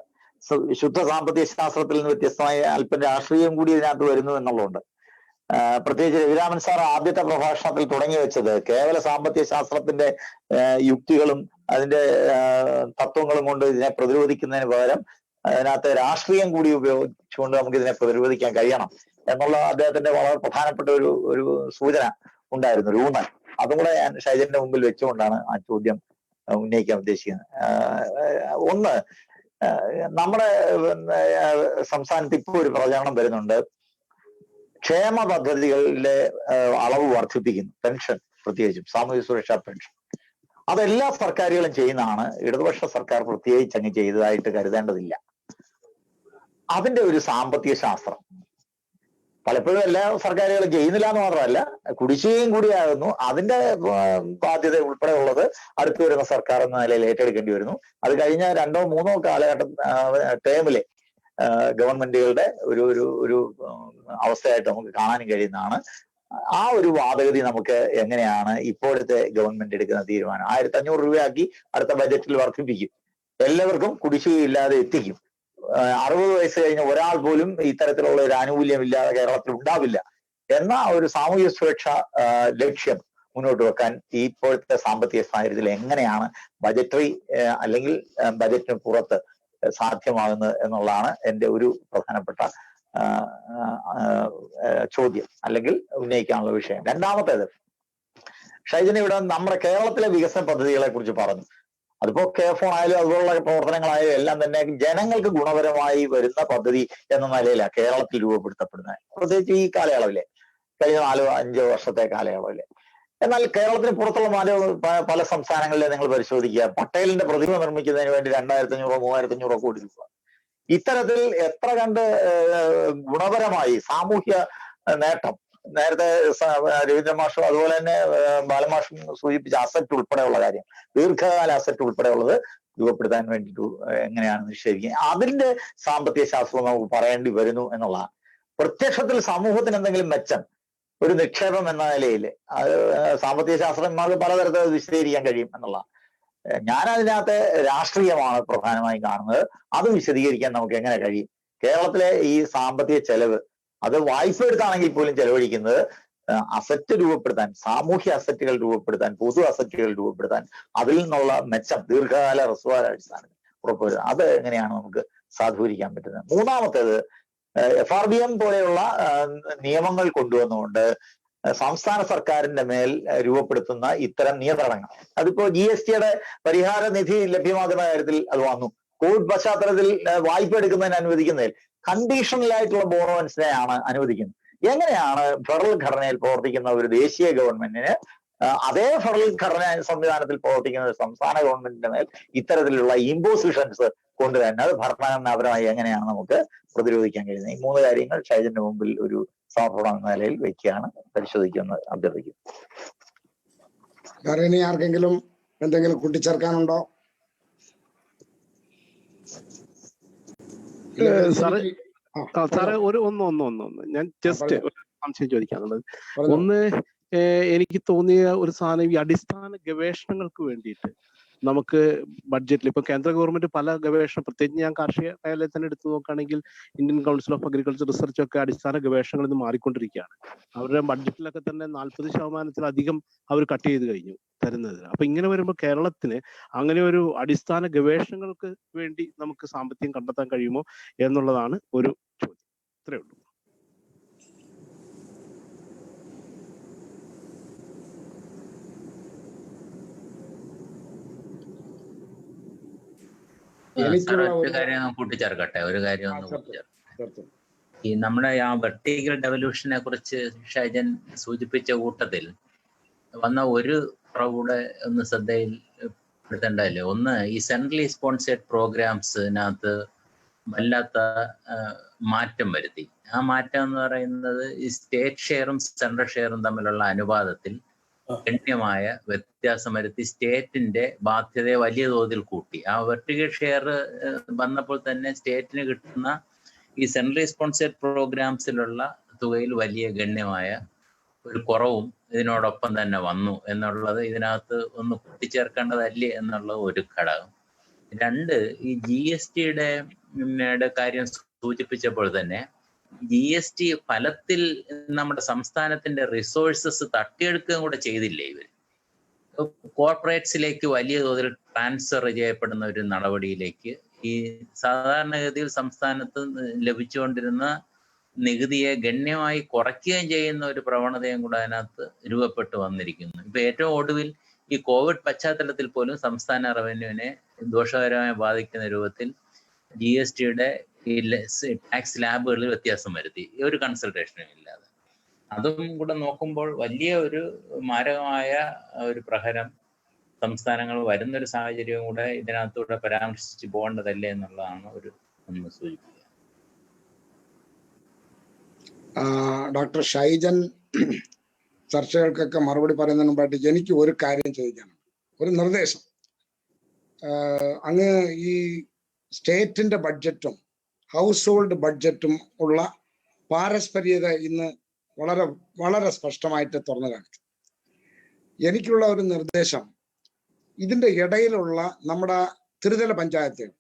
Speaker 7: ശുദ്ധ സാമ്പത്തിക ശാസ്ത്രത്തിൽ നിന്ന് വ്യത്യസ്തമായ അല്പം രാഷ്ട്രീയം കൂടി ഇതിനകത്ത് വരുന്നു എന്നുള്ളതുകൊണ്ട്. പ്രത്യേകിച്ച് രവിരാമൻ സാർ ആദ്യത്തെ പ്രഭാഷണത്തിൽ തുടങ്ങി വെച്ചത് കേവല സാമ്പത്തിക ശാസ്ത്രത്തിന്റെ യുക്തികളും അതിന്റെ തത്വങ്ങളും കൊണ്ട് ഇതിനെ പ്രതിരോധിക്കുന്നതിന് പകരം അതിനകത്ത് രാഷ്ട്രീയം കൂടി ഉപയോഗിച്ചുകൊണ്ട് നമുക്ക് ഇതിനെ പ്രതിരോധിക്കാൻ കഴിയണം എന്നുള്ള അദ്ദേഹത്തിന്റെ വളരെ പ്രധാനപ്പെട്ട ഒരു സൂചന ഉണ്ടായിരുന്നു, ഒരു ഊന്നൽ. അതും കൂടെ ഞാൻ ഷൈജന്റെ മുമ്പിൽ വെച്ചുകൊണ്ടാണ് ആ ചോദ്യം ഉന്നയിക്കാൻ ഉദ്ദേശിക്കുന്നത്. ഒന്ന്, നമ്മുടെ സംസ്ഥാനത്ത് ഇപ്പോൾ ഒരു പ്രചാരണം വരുന്നുണ്ട്, ക്ഷേമ പദ്ധതികളിലെ അളവ് വർദ്ധിപ്പിക്കുന്നു, പെൻഷൻ പ്രത്യേകിച്ചും സാമൂഹ്യ സുരക്ഷാ പെൻഷൻ. അതെല്ലാ സർക്കാരുകളും ചെയ്യുന്നതാണ്, ഇടതുപക്ഷ സർക്കാർ പ്രത്യേകിച്ച് അങ്ങ് ചെയ്തതായിട്ട് കരുതേണ്ടതില്ല. അതിന്റെ ഒരു സാമ്പത്തിക ശാസ്ത്രം പലപ്പോഴും എല്ലാ സർക്കാരുകളും ചെയ്യുന്നില്ല എന്ന് മാത്രമല്ല, കുടിശ്ശികയും കൂടിയാകുന്നു. അതിന്റെ ബാധ്യത ഉൾപ്പെടെ ഉള്ളത് അടുത്ത് വരുന്ന സർക്കാർ എന്ന നിലയിൽ ഏറ്റെടുക്കേണ്ടി വരുന്നു. അത് കഴിഞ്ഞ 2-3 കാലഘട്ടം ടേമിലെ ഗവൺമെന്റുകളുടെ ഒരു അവസ്ഥയായിട്ട് നമുക്ക് കാണാനും കഴിയുന്നതാണ്. ആ ഒരു വാദഗതി നമുക്ക് എങ്ങനെയാണ് ഇപ്പോഴത്തെ ഗവൺമെന്റ് എടുക്കുന്ന തീരുമാനം? 1500 രൂപയാക്കി അടുത്ത ബജറ്റിൽ വർദ്ധിപ്പിക്കും, എല്ലാവർക്കും കുടിശ്ശികയില്ലാതെ എത്തിക്കും. 60 വയസ്സ് കഴിഞ്ഞ ഒരാൾ പോലും ഇത്തരത്തിലുള്ള ഒരു ആനുകൂല്യമില്ലാതെ കേരളത്തിൽ ഉണ്ടാവില്ല എന്ന ഒരു സാമൂഹ്യ സുരക്ഷാ ലക്ഷ്യം മുന്നോട്ട് വെക്കാൻ ഇപ്പോഴത്തെ സാമ്പത്തിക സാഹചര്യത്തിൽ എങ്ങനെയാണ് ബജറ്ററി അല്ലെങ്കിൽ ബജറ്റിന് പുറത്ത് സാധ്യമാകുന്നത് എന്നുള്ളതാണ് എൻ്റെ ഒരു പ്രധാനപ്പെട്ട ചോദ്യം അല്ലെങ്കിൽ ഉന്നയിക്കാനുള്ള വിഷയം. രണ്ടാമത്തേത്, ഷൈജൻ ഇവിടെ നമ്മുടെ കേരളത്തിലെ വികസന പദ്ധതികളെ കുറിച്ച് പറഞ്ഞു. അതിപ്പോ KFON ആയാലും അതുപോലുള്ള പ്രവർത്തനങ്ങളായാലും എല്ലാം തന്നെ ജനങ്ങൾക്ക് ഗുണപരമായി വരുന്ന പദ്ധതി എന്ന നിലയിലാണ് കേരളത്തിൽ രൂപപ്പെടുത്തപ്പെടുന്നത്, പ്രത്യേകിച്ച് ഈ കാലയളവിലെ കഴിഞ്ഞ 4-5 വർഷത്തെ കാലയളവിലെ. എന്നാൽ കേരളത്തിന് പുറത്തുള്ള പല സംസ്ഥാനങ്ങളിലെ നിങ്ങൾ പരിശോധിക്കുക, പട്ടേലിന്റെ പ്രതിമ നിർമ്മിക്കുന്നതിന് വേണ്ടി 2500-3500 കോടി രൂപ. ഇത്തരത്തിൽ എത്ര കണ്ട് ഗുണപരമായി സാമൂഹ്യ നേട്ടം, നേരത്തെ രവീന്ദ്രൻ മാഷും അതുപോലെ തന്നെ ബാലമാഷും സൂചിപ്പിച്ച അസറ്റ് ഉൾപ്പെടെയുള്ള കാര്യം, ദീർഘകാല അസറ്റ് ഉൾപ്പെടെയുള്ളത് രൂപപ്പെടുത്താൻ വേണ്ടിയിട്ട് എങ്ങനെയാണ് നിക്ഷേപിക്കുക, അതിന്റെ സാമ്പത്തിക ശാസ്ത്രം നമുക്ക് പറയേണ്ടി വരുന്നു എന്നുള്ളതാണ്. പ്രത്യക്ഷത്തിൽ സമൂഹത്തിന് എന്തെങ്കിലും മെച്ചം ഒരു നിക്ഷേപം എന്ന നിലയിൽ അത് സാമ്പത്തിക ശാസ്ത്രന്മാർക്ക് പലതരത്തിൽ വിശദീകരിക്കാൻ കഴിയും എന്നുള്ളതാണ്. ഞാൻ അതിനകത്ത് രാഷ്ട്രീയമാണ് പ്രധാനമായും കാണുന്നത്. അത് വിശദീകരിക്കാൻ നമുക്ക് എങ്ങനെ കഴിയും? കേരളത്തിലെ ഈ സാമ്പത്തിക ചെലവ് അത് വായ്പ എടുത്താണെങ്കിൽ പോലും ചെലവഴിക്കുന്നത് അസറ്റ് രൂപപ്പെടുത്താൻ, സാമൂഹ്യ അസറ്റുകൾ രൂപപ്പെടുത്താൻ, പൊതു അസറ്റുകൾ രൂപപ്പെടുത്താൻ, അതിൽ നിന്നുള്ള മെച്ചം ദീർഘകാല റിസർവ് അടിസ്ഥാനത്തിൽ ഉറപ്പുവരുത്താൻ. അത് എങ്ങനെയാണ് നമുക്ക് സാധൂകരിക്കാൻ പറ്റുന്നത്? മൂന്നാമത്തേത്, FRBM പോലെയുള്ള നിയമങ്ങൾ കൊണ്ടുവന്നുകൊണ്ട് സംസ്ഥാന സർക്കാരിന്റെ മേൽ രൂപപ്പെടുത്തുന്ന ഇത്തരം നിയന്ത്രണങ്ങൾ, അതിപ്പോ GSTയുടെ പരിഹാര നിധി ലഭ്യമാക്കുന്ന കാര്യത്തിൽ അത് വന്നു. കോവിഡ് പശ്ചാത്തലത്തിൽ വായ്പ എടുക്കുന്നതിന് അനുവദിക്കുന്നതിൽ കണ്ടീഷണലായിട്ടുള്ള ബോറോവൻസിനെയാണ് അനുവദിക്കുന്നത്. എങ്ങനെയാണ് ഫെഡറൽ ഘടനയിൽ പ്രവർത്തിക്കുന്ന ഒരു ദേശീയ ഗവൺമെന്റിന് അതേ ഫെഡറൽ ഘടന സംവിധാനത്തിൽ പ്രവർത്തിക്കുന്ന ഒരു സംസ്ഥാന ഗവൺമെന്റിന്റെ മേൽ ഇത്തരത്തിലുള്ള ഇമ്പോസിഷൻസ് കൊണ്ടുവരുന്നത്? അത് ഭരണഘടനാപരമായി എങ്ങനെയാണ് നമുക്ക് പ്രതിരോധിക്കാൻ കഴിയുന്നത്? ഈ 3 കാര്യങ്ങൾ ഷൈജന്റെ മുമ്പിൽ ഒരു സമർപ്പണം എന്ന നിലയിൽ വെക്കുകയാണ്, പരിശോധിക്കുന്നത് അഭ്യർത്ഥിക്കും.
Speaker 2: വേറെ ഇനി ആർക്കെങ്കിലും എന്തെങ്കിലും കൂട്ടിച്ചേർക്കാനുണ്ടോ?
Speaker 8: സാറേ ഒന്ന് ഞാൻ ജസ്റ്റ് സംശയം ചോദിക്കാനുള്ളത്, ഒന്ന് എനിക്ക് തോന്നിയ ഒരു സാധനം, ഈ അടിസ്ഥാന ഗവേഷണങ്ങൾക്ക് വേണ്ടിയിട്ട് നമുക്ക് ബഡ്ജറ്റിൽ ഇപ്പൊ കേന്ദ്ര ഗവൺമെന്റ് പല ഗവേഷണം, പ്രത്യേകിച്ച് ഞാൻ കാർഷിക മേഖലയിൽ തന്നെ എടുത്തു നോക്കുകയാണെങ്കിൽ Indian council of agriculture research ഒക്കെ അടിസ്ഥാന ഗവേഷണങ്ങളിൽ നിന്ന് മാറിക്കൊണ്ടിരിക്കുകയാണ്. അവരുടെ ബഡ്ജറ്റിലൊക്കെ തന്നെ 40%-ലധികം അവർ കട്ട് ചെയ്ത് കഴിഞ്ഞു തരുന്നത്. അപ്പൊ ഇങ്ങനെ വരുമ്പോൾ കേരളത്തിന് അങ്ങനെ ഒരു അടിസ്ഥാന ഗവേഷണങ്ങൾക്ക് വേണ്ടി നമുക്ക് സാമ്പത്തികം കണ്ടെത്താൻ കഴിയുമോ എന്നുള്ളതാണ് ഒരു ചോദ്യം. ഇത്രയേ ഉള്ളൂ.
Speaker 1: ഒരു കാര്യം കൂട്ടിച്ചേർക്കട്ടെ, ഒരു കാര്യം ഒന്ന് കൂട്ടിച്ചേർക്കട്ടെ. ഈ നമ്മുടെ ആ വെർട്ടിക്കൽ ഡെവല്യൂഷനെ കുറിച്ച് ഷൈജൻ സൂചിപ്പിച്ച കൂട്ടത്തിൽ വന്ന ഒരു കൂടെ ഒന്ന് ശ്രദ്ധയിൽപ്പെടുത്തേണ്ടതല്ലേ. ഒന്ന്, ഈ സെൻട്രലി സ്പോൺസേഡ് പ്രോഗ്രാംസിനകത്ത് വല്ലാത്ത മാറ്റം വരുത്തി. ആ മാറ്റം എന്ന് പറയുന്നത് ഈ സ്റ്റേറ്റ് ഷെയറും സെൻട്രൽ ഷെയറും തമ്മിലുള്ള അനുപാതത്തിൽ ഗണ്യമായ വ്യത്യാസം വരുത്തി സ്റ്റേറ്റിന്റെ ബാധ്യതയെ വലിയ തോതിൽ കൂട്ടി. ആ വെർട്ടിക്കൽ ഷെയർ വന്നപ്പോൾ തന്നെ സ്റ്റേറ്റിന് കിട്ടുന്ന ഈ സെൻട്രലി സ്പോൺസേഡ് പ്രോഗ്രാംസിലുള്ള തുകയിൽ വലിയ ഗണ്യമായ ഒരു കുറവും ഇതിനോടൊപ്പം തന്നെ വന്നു എന്നുള്ളത് ഇതിനകത്ത് ഒന്ന് കൂട്ടിച്ചേർക്കേണ്ടതല്ലേ എന്നുള്ള ഒരു ഘടകം. രണ്ട്, ഈ GSTയുടെ കാര്യം സൂചിപ്പിച്ചപ്പോൾ തന്നെ GST ഫലത്തിൽ നമ്മുടെ സംസ്ഥാനത്തിന്റെ റിസോഴ്സസ് തട്ടിയെടുക്കുകയും കൂടെ ചെയ്തില്ലേ ഇവർ. കോർപ്പറേറ്റ്സിലേക്ക് വലിയ തോതിൽ ട്രാൻസ്ഫർ ചെയ്യപ്പെടുന്ന ഒരു നടപടിയിലേക്ക് ഈ സാധാരണഗതിയിൽ സംസ്ഥാനത്ത് ലഭിച്ചുകൊണ്ടിരുന്ന നികുതിയെ ഗണ്യമായി കുറയ്ക്കുകയും ചെയ്യുന്ന ഒരു പ്രവണതയും കൂടെ അതിനകത്ത് രൂപപ്പെട്ടു വന്നിരിക്കുന്നു. ഇപ്പൊ ഏറ്റവും ഒടുവിൽ ഈ കോവിഡ് പശ്ചാത്തലത്തിൽ പോലും സംസ്ഥാന റവന്യൂവിനെ ദോഷകരമായി ബാധിക്കുന്ന രൂപത്തിൽ GSTയുടെ ഈ ടാക്സ് ലാബുകളിൽ വ്യത്യാസം വരുത്തി, ഒരു കൺസൾട്ടേഷനും ഇല്ലാതെ. അതും കൂടെ നോക്കുമ്പോൾ വലിയ ഒരു മാരകമായ ഒരു പ്രഹരം സംസ്ഥാനങ്ങൾ വരുന്നൊരു സാഹചര്യവും കൂടെ ഇതിനകത്തൂടെ പരാമർശിച്ച് പോകേണ്ടതല്ലേ എന്നുള്ളതാണ് ഒന്ന് സൂചിപ്പിക്കുക.
Speaker 2: ഡോക്ടർ ഷൈജൻ ചർച്ചകൾക്കൊക്കെ മറുപടി പറയുന്നതിന് മുമ്പായിട്ട് എനിക്ക് ഒരു കാര്യം ചോദിക്കാനുണ്ട്, ഒരു നിർദ്ദേശം. അങ്ങ് ഈ സ്റ്റേറ്റിന്റെ ബഡ്ജറ്റും ഹൗസ് ഹോൾഡ് ബഡ്ജറ്റും ഉള്ള പാരസ്പര്യത ഇന്ന് വളരെ വളരെ സ്പഷ്ടമായിട്ട് തുറന്നു കാണിച്ചു. എനിക്കുള്ള ഒരു നിർദ്ദേശം, ഇതിന്റെ ഇടയിലുള്ള നമ്മുടെ ത്രിതല പഞ്ചായത്തുകൾ,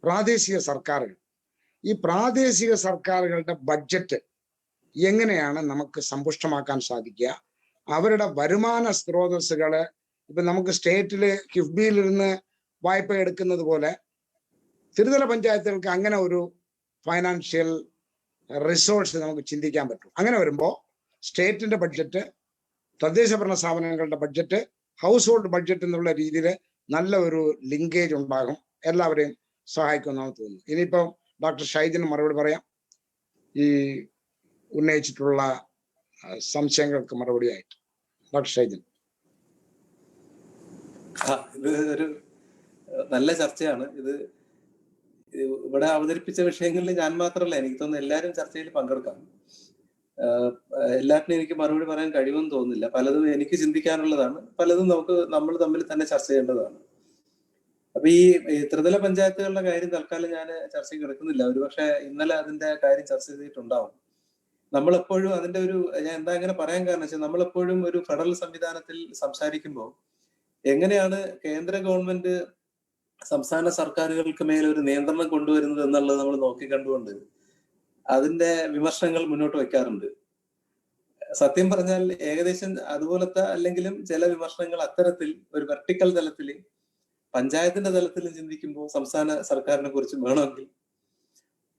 Speaker 2: പ്രാദേശിക സർക്കാരുകൾ, ഈ പ്രാദേശിക സർക്കാരുകളുടെ ബഡ്ജറ്റ് എങ്ങനെയാണ് നമുക്ക് സമ്പുഷ്ടമാക്കാൻ സാധിക്കുക? അവരുടെ വരുമാന സ്രോതസ്സുകള് ഇപ്പൊ നമുക്ക് സ്റ്റേറ്റില് കിഫ്ബിയിൽ ഇരുന്ന് വായ്പ എടുക്കുന്നത് പോലെ ത്രിതല പഞ്ചായത്തുകൾക്ക് അങ്ങനെ ഒരു ഫൈനാൻഷ്യൽ റിസോഴ്സ് നമുക്ക് ചിന്തിക്കാൻ പറ്റും. അങ്ങനെ വരുമ്പോൾ സ്റ്റേറ്റിന്റെ ബഡ്ജറ്റ്, തദ്ദേശ ഭരണ സ്ഥാപനങ്ങളുടെ ബഡ്ജറ്റ്, ഹൗസ് ഹോൾഡ് ബഡ്ജറ്റ് എന്നുള്ള രീതിയിൽ നല്ല ഒരു ലിങ്കേജ് ഉണ്ടാകും, എല്ലാവരെയും സഹായിക്കുമെന്നാണ് തോന്നുന്നു. ഇനിയിപ്പം ഡോക്ടർ ഷൈജന് മറുപടി പറയാം ഈ ഉന്നയിച്ചിട്ടുള്ള സംശയങ്ങൾക്ക് മറുപടിയായിട്ട്. ഡോക്ടർ ഷൈജൻ.
Speaker 3: ഇത് ഒരു നല്ല ചർച്ചയാണ്. ഇത് ഇവിടെ അവതരിപ്പിച്ച വിഷയങ്ങളിൽ ഞാൻ മാത്രമല്ല, എനിക്ക് തോന്നുന്നു എല്ലാവരും ചർച്ചയിൽ പങ്കെടുക്കാം. എല്ലാത്തിനും എനിക്ക് മറുപടി പറയാൻ കഴിയുമെന്ന് തോന്നുന്നില്ല. പലതും എനിക്ക് ചിന്തിക്കാനുള്ളതാണ്, പലതും നമ്മൾ തമ്മിൽ തന്നെ ചർച്ച ചെയ്യേണ്ടതാണ്. അപ്പൊ ഈ ത്രിതല പഞ്ചായത്തുകളുടെ കാര്യം തൽക്കാലം ഞാൻ ചർച്ചയ്ക്ക് എടുക്കുന്നില്ല. ഒരുപക്ഷെ ഇന്നലെ അതിന്റെ കാര്യം ചർച്ച ചെയ്തിട്ടുണ്ടാവും. നമ്മളെപ്പോഴും അതിന്റെ ഞാൻ എന്താ അങ്ങനെ പറയാൻ കാരണം വെച്ചാൽ, നമ്മളെപ്പോഴും ഒരു ഫെഡറൽ സംവിധാനത്തിൽ സംസാരിക്കുമ്പോൾ എങ്ങനെയാണ് കേന്ദ്ര ഗവൺമെന്റ് സംസ്ഥാന സർക്കാരുകൾക്ക് മേൽ ഒരു നിയന്ത്രണം കൊണ്ടുവരുന്നത് എന്നുള്ളത് നമ്മൾ നോക്കിക്കണ്ടുകൊണ്ട് അതിന്റെ വിമർശനങ്ങൾ മുന്നോട്ട് വെക്കാറുണ്ട്. സത്യം പറഞ്ഞാൽ ഏകദേശം അതുപോലത്തെ അല്ലെങ്കിലും ചില വിമർശനങ്ങൾ അത്തരത്തിൽ ഒരു വെർട്ടിക്കൽ തലത്തിൽ പഞ്ചായത്തിന്റെ തലത്തിലും ചിന്തിക്കുമ്പോൾ സംസ്ഥാന സർക്കാരിനെ കുറിച്ച് വേണമെങ്കിൽ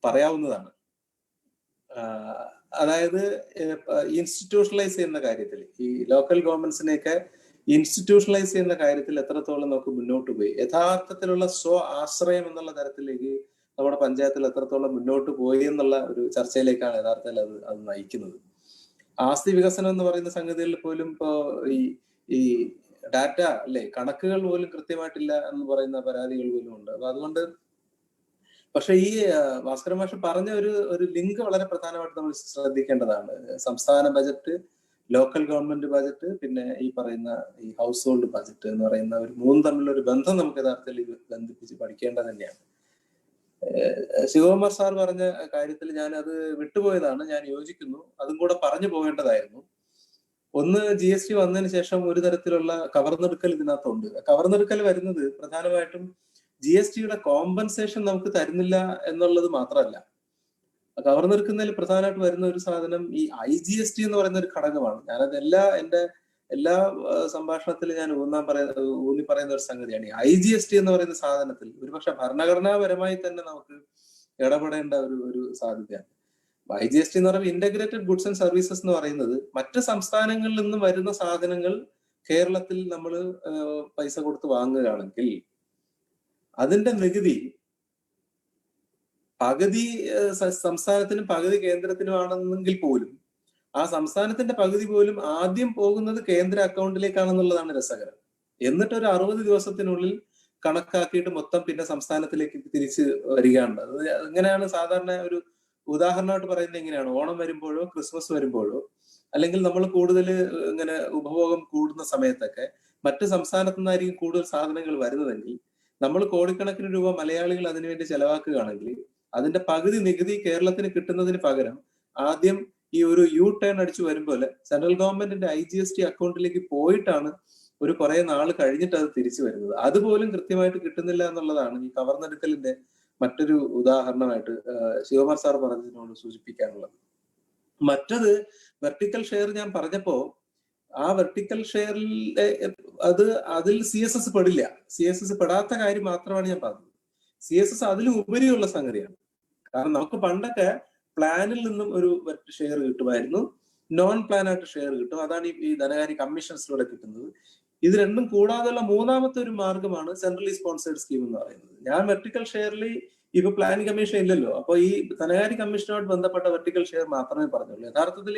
Speaker 3: പറയാവുന്നതാണ്. അതായത് ഇൻസ്റ്റിറ്റ്യൂഷണലൈസ് ചെയ്യുന്ന കാര്യത്തിൽ, ഈ ലോക്കൽ ഗവൺമെന്റ്സിനെയൊക്കെ ഇൻസ്റ്റിറ്റ്യൂഷണലൈസ് ചെയ്യുന്ന കാര്യത്തിൽ എത്രത്തോളം നമുക്ക് മുന്നോട്ട് പോയി, യഥാർത്ഥത്തിലുള്ള ആശ്രയം എന്നുള്ള തരത്തിലേക്ക് നമ്മുടെ പഞ്ചായത്തിൽ എത്രത്തോളം മുന്നോട്ട് പോയി എന്നുള്ള ഒരു ചർച്ചയിലേക്കാണ് യഥാർത്ഥത്തിൽ അത് നയിക്കുന്നത്. ആസ്തി വികസനം എന്ന് പറയുന്ന സംഗതികളിൽ പോലും ഇപ്പോ ഈ ഡാറ്റ അല്ലെ, കണക്കുകൾ പോലും കൃത്യമായിട്ടില്ല എന്ന് പറയുന്ന പരാതികൾ പോലും ഉണ്ട്. അപ്പൊ അതുകൊണ്ട് പക്ഷെ ഈ ഭാസ്കരൻ മാഷ് പറഞ്ഞ ഒരു ലിങ്ക് വളരെ പ്രധാനമായിട്ട് നമ്മൾ ശ്രദ്ധിക്കേണ്ടതാണ്. സംസ്ഥാന ബജറ്റ്, ലോക്കൽ ഗവൺമെന്റ് ബജറ്റ്, പിന്നെ ഈ പറയുന്ന ഈ ഹൗസ് ഹോൾഡ് ബജറ്റ് എന്ന് പറയുന്ന ഒരു മൂന്ന് തമ്മിലുള്ള ഒരു ബന്ധം നമുക്ക് യഥാർത്ഥത്തിൽ ബന്ധിപ്പിച്ച് പഠിക്കേണ്ടത് തന്നെയാണ്. ശിവകുമാർ സാർ പറഞ്ഞ കാര്യത്തിൽ ഞാൻ അത് വിട്ടുപോയതാണ്, ഞാൻ യോജിക്കുന്നു. അതും കൂടെ പറഞ്ഞു പോകേണ്ടതായിരുന്നു. ഒന്ന്, GST വന്നതിന് ശേഷം ഒരു തരത്തിലുള്ള കവർന്നെടുക്കൽ ഇതിനകത്തുണ്ട്. കവർന്നെടുക്കൽ വരുന്നത് പ്രധാനമായിട്ടും GSTയുടെ കോമ്പൻസേഷൻ നമുക്ക് തരുന്നില്ല എന്നുള്ളത് മാത്രമല്ല, കവർന്നെടുക്കുന്നതിൽ പ്രധാനമായിട്ട് വരുന്ന ഒരു സാധനം ഈ IGST എന്ന് പറയുന്ന ഒരു ഘടകമാണ്. ഞാനത് എന്റെ എല്ലാ സംഭാഷണത്തിലും ഞാൻ ഊന്നി പറയുന്ന ഒരു സംഗതിയാണ്. ഈ IGST എന്ന് പറയുന്ന സാധനത്തിൽ ഒരുപക്ഷെ ഭരണഘടനാപരമായി തന്നെ നമുക്ക് ഇടപെടേണ്ട ഒരു സാധ്യതയാണ്. IGST എന്ന് പറയുമ്പോൾ ഇന്റഗ്രേറ്റഡ് ഗുഡ്സ് ആൻഡ് സർവീസസ് എന്ന് പറയുന്നത് മറ്റ് സംസ്ഥാനങ്ങളിൽ നിന്നും വരുന്ന സാധനങ്ങൾ കേരളത്തിൽ നമ്മൾ പൈസ കൊടുത്ത് വാങ്ങുകയാണെങ്കിൽ അതിന്റെ നികുതി പകുതി സംസ്ഥാനത്തിനും പകുതി കേന്ദ്രത്തിനുമാണെന്നെങ്കിൽ പോലും ആ സംസ്ഥാനത്തിന്റെ പകുതി പോലും ആദ്യം പോകുന്നത് കേന്ദ്ര അക്കൗണ്ടിലേക്കാണെന്നുള്ളതാണ് രസകരം. എന്നിട്ട് ഒരു 60 ദിവസത്തിനുള്ളിൽ കണക്കാക്കിയിട്ട് മൊത്തം പിന്നെ സംസ്ഥാനത്തിലേക്ക് തിരിച്ച് വരികയാണ്. അത് ഇങ്ങനെയാണ് സാധാരണ ഉദാഹരണമായിട്ട് പറയുന്നത് എങ്ങനെയാണ്, ഓണം വരുമ്പോഴോ ക്രിസ്മസ് വരുമ്പോഴോ അല്ലെങ്കിൽ നമ്മൾ കൂടുതൽ ഇങ്ങനെ ഉപഭോഗം കൂടുന്ന സമയത്തൊക്കെ മറ്റ് സംസ്ഥാനത്തു നിന്നായിരിക്കും കൂടുതൽ സാധനങ്ങൾ വരുന്നതെങ്കിൽ നമ്മൾ കോടിക്കണക്കിന് രൂപ മലയാളികൾ അതിനുവേണ്ടി ചെലവാക്കുകയാണെങ്കിൽ അതിന്റെ പകുതി നികുതി കേരളത്തിന് കിട്ടുന്നതിന് പകരം ആദ്യം ഈ ഒരു യു ടേൺ അടിച്ചു വരുമ്പോൾ സെൻട്രൽ ഗവൺമെന്റിന്റെ IGST അക്കൗണ്ടിലേക്ക് പോയിട്ടാണ് ഒരു കുറെ നാൾ കഴിഞ്ഞിട്ട് അത് തിരിച്ചു വരുന്നത്. അതുപോലും കൃത്യമായിട്ട് കിട്ടുന്നില്ല എന്നുള്ളതാണ് ഈ കവർന്നെടുക്കലിന്റെ മറ്റൊരു ഉദാഹരണമായിട്ട് ശിവകുമാർ സാർ പറഞ്ഞതിനോട് സൂചിപ്പിക്കാനുള്ളത്. മറ്റത് വെർട്ടിക്കൽ ഷെയർ ഞാൻ പറഞ്ഞപ്പോ ആ വെർട്ടിക്കൽ ഷെയറിലെ അതിൽ CSS പെടില്ല. CSS പെടാത്ത കാര്യം മാത്രമാണ് ഞാൻ പറഞ്ഞത്. CSS അതിലും ഉപരിയുള്ള സംഗതിയാണ്. കാരണം നമുക്ക് പണ്ടൊക്കെ പ്ലാനിൽ നിന്നും ഒരു ഷെയർ കിട്ടുമായിരുന്നു, നോൺ പ്ലാൻ ആയിട്ട് ഷെയർ കിട്ടും. അതാണ് ഈ ധനകാര്യ കമ്മീഷൻസിലൂടെ കിട്ടുന്നത്. ഇത് രണ്ടും കൂടാതെയുള്ള മൂന്നാമത്തെ ഒരു മാർഗമാണ് സെൻട്രലി സ്പോൺസേഡ് സ്കീം എന്ന് പറയുന്നത്. ഞാൻ വെർട്ടിക്കൽ ഷെയറിൽ ഇപ്പൊ പ്ലാനിംഗ് കമ്മീഷൻ ഇല്ലല്ലോ, അപ്പൊ ഈ ധനകാര്യ കമ്മീഷനുമായിട്ട് ബന്ധപ്പെട്ട വെർട്ടിക്കൽ ഷെയർ മാത്രമേ പറഞ്ഞുള്ളൂ. യഥാർത്ഥത്തിൽ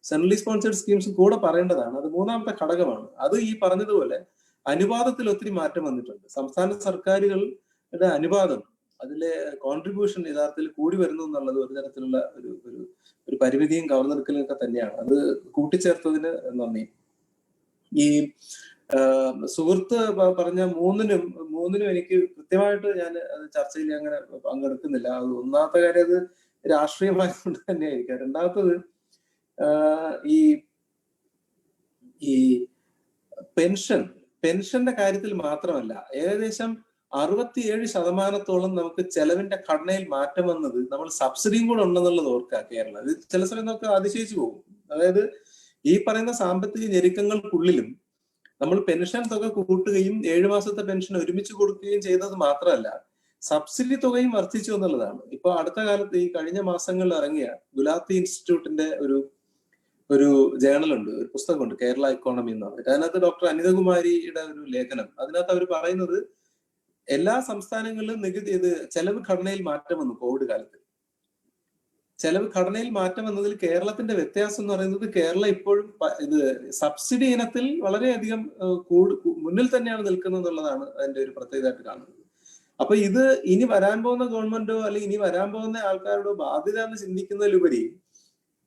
Speaker 3: സെൻട്രലി സ്പോൺസേഡ് സ്കീംസ് കൂടെ പറയേണ്ടതാണ്. അത് മൂന്നാമത്തെ ഘടകമാണ്. അത് ഈ പറഞ്ഞതുപോലെ അനുപാതത്തിൽ ഒത്തിരി മാറ്റം വന്നിട്ടുണ്ട്. സംസ്ഥാന സർക്കാരുകളുടെ അനുപാതം, അതിലെ കോൺട്രിബ്യൂഷൻ യഥാർത്ഥത്തിൽ കൂടി വരുന്നു എന്നുള്ളത് ഒരു തരത്തിലുള്ള ഒരു പരിമിതിയും കവർന്നെടുക്കലും ഒക്കെ തന്നെയാണ്. അത് കൂട്ടിച്ചേർത്തതിന് നന്ദി. ഈ സുഹൃത്ത് പറഞ്ഞ മൂന്നിനും എനിക്ക് കൃത്യമായിട്ട് ഞാൻ ചർച്ചയിൽ അങ്ങനെ പങ്കെടുക്കുന്നില്ല. അത് ഒന്നാമത്തെ കാര്യം അത് രാഷ്ട്രീയമായതുകൊണ്ട് തന്നെയായിരിക്കാം. രണ്ടാമത്തത് ഈ പെൻഷന്റെ കാര്യത്തിൽ മാത്രമല്ല, ഏകദേശം 67% നമുക്ക് ചെലവിന്റെ ഘടനയിൽ മാറ്റം വന്നത് നമ്മൾ സബ്സിഡിയും കൂടെ ഉണ്ടെന്നുള്ളത് ഓർക്കുക. കേരളം ഇത് ചില സമയം നമുക്ക് അതിശയിച്ചു പോകും. അതായത് ഈ പറയുന്ന സാമ്പത്തിക ഞെരുക്കങ്ങൾക്കുള്ളിലും നമ്മൾ പെൻഷൻ തുക കൂട്ടുകയും 7 മാസത്തെ പെൻഷൻ ഒരുമിച്ച് കൊടുക്കുകയും ചെയ്തത് മാത്രമല്ല, സബ്സിഡി തുകയും വർദ്ധിച്ചു എന്നുള്ളതാണ്. ഇപ്പൊ അടുത്ത കാലത്ത് ഈ കഴിഞ്ഞ മാസങ്ങളിൽ ഇറങ്ങിയ ഗുലാത്തി ഇൻസ്റ്റിറ്റ്യൂട്ടിന്റെ ഒരു ജേണലുണ്ട്, ഒരു പുസ്തകമുണ്ട്, കേരള ഇക്കോണമി എന്ന് പറഞ്ഞിട്ട്. അതിനകത്ത് ഡോക്ടർ അനിതകുമാരിയുടെ ഒരു ലേഖനം, അതിനകത്ത് അവർ പറയുന്നത് എല്ലാ സംസ്ഥാനങ്ങളിലും ചെലവ് ഘടനയിൽ മാറ്റം വന്നു. കോവിഡ് കാലത്ത് ചെലവ് ഘടനയിൽ മാറ്റം വന്നതിൽ കേരളത്തിന്റെ വ്യത്യാസം എന്ന് പറയുന്നത്, കേരളം ഇപ്പോഴും സബ്സിഡി ഇനത്തിൽ വളരെയധികം മുന്നിൽ തന്നെയാണ് നിൽക്കുന്നത് എന്നുള്ളതാണ് അതിന്റെ ഒരു പ്രത്യേകതയായിട്ട് കാണുന്നത്. അപ്പൊ ഇത് ഇനി വരാൻ പോകുന്ന ഗവൺമെന്റോ അല്ലെങ്കിൽ ഇനി വരാൻ പോകുന്ന ആൾക്കാരുടെ ബാധ്യത എന്ന് ചിന്തിക്കുന്നതിലുപരി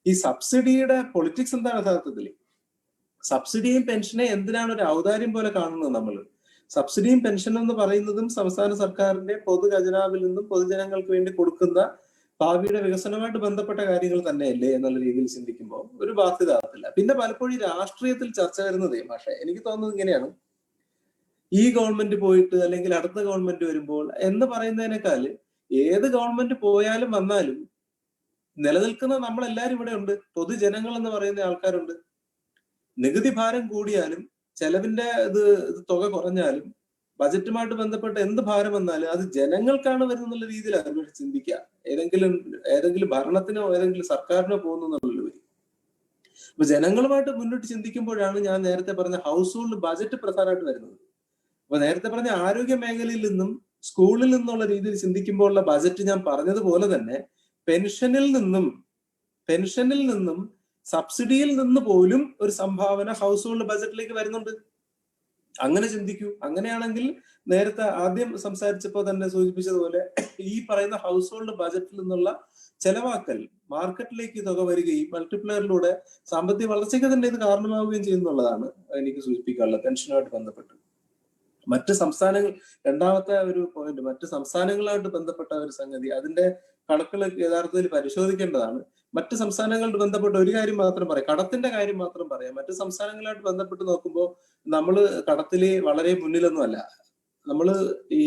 Speaker 3: ഈ സബ്സിഡിയുടെ പൊളിറ്റിക്സ് എന്താണ് യഥാർത്ഥത്തിൽ? സബ്സിഡിയും പെൻഷനെ എന്തിനാണ് ഒരു ഔദാര്യം പോലെ കാണുന്നത് നമ്മൾ? സബ്സിഡിയും പെൻഷനും എന്ന് പറയുന്നതും സംസ്ഥാന സർക്കാരിന്റെ പൊതു ഖജനാവിൽ നിന്നും പൊതുജനങ്ങൾക്ക് വേണ്ടി കൊടുക്കുന്ന ഭാവിയുടെ വികസനമായിട്ട് ബന്ധപ്പെട്ട കാര്യങ്ങൾ തന്നെയല്ലേ എന്നുള്ള രീതിയിൽ ചിന്തിക്കുമ്പോൾ ഒരു ബാധ്യത ആകത്തില്ല. പിന്നെ പലപ്പോഴും രാഷ്ട്രീയത്തിൽ ചർച്ച വരുന്നത്, പക്ഷേ എനിക്ക് തോന്നുന്നത് ഇങ്ങനെയാണ്, ഈ ഗവൺമെന്റ് പോയിട്ട് അല്ലെങ്കിൽ അടുത്ത ഗവൺമെന്റ് വരുമ്പോൾ എന്ന് പറയുന്നതിനേക്കാൾ ഏത് ഗവൺമെന്റ് പോയാലും വന്നാലും നിലനിൽക്കുന്ന നമ്മളെല്ലാരും ഇവിടെ ഉണ്ട്. പൊതുജനങ്ങൾ എന്ന് പറയുന്ന ആൾക്കാരുണ്ട്. നികുതി ഭാരം കൂടിയാലും ചെലവിന്റെ തുക കുറഞ്ഞാലും ബജറ്റുമായിട്ട് ബന്ധപ്പെട്ട എന്ത് ഭാരം വന്നാലും അത് ജനങ്ങൾക്കാണ് വരുന്നുള്ള രീതിയിലാണ് അവർ ചിന്തിക്കുക. ഏതെങ്കിലും ഭരണത്തിനോ ഏതെങ്കിലും സർക്കാരിനോ പോകുന്നു എന്നുള്ളത്. അപ്പൊ ജനങ്ങളുമായിട്ട് മുന്നോട്ട് ചിന്തിക്കുമ്പോഴാണ് ഞാൻ നേരത്തെ പറഞ്ഞ ഹൗസ് ഹോൾഡ് ബജറ്റ് പ്രധാനമായിട്ട് വരുന്നത്. അപ്പൊ നേരത്തെ പറഞ്ഞ ആരോഗ്യ മേഖലയിൽ നിന്നും സ്കൂളിൽ നിന്നുള്ള രീതിയിൽ ചിന്തിക്കുമ്പോൾ ഉള്ള ബജറ്റ് ഞാൻ പറഞ്ഞതുപോലെ തന്നെ പെൻഷനിൽ നിന്നും സബ്സിഡിയിൽ നിന്ന് പോലും ഒരു സംഭാവന ഹൗസ് ഹോൾഡ് ബജറ്റിലേക്ക് വരുന്നുണ്ട്. അങ്ങനെ ചിന്തിക്കൂ. അങ്ങനെയാണെങ്കിൽ നേരത്തെ ആദ്യം സംസാരിച്ചപ്പോൾ തന്നെ സൂചിപ്പിച്ചതുപോലെ ഈ പറയുന്ന ഹൗസ് ഹോൾഡ് ബജറ്റിൽ നിന്നുള്ള ചെലവാക്കൽ മാർക്കറ്റിലേക്ക് തുക വരികയും മൾട്ടിപ്ലയറിലൂടെ സാമ്പത്തിക വളർച്ചയ്ക്ക് തന്നെ ഇത് കാരണമാവുകയും ചെയ്യുന്നുള്ളതാണ് എനിക്ക് സൂചിപ്പിക്കാനുള്ളത് പെൻഷനുമായിട്ട് ബന്ധപ്പെട്ട്. മറ്റ് സംസ്ഥാനങ്ങൾ, രണ്ടാമത്തെ ഒരു പോയിന്റ്, മറ്റ് സംസ്ഥാനങ്ങളുമായിട്ട് ബന്ധപ്പെട്ട ഒരു സംഗതി, അതിന്റെ കണക്കുകൾ യഥാർത്ഥത്തിൽ പരിശോധിക്കേണ്ടതാണ്. മറ്റ് സംസ്ഥാനങ്ങളായിട്ട് ബന്ധപ്പെട്ട് ഒരു കാര്യം മാത്രം പറയാം, കടത്തിന്റെ കാര്യം മാത്രം പറയാം. മറ്റ് സംസ്ഥാനങ്ങളായിട്ട് ബന്ധപ്പെട്ട് നോക്കുമ്പോൾ നമ്മൾ കടത്തില് വളരെ മുന്നിലൊന്നുമല്ല. നമ്മൾ ഈ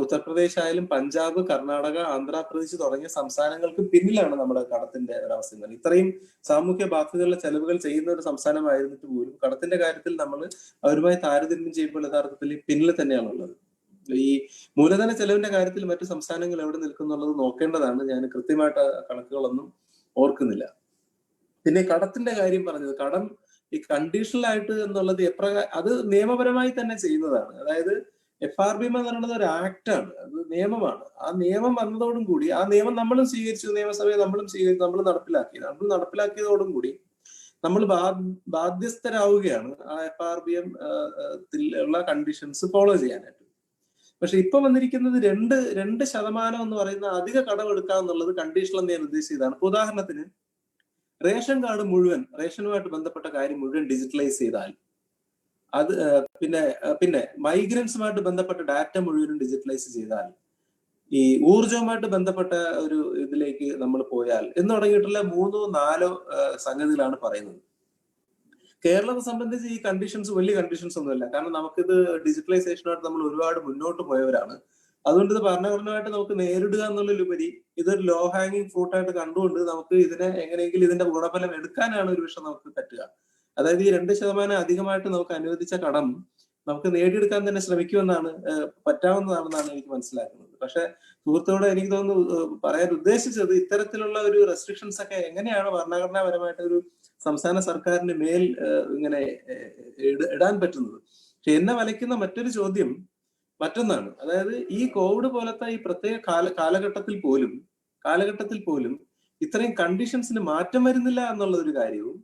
Speaker 3: ഉത്തർപ്രദേശ് ആയാലും പഞ്ചാബ്, കർണാടക, ആന്ധ്രാപ്രദേശ് തുടങ്ങിയ സംസ്ഥാനങ്ങൾക്ക് പിന്നിലാണ് നമ്മുടെ കടത്തിന്റെ ഒരവസ്ഥ. ഇത്രയും സാമൂഹ്യ ബാധ്യതയുള്ള ചെലവുകൾ ചെയ്യുന്ന ഒരു സംസ്ഥാനമായിരുന്നിട്ട് പോലും കടത്തിന്റെ കാര്യത്തിൽ നമ്മൾ അവരുമായി താരതമ്യം ചെയ്യുമ്പോൾ യഥാർത്ഥത്തിൽ പിന്നിൽ തന്നെയാണുള്ളത്. ഈ മൂലധന ചെലവിന്റെ കാര്യത്തിൽ മറ്റു സംസ്ഥാനങ്ങൾ എവിടെ നിൽക്കുന്നുള്ളത് നോക്കേണ്ടതാണ്. ഞാൻ കൃത്യമായിട്ട് കണക്കുകളൊന്നും ഓർക്കുന്നില്ല. പിന്നെ കടത്തിന്റെ കാര്യം പറഞ്ഞത്, കടം ഈ കണ്ടീഷണൽ ആയിട്ട് എന്നുള്ളത് അത് നിയമപരമായി തന്നെ ചെയ്യുന്നതാണ്. അതായത് FRBM എന്ന് പറയുന്നത് ഒരു ആക്ടാണ്, അത് നിയമമാണ്. ആ നിയമം വന്നതോടും കൂടി, ആ നിയമം നമ്മളും സ്വീകരിച്ചു, നിയമസഭയെ നമ്മളും സ്വീകരിച്ചു, നമ്മൾ നടപ്പിലാക്കിയതോടും കൂടി നമ്മൾ ബാധ്യസ്ഥരാവുകയാണ് ആ FRBM ഉള്ള കണ്ടീഷൻസ് ഫോളോ ചെയ്യാനായിട്ട്. പക്ഷെ ഇപ്പൊ വന്നിരിക്കുന്നത് 2% എന്ന് പറയുന്ന അധിക കടമെടുക്കുക എന്നുള്ളത് കണ്ടീഷണൽ എന്ന് ഞാൻ ഉദ്ദേശിച്ചതാണ്. ഇപ്പൊ ഉദാഹരണത്തിന് റേഷൻ കാർഡ് മുഴുവൻ, റേഷനുമായിട്ട് ബന്ധപ്പെട്ട കാര്യം മുഴുവൻ ഡിജിറ്റലൈസ് ചെയ്താൽ, അത് പിന്നെ മൈഗ്രൻസുമായിട്ട് ബന്ധപ്പെട്ട ഡാറ്റ മുഴുവനും ഡിജിറ്റലൈസ് ചെയ്താൽ, ഈ ഊർജവുമായിട്ട് ബന്ധപ്പെട്ട ഒരു ഇതിലേക്ക് നമ്മൾ പോയാൽ എന്ന് തുടങ്ങിയിട്ടുള്ള 3-4 സംഗതികളാണ് പറയുന്നത്. കേരളത്തെ സംബന്ധിച്ച് ഈ കണ്ടീഷൻസ് വലിയ കണ്ടീഷൻസ് ഒന്നുമില്ല. കാരണം നമുക്കിത് ഡിജിറ്റലൈസേഷനായിട്ട് നമ്മൾ ഒരുപാട് മുന്നോട്ട് പോയവരാണ്. അതുകൊണ്ട് ഇത് ഭരണഘടനയായിട്ട് നമുക്ക് നേരിടുക എന്നുള്ളതിലുപരി ഇതൊരു ലോ ഹാങ്ങിങ് ഫ്രൂട്ടായിട്ട് കണ്ടുകൊണ്ട് നമുക്ക് ഇതിനെ എങ്ങനെയെങ്കിലും ഇതിന്റെ ഗുണഫലം എടുക്കാനാണ് ഒരു പക്ഷെ നമുക്ക് പറ്റുക. അതായത് ഈ 2% അധികമായിട്ട് നമുക്ക് അനുവദിച്ച കടം നമുക്ക് നേടിയെടുക്കാൻ തന്നെ ശ്രമിക്കുമെന്നാണ്, പറ്റാവുന്നതാണെന്നാണ് എനിക്ക് മനസ്സിലാക്കുന്നത്. പക്ഷെ സുഹൃത്തോട് എനിക്ക് തോന്നുന്നു പറയാൻ ഉദ്ദേശിച്ചത് ഇത്തരത്തിലുള്ള ഒരു റെസ്ട്രിക്ഷൻസ് ഒക്കെ എങ്ങനെയാണ് ഭരണഘടനാപരമായിട്ട് ഒരു സംസ്ഥാന സർക്കാരിന് മേൽ ഇങ്ങനെ ഇടാൻ പറ്റുന്നത്. പക്ഷെ എന്നെ വലയ്ക്കുന്ന മറ്റൊരു ചോദ്യം മറ്റൊന്നാണ്. അതായത് ഈ കോവിഡ് പോലത്തെ ഈ പ്രത്യേക കാലഘട്ടത്തിൽ പോലും ഇത്രയും കണ്ടീഷൻസിന് മാറ്റം വരുന്നില്ല എന്നുള്ള ഒരു കാര്യവും,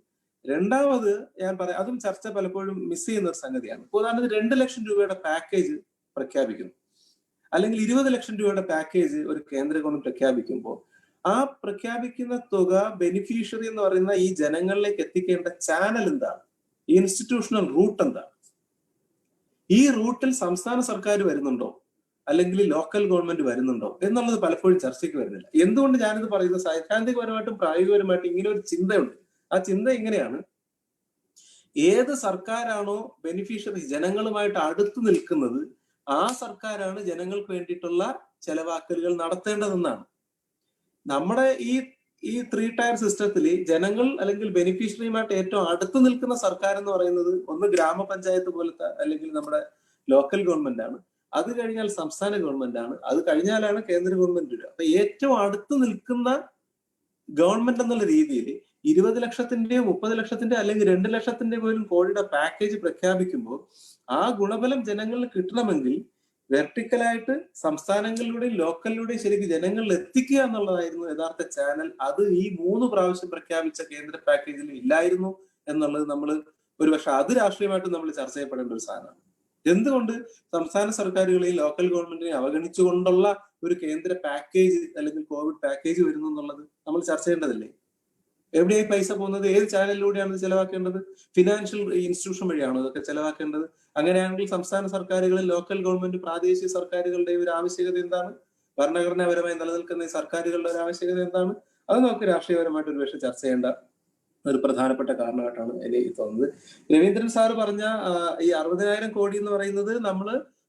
Speaker 3: രണ്ടാമത് ഞാൻ പറയാം, അതും ചർച്ച പലപ്പോഴും മിസ് ചെയ്യുന്ന ഒരു സംഗതിയാണ്. ഉദാഹരണത്തിന് 2 ലക്ഷം രൂപയുടെ പാക്കേജ് പ്രഖ്യാപിക്കുന്നു, അല്ലെങ്കിൽ 20 ലക്ഷം രൂപയുടെ പാക്കേജ് ഒരു കേന്ദ്ര ഗവൺമെന്റ് പ്രഖ്യാപിക്കുമ്പോൾ ആ പ്രഖ്യാപിക്കുന്ന തുക ബെനിഫിഷ്യറി എന്ന് പറയുന്ന ഈ ജനങ്ങളിലേക്ക് എത്തിക്കേണ്ട ചാനൽ എന്താണ്, ഈ ഇൻസ്റ്റിറ്റ്യൂഷണൽ റൂട്ട് എന്താണ്? ഈ റൂട്ടിൽ സംസ്ഥാന സർക്കാർ വരുന്നുണ്ടോ അല്ലെങ്കിൽ ലോക്കൽ ഗവൺമെന്റ് വരുന്നുണ്ടോ എന്നുള്ളത് പലപ്പോഴും ചർച്ചയ്ക്ക് വരുന്നില്ല. എന്തുകൊണ്ട് ഞാനിത് പറയുന്നത്, സൈദ്ധാന്തികപരമായിട്ടും പ്രായോഗികപരമായിട്ടും ഇങ്ങനെ ഒരു ചിന്തയുണ്ട്. ആ ചിന്ത എങ്ങനെയാണ്, ഏത് സർക്കാരാണോ ബെനിഫിഷ്യറി ജനങ്ങളുമായിട്ട് അടുത്ത് നിൽക്കുന്നത് ആ സർക്കാരാണ് ജനങ്ങൾക്ക് വേണ്ടിയിട്ടുള്ള ചെലവാക്കലുകൾ നടത്തേണ്ടതെന്നാണ്. നമ്മുടെ ഈ 3 ടയർ സിസ്റ്റത്തിൽ ജനങ്ങൾ അല്ലെങ്കിൽ ബെനിഫിഷ്യറിയുമായിട്ട് ഏറ്റവും അടുത്ത് നിൽക്കുന്ന സർക്കാർ എന്ന് പറയുന്നത് ഒന്ന് ഗ്രാമപഞ്ചായത്ത് പോലത്തെ അല്ലെങ്കിൽ നമ്മുടെ ലോക്കൽ ഗവൺമെന്റ് ആണ്. അത് കഴിഞ്ഞാൽ സംസ്ഥാന ഗവൺമെന്റ് ആണ്. അത് കഴിഞ്ഞാലാണ് കേന്ദ്ര ഗവൺമെന്റ് വരിക. അപ്പൊ ഏറ്റവും അടുത്ത് നിൽക്കുന്ന ഗവൺമെന്റ് എന്നുള്ള രീതിയിൽ 20 ലക്ഷത്തിന്റെയോ 30 ലക്ഷത്തിന്റെ അല്ലെങ്കിൽ 2 ലക്ഷത്തിന്റെ പോലും കോടിയുടെ പാക്കേജ് പ്രഖ്യാപിക്കുമ്പോൾ ആ ഗുണഫലം ജനങ്ങളിൽ കിട്ടണമെങ്കിൽ വെർട്ടിക്കലായിട്ട് സംസ്ഥാനങ്ങളിലൂടെയും ലോക്കലിലൂടെയും ശരിക്കും ജനങ്ങളിൽ എത്തിക്കുക എന്നുള്ളതായിരുന്നു യഥാർത്ഥ ചാനൽ. അത് ഈ 3 പ്രാവശ്യം പ്രഖ്യാപിച്ച കേന്ദ്ര പാക്കേജിൽ ഇല്ലായിരുന്നു എന്നുള്ളത് നമ്മൾ ഒരുപക്ഷെ അത് രാഷ്ട്രീയമായിട്ട് നമ്മൾ ചർച്ച ചെയ്യപ്പെടേണ്ട ഒരു സാധനമാണ്. എന്തുകൊണ്ട് സംസ്ഥാന സർക്കാരുകളെയും ലോക്കൽ ഗവൺമെന്റിനെ അവഗണിച്ചുകൊണ്ടുള്ള ഒരു കേന്ദ്ര പാക്കേജ് അല്ലെങ്കിൽ കോവിഡ് പാക്കേജ് വരുന്നു എന്നുള്ളത് നമ്മൾ ചർച്ച ചെയ്യേണ്ടതില്ലേ? എവിടെയായി പൈസ പോകുന്നത്? ഏത് ചാനലിലൂടെയാണ് ഇത് ചെലവാക്കേണ്ടത്? ഫിനാൻഷ്യൽ ഇൻസ്റ്റിറ്റ്യൂഷൻ വഴിയാണോ ഇതൊക്കെ ചെലവാക്കേണ്ടത്? അങ്ങനെയാണെങ്കിൽ സംസ്ഥാന സർക്കാരുകളിൽ ലോക്കൽ ഗവൺമെന്റ് പ്രാദേശിക സർക്കാരുകളുടെ ഒരു ആവശ്യകത എന്താണ്? ഭരണഘടനാപരമായി നിലനിൽക്കുന്ന ഈ സർക്കാരുകളുടെ ഒരു ആവശ്യകത എന്താണ്? അത് നമുക്ക് രാഷ്ട്രീയപരമായിട്ട് ഒരു പക്ഷേ ചർച്ച ചെയ്യേണ്ട ഒരു പ്രധാനപ്പെട്ട കാരണമായിട്ടാണ് എനിക്ക് തോന്നുന്നത്. രവീന്ദ്രൻ സാർ പറഞ്ഞ ഈ 60,000 കോടി എന്ന് പറയുന്നത്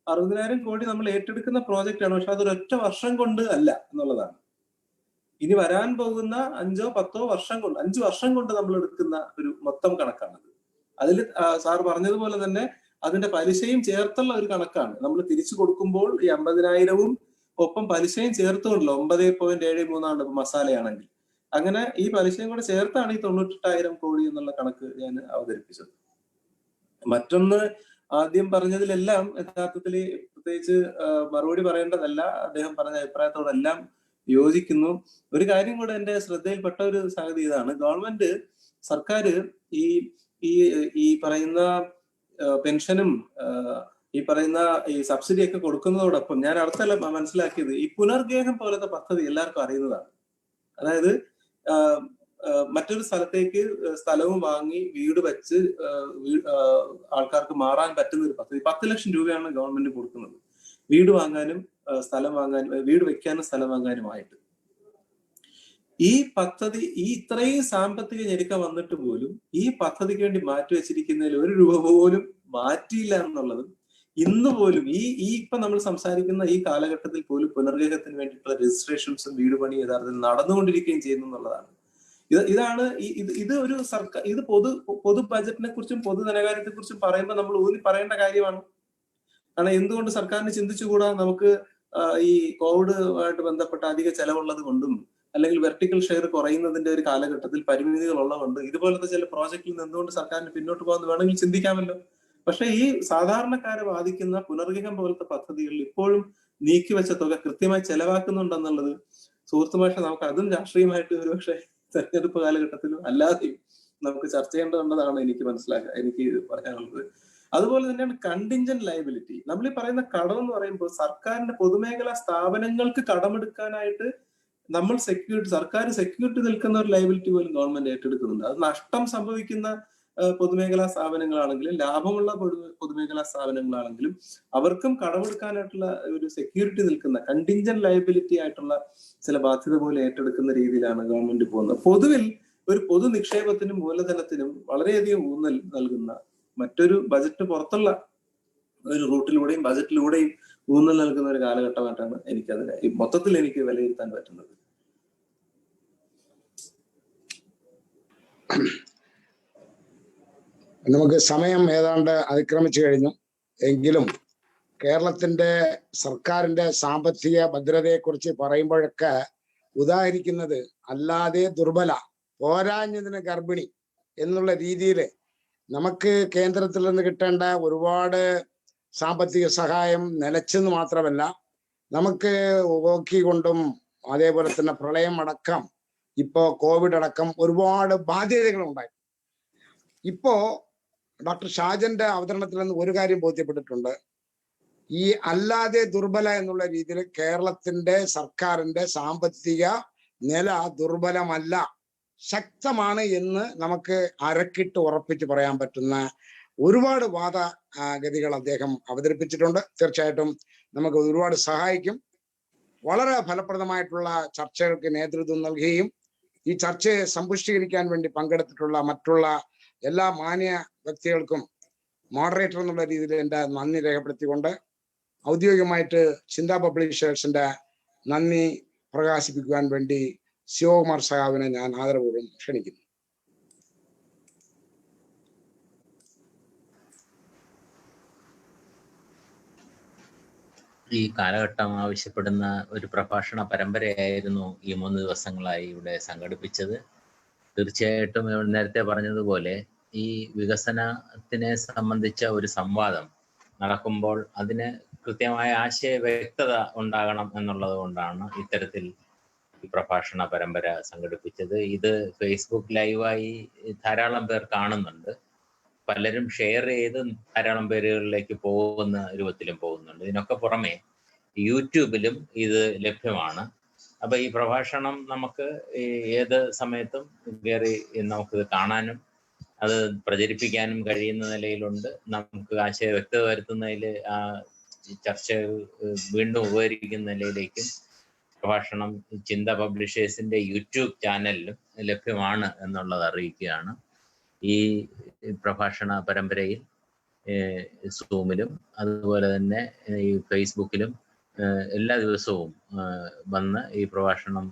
Speaker 3: 60,000 കോടി നമ്മൾ ഏറ്റെടുക്കുന്ന പ്രോജക്റ്റ് ആണ്. പക്ഷെ അതൊരൊറ്റ വർഷം കൊണ്ട് അല്ല എന്നുള്ളതാണ്. ഇനി വരാൻ പോകുന്ന 5-10 വർഷം കൊണ്ട്, 5 വർഷം കൊണ്ട് നമ്മൾ എടുക്കുന്ന ഒരു മൊത്തം കണക്കാണത്. അതിൽ സാർ പറഞ്ഞതുപോലെ തന്നെ അതിന്റെ പലിശയും ചേർത്തുള്ള ഒരു കണക്കാണ്. നമ്മൾ തിരിച്ചു കൊടുക്കുമ്പോൾ ഈ 50,000-ഉം ഒപ്പം പലിശയും ചേർത്തുകൊണ്ടല്ലോ 9.73 ഇപ്പൊ മസാലയാണെങ്കിൽ. അങ്ങനെ ഈ പലിശയും കൂടെ ചേർത്താണ് ഈ 98,000 കോടി എന്നുള്ള കണക്ക് ഞാൻ അവതരിപ്പിച്ചത്. മറ്റൊന്ന്, ആദ്യം പറഞ്ഞതിലെല്ലാം യഥാർത്ഥത്തിൽ പ്രത്യേകിച്ച് മറുപടി പറയേണ്ടതല്ല. അദ്ദേഹം പറഞ്ഞ അഭിപ്രായത്തോടെല്ലാം യോജിക്കുന്നു. ഒരു കാര്യം കൂടെ എന്റെ ശ്രദ്ധയിൽപ്പെട്ട ഒരു സംഗതി ഇതാണ്. ഗവൺമെന്റ് സർക്കാർ ഈ പറയുന്ന പെൻഷനും ഈ പറയുന്ന ഈ സബ്സിഡി ഒക്കെ കൊടുക്കുന്നതോടൊപ്പം ഞാൻ അടുത്തല്ല മനസ്സിലാക്കിയത് ഈ പുനർഗേഹം പോലത്തെ പദ്ധതി എല്ലാവർക്കും അറിയുന്നതാണ്. അതായത് മറ്റൊരു സ്ഥലത്തേക്ക് സ്ഥലവും വാങ്ങി വീട് വെച്ച് ആൾക്കാർക്ക് മാറാൻ പറ്റുന്ന ഒരു പദ്ധതി. 10 ലക്ഷം രൂപയാണ് ഗവൺമെന്റ് കൊടുക്കുന്നത് വീട് വാങ്ങാനും സ്ഥലം വാങ്ങാനും, വീട് വെക്കാനും സ്ഥലം വാങ്ങാനുമായിട്ട്. ഈ പദ്ധതി ഈ സാമ്പത്തിക ഞെരുക്കം വന്നിട്ട് പോലും ഈ പദ്ധതിക്ക് വേണ്ടി മാറ്റിവെച്ചിരിക്കുന്നതിൽ 1 രൂപ പോലും മാറ്റിയില്ല എന്നുള്ളതും ഇന്ന് പോലും ഇപ്പൊ നമ്മൾ സംസാരിക്കുന്ന ഈ കാലഘട്ടത്തിൽ പോലും പുനർഗേഹത്തിന് വേണ്ടിയിട്ടുള്ള രജിസ്ട്രേഷൻസും വീട് പണി യഥാർത്ഥത്തിൽ നടന്നുകൊണ്ടിരിക്കുകയും ചെയ്യുന്നു എന്നുള്ളതാണ്. ഇതാണ് ഇത് ഒരു സർക്കാർ, ഇത് പൊതു ബജറ്റിനെ കുറിച്ചും പൊതു ധനകാര്യത്തെ കുറിച്ചും പറയുമ്പോൾ നമ്മൾ ഊന്നി പറയേണ്ട കാര്യമാണ്. കാരണം എന്തുകൊണ്ട് സർക്കാരിന് ചിന്തിച്ചുകൂടാ, നമുക്ക് ഈ കോവിഡുമായിട്ട് ബന്ധപ്പെട്ട അധിക ചെലവുള്ളത് കൊണ്ടും അല്ലെങ്കിൽ വെർട്ടിക്കൽ ഷെയർ കുറയുന്നതിന്റെ ഒരു കാലഘട്ടത്തിൽ പരിമിതികൾ ഉള്ളതുകൊണ്ട് ഇതുപോലത്തെ ചില പ്രോജക്റ്റിൽ നിന്നുകൊണ്ട് സർക്കാരിന് പിന്നോട്ട് പോകാൻ വേണമെങ്കിൽ ചിന്തിക്കാമല്ലോ. പക്ഷെ ഈ സാധാരണക്കാരെ ബാധിക്കുന്ന പുനർഗേഹം പോലത്തെ പദ്ധതികളിൽ ഇപ്പോഴും നീക്കിവെച്ച തുക കൃത്യമായി ചെലവാക്കുന്നുണ്ടെന്നുള്ളത് സുഹൃത്തുമാഷ നമുക്ക് അതും രാഷ്ട്രീയമായിട്ട് ഒരുപക്ഷെ തെരഞ്ഞെടുപ്പ് കാലഘട്ടത്തിലും അല്ലാതെയും നമുക്ക് ചർച്ച ചെയ്യേണ്ടതുണ്ടെന്നാണ് എനിക്ക് പറയാനുള്ളത്. അതുപോലെ തന്നെയാണ് കണ്ടിൻജന്റ് ലയബിലിറ്റി. നമ്മൾ ഈ പറയുന്ന കടം എന്ന് പറയുമ്പോൾ സർക്കാരിന്റെ പൊതുമേഖലാ സ്ഥാപനങ്ങൾക്ക് കടമെടുക്കാനായിട്ട് സർക്കാർ സെക്യൂരിറ്റി നിൽക്കുന്ന ഒരു ലയബിലിറ്റി പോലും ഗവൺമെന്റ് ഏറ്റെടുക്കുന്നുണ്ട്. അത് നഷ്ടം സംഭവിക്കുന്ന പൊതുമേഖലാ സ്ഥാപനങ്ങളാണെങ്കിലും ലാഭമുള്ള പൊതുമേഖലാ സ്ഥാപനങ്ങളാണെങ്കിലും അവർക്കും കടമെടുക്കാനായിട്ടുള്ള ഒരു സെക്യൂരിറ്റി നിൽക്കുന്ന കണ്ടിൻജന്റ് ലയബിലിറ്റി ആയിട്ടുള്ള ചില ബാധ്യത പോലെ ഏറ്റെടുക്കുന്ന രീതിയിലാണ് ഗവൺമെന്റ് പോകുന്നത്. പൊതുവിൽ ഒരു പൊതു നിക്ഷേപത്തിനും മൂലധനത്തിനും വളരെയധികം ഊന്നൽ നൽകുന്ന മറ്റൊരു ബജറ്റ് പുറത്തുള്ള ഒരു റൂട്ടിലൂടെയും ബജറ്റിലൂടെയും ഊന്നൽ നൽകുന്ന ഒരു കാലഘട്ടമായിട്ടാണ് എനിക്കതിനെ മൊത്തത്തിൽ എനിക്ക് വിലയിരുത്താൻ പറ്റുന്നത്.
Speaker 2: നമുക്ക് സമയം ഏതാണ്ട് അതിക്രമിച്ചു കഴിഞ്ഞു. എങ്കിലും കേരളത്തിന്റെ സർക്കാരിന്റെ സാമ്പത്തിക ഭദ്രതയെക്കുറിച്ച് പറയുമ്പോഴൊക്കെ ഉദാഹരിക്കുന്നത് അല്ലാതെ ദുർബല, പോരാഞ്ഞതിന് ഗർഭിണി എന്നുള്ള രീതിയിൽ നമുക്ക് കേന്ദ്രത്തിൽ നിന്ന് കിട്ടേണ്ട ഒരുപാട് സാമ്പത്തിക സഹായം നിലച്ചെന്ന് മാത്രമല്ല, നമുക്ക് ഓക്കി കൊണ്ടും അതേപോലെ തന്നെ പ്രളയം അടക്കം ഇപ്പോ കോവിഡ് അടക്കം ഒരുപാട് ബാധ്യതകൾ ഉണ്ടായി. ഇപ്പോ ഡോക്ടർ ഷാജന്റെ അവതരണത്തിൽ നിന്ന് ഒരു കാര്യം ബോധ്യപ്പെട്ടിട്ടുണ്ട്. ഈ അല്ലാതെ ദുർബല എന്നുള്ള രീതിയിൽ കേരളത്തിന്റെ സർക്കാരിന്റെ സാമ്പത്തിക നില ദുർബലമല്ല, ശക്തമാണ് എന്ന് നമുക്ക് അരക്കിട്ട് ഉറപ്പിച്ച് പറയാൻ പറ്റുന്ന ഒരുപാട് വാദഗതികൾ അദ്ദേഹം അവതരിപ്പിച്ചിട്ടുണ്ട്. തീർച്ചയായിട്ടും നമുക്ക് ഒരുപാട് സഹായിക്കും. വളരെ ഫലപ്രദമായിട്ടുള്ള ചർച്ചകൾക്ക് നേതൃത്വം നൽകുകയും ഈ ചർച്ചയെ സമ്പുഷ്ടീകരിക്കാൻ വേണ്ടി പങ്കെടുത്തിട്ടുള്ള മറ്റുള്ള എല്ലാ മാന്യ വ്യക്തികൾക്കും മോഡറേറ്റർ എന്നുള്ള രീതിയിൽ എൻ്റെ നന്ദി രേഖപ്പെടുത്തിക്കൊണ്ട് ഔദ്യോഗികമായിട്ട് ചിന്താ പബ്ലിഷേഴ്സിന്റെ നന്ദി പ്രകാശിപ്പിക്കുവാൻ വേണ്ടി ശിവകുമാർ സഹാവിനെ ഞാൻ ആദരപൂർവ്വം ക്ഷണിക്കുന്നു.
Speaker 1: ഈ കാലഘട്ടം ആവശ്യപ്പെടുന്ന ഒരു പ്രഭാഷണ പരമ്പരയായിരുന്നു ഈ 3 ദിവസങ്ങളായി ഇവിടെ സംഘടിപ്പിച്ചത്. തീർച്ചയായിട്ടും നേരത്തെ പറഞ്ഞതുപോലെ ഈ വികസനത്തിനെ സംബന്ധിച്ച ഒരു സംവാദം നടക്കുമ്പോൾ അതിന് കൃത്യമായ ആശയ വ്യക്തത ഉണ്ടാകണം എന്നുള്ളത് കൊണ്ടാണ് ഇത്തരത്തിൽ ഈ പ്രഭാഷണ പരമ്പര സംഘടിപ്പിച്ചത്. ഇത് ഫേസ്ബുക്ക് ലൈവായി ധാരാളം പേർ കാണുന്നുണ്ട്. പലരും ഷെയർ ചെയ്ത് ധാരാളം പേരുകളിലേക്ക് പോകുന്ന രൂപത്തിലും പോകുന്നുണ്ട്. ഇതിനൊക്കെ പുറമെ യൂട്യൂബിലും ഇത് ലഭ്യമാണ്. അപ്പൊ ഈ പ്രഭാഷണം നമുക്ക് ഏത് സമയത്തും കയറി നമുക്കിത് കാണാനും അത് പ്രചരിപ്പിക്കാനും കഴിയുന്ന നിലയിലുണ്ട്. നമുക്ക് ആശയ വ്യക്തത വരുത്തുന്നതിൽ ആ ചർച്ചകൾ വീണ്ടും ഉപകരിക്കുന്ന നിലയിലേക്കും പ്രഭാഷണം ചിന്ത പബ്ലിഷേഴ്സിന്റെ യൂട്യൂബ് ചാനലിലും ലഭ്യമാണ് എന്നുള്ളത് അറിയിക്കുകയാണ്. ഈ പ്രഭാഷണ പരമ്പരയിൽ സൂമിലും അതുപോലെ തന്നെ ഈ ഫേസ്ബുക്കിലും എല്ലാ ദിവസവും വന്ന് ഈ പ്രഭാഷണം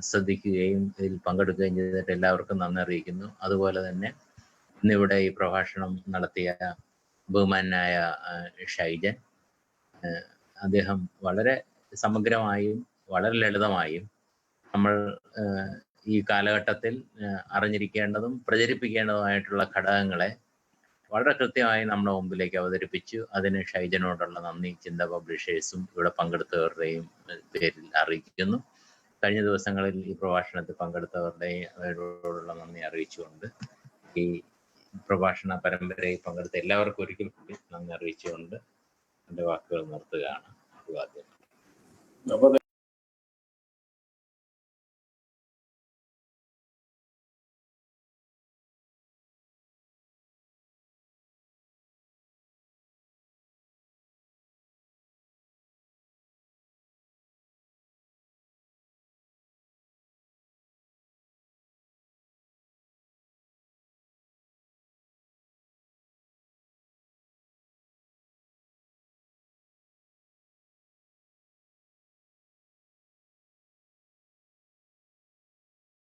Speaker 1: ശ്രദ്ധിക്കുകയും ഇതിൽ പങ്കെടുക്കുകയും ചെയ്തിട്ട് എല്ലാവർക്കും നന്ദി അറിയിക്കുന്നു. അതുപോലെ തന്നെ ഇന്നിവിടെ ഈ പ്രഭാഷണം നടത്തിയ ബഹുമാനായ ഷൈജൻ, അദ്ദേഹം വളരെ സമഗ്രമായും വളരെ ലളിതമായും നമ്മൾ ഈ കാലഘട്ടത്തിൽ അറിഞ്ഞിരിക്കേണ്ടതും പ്രചരിപ്പിക്കേണ്ടതുമായിട്ടുള്ള ഘടകങ്ങളെ വളരെ കൃത്യമായി നമ്മുടെ മുമ്പിലേക്ക് അവതരിപ്പിച്ചു. അതിന് ഷൈജനോടുള്ള നന്ദി ചിന്ത പബ്ലിഷേഴ്സും ഇവിടെ പങ്കെടുത്തവരുടെയും പേരിൽ അറിയിക്കുന്നു. കഴിഞ്ഞ ദിവസങ്ങളിൽ ഈ പ്രഭാഷണത്തിൽ പങ്കെടുത്തവരുടെയോടുള്ള നന്ദി അറിയിച്ചുകൊണ്ട് ഈ പ്രഭാഷണ പരമ്പരയിൽ പങ്കെടുത്ത എല്ലാവർക്കും ഒരിക്കൽ കൂടി നന്ദി അറിയിച്ചുകൊണ്ട് എൻ്റെ വാക്കുകൾ നിർത്തുകയാണ്. അഭിവാദ്യം.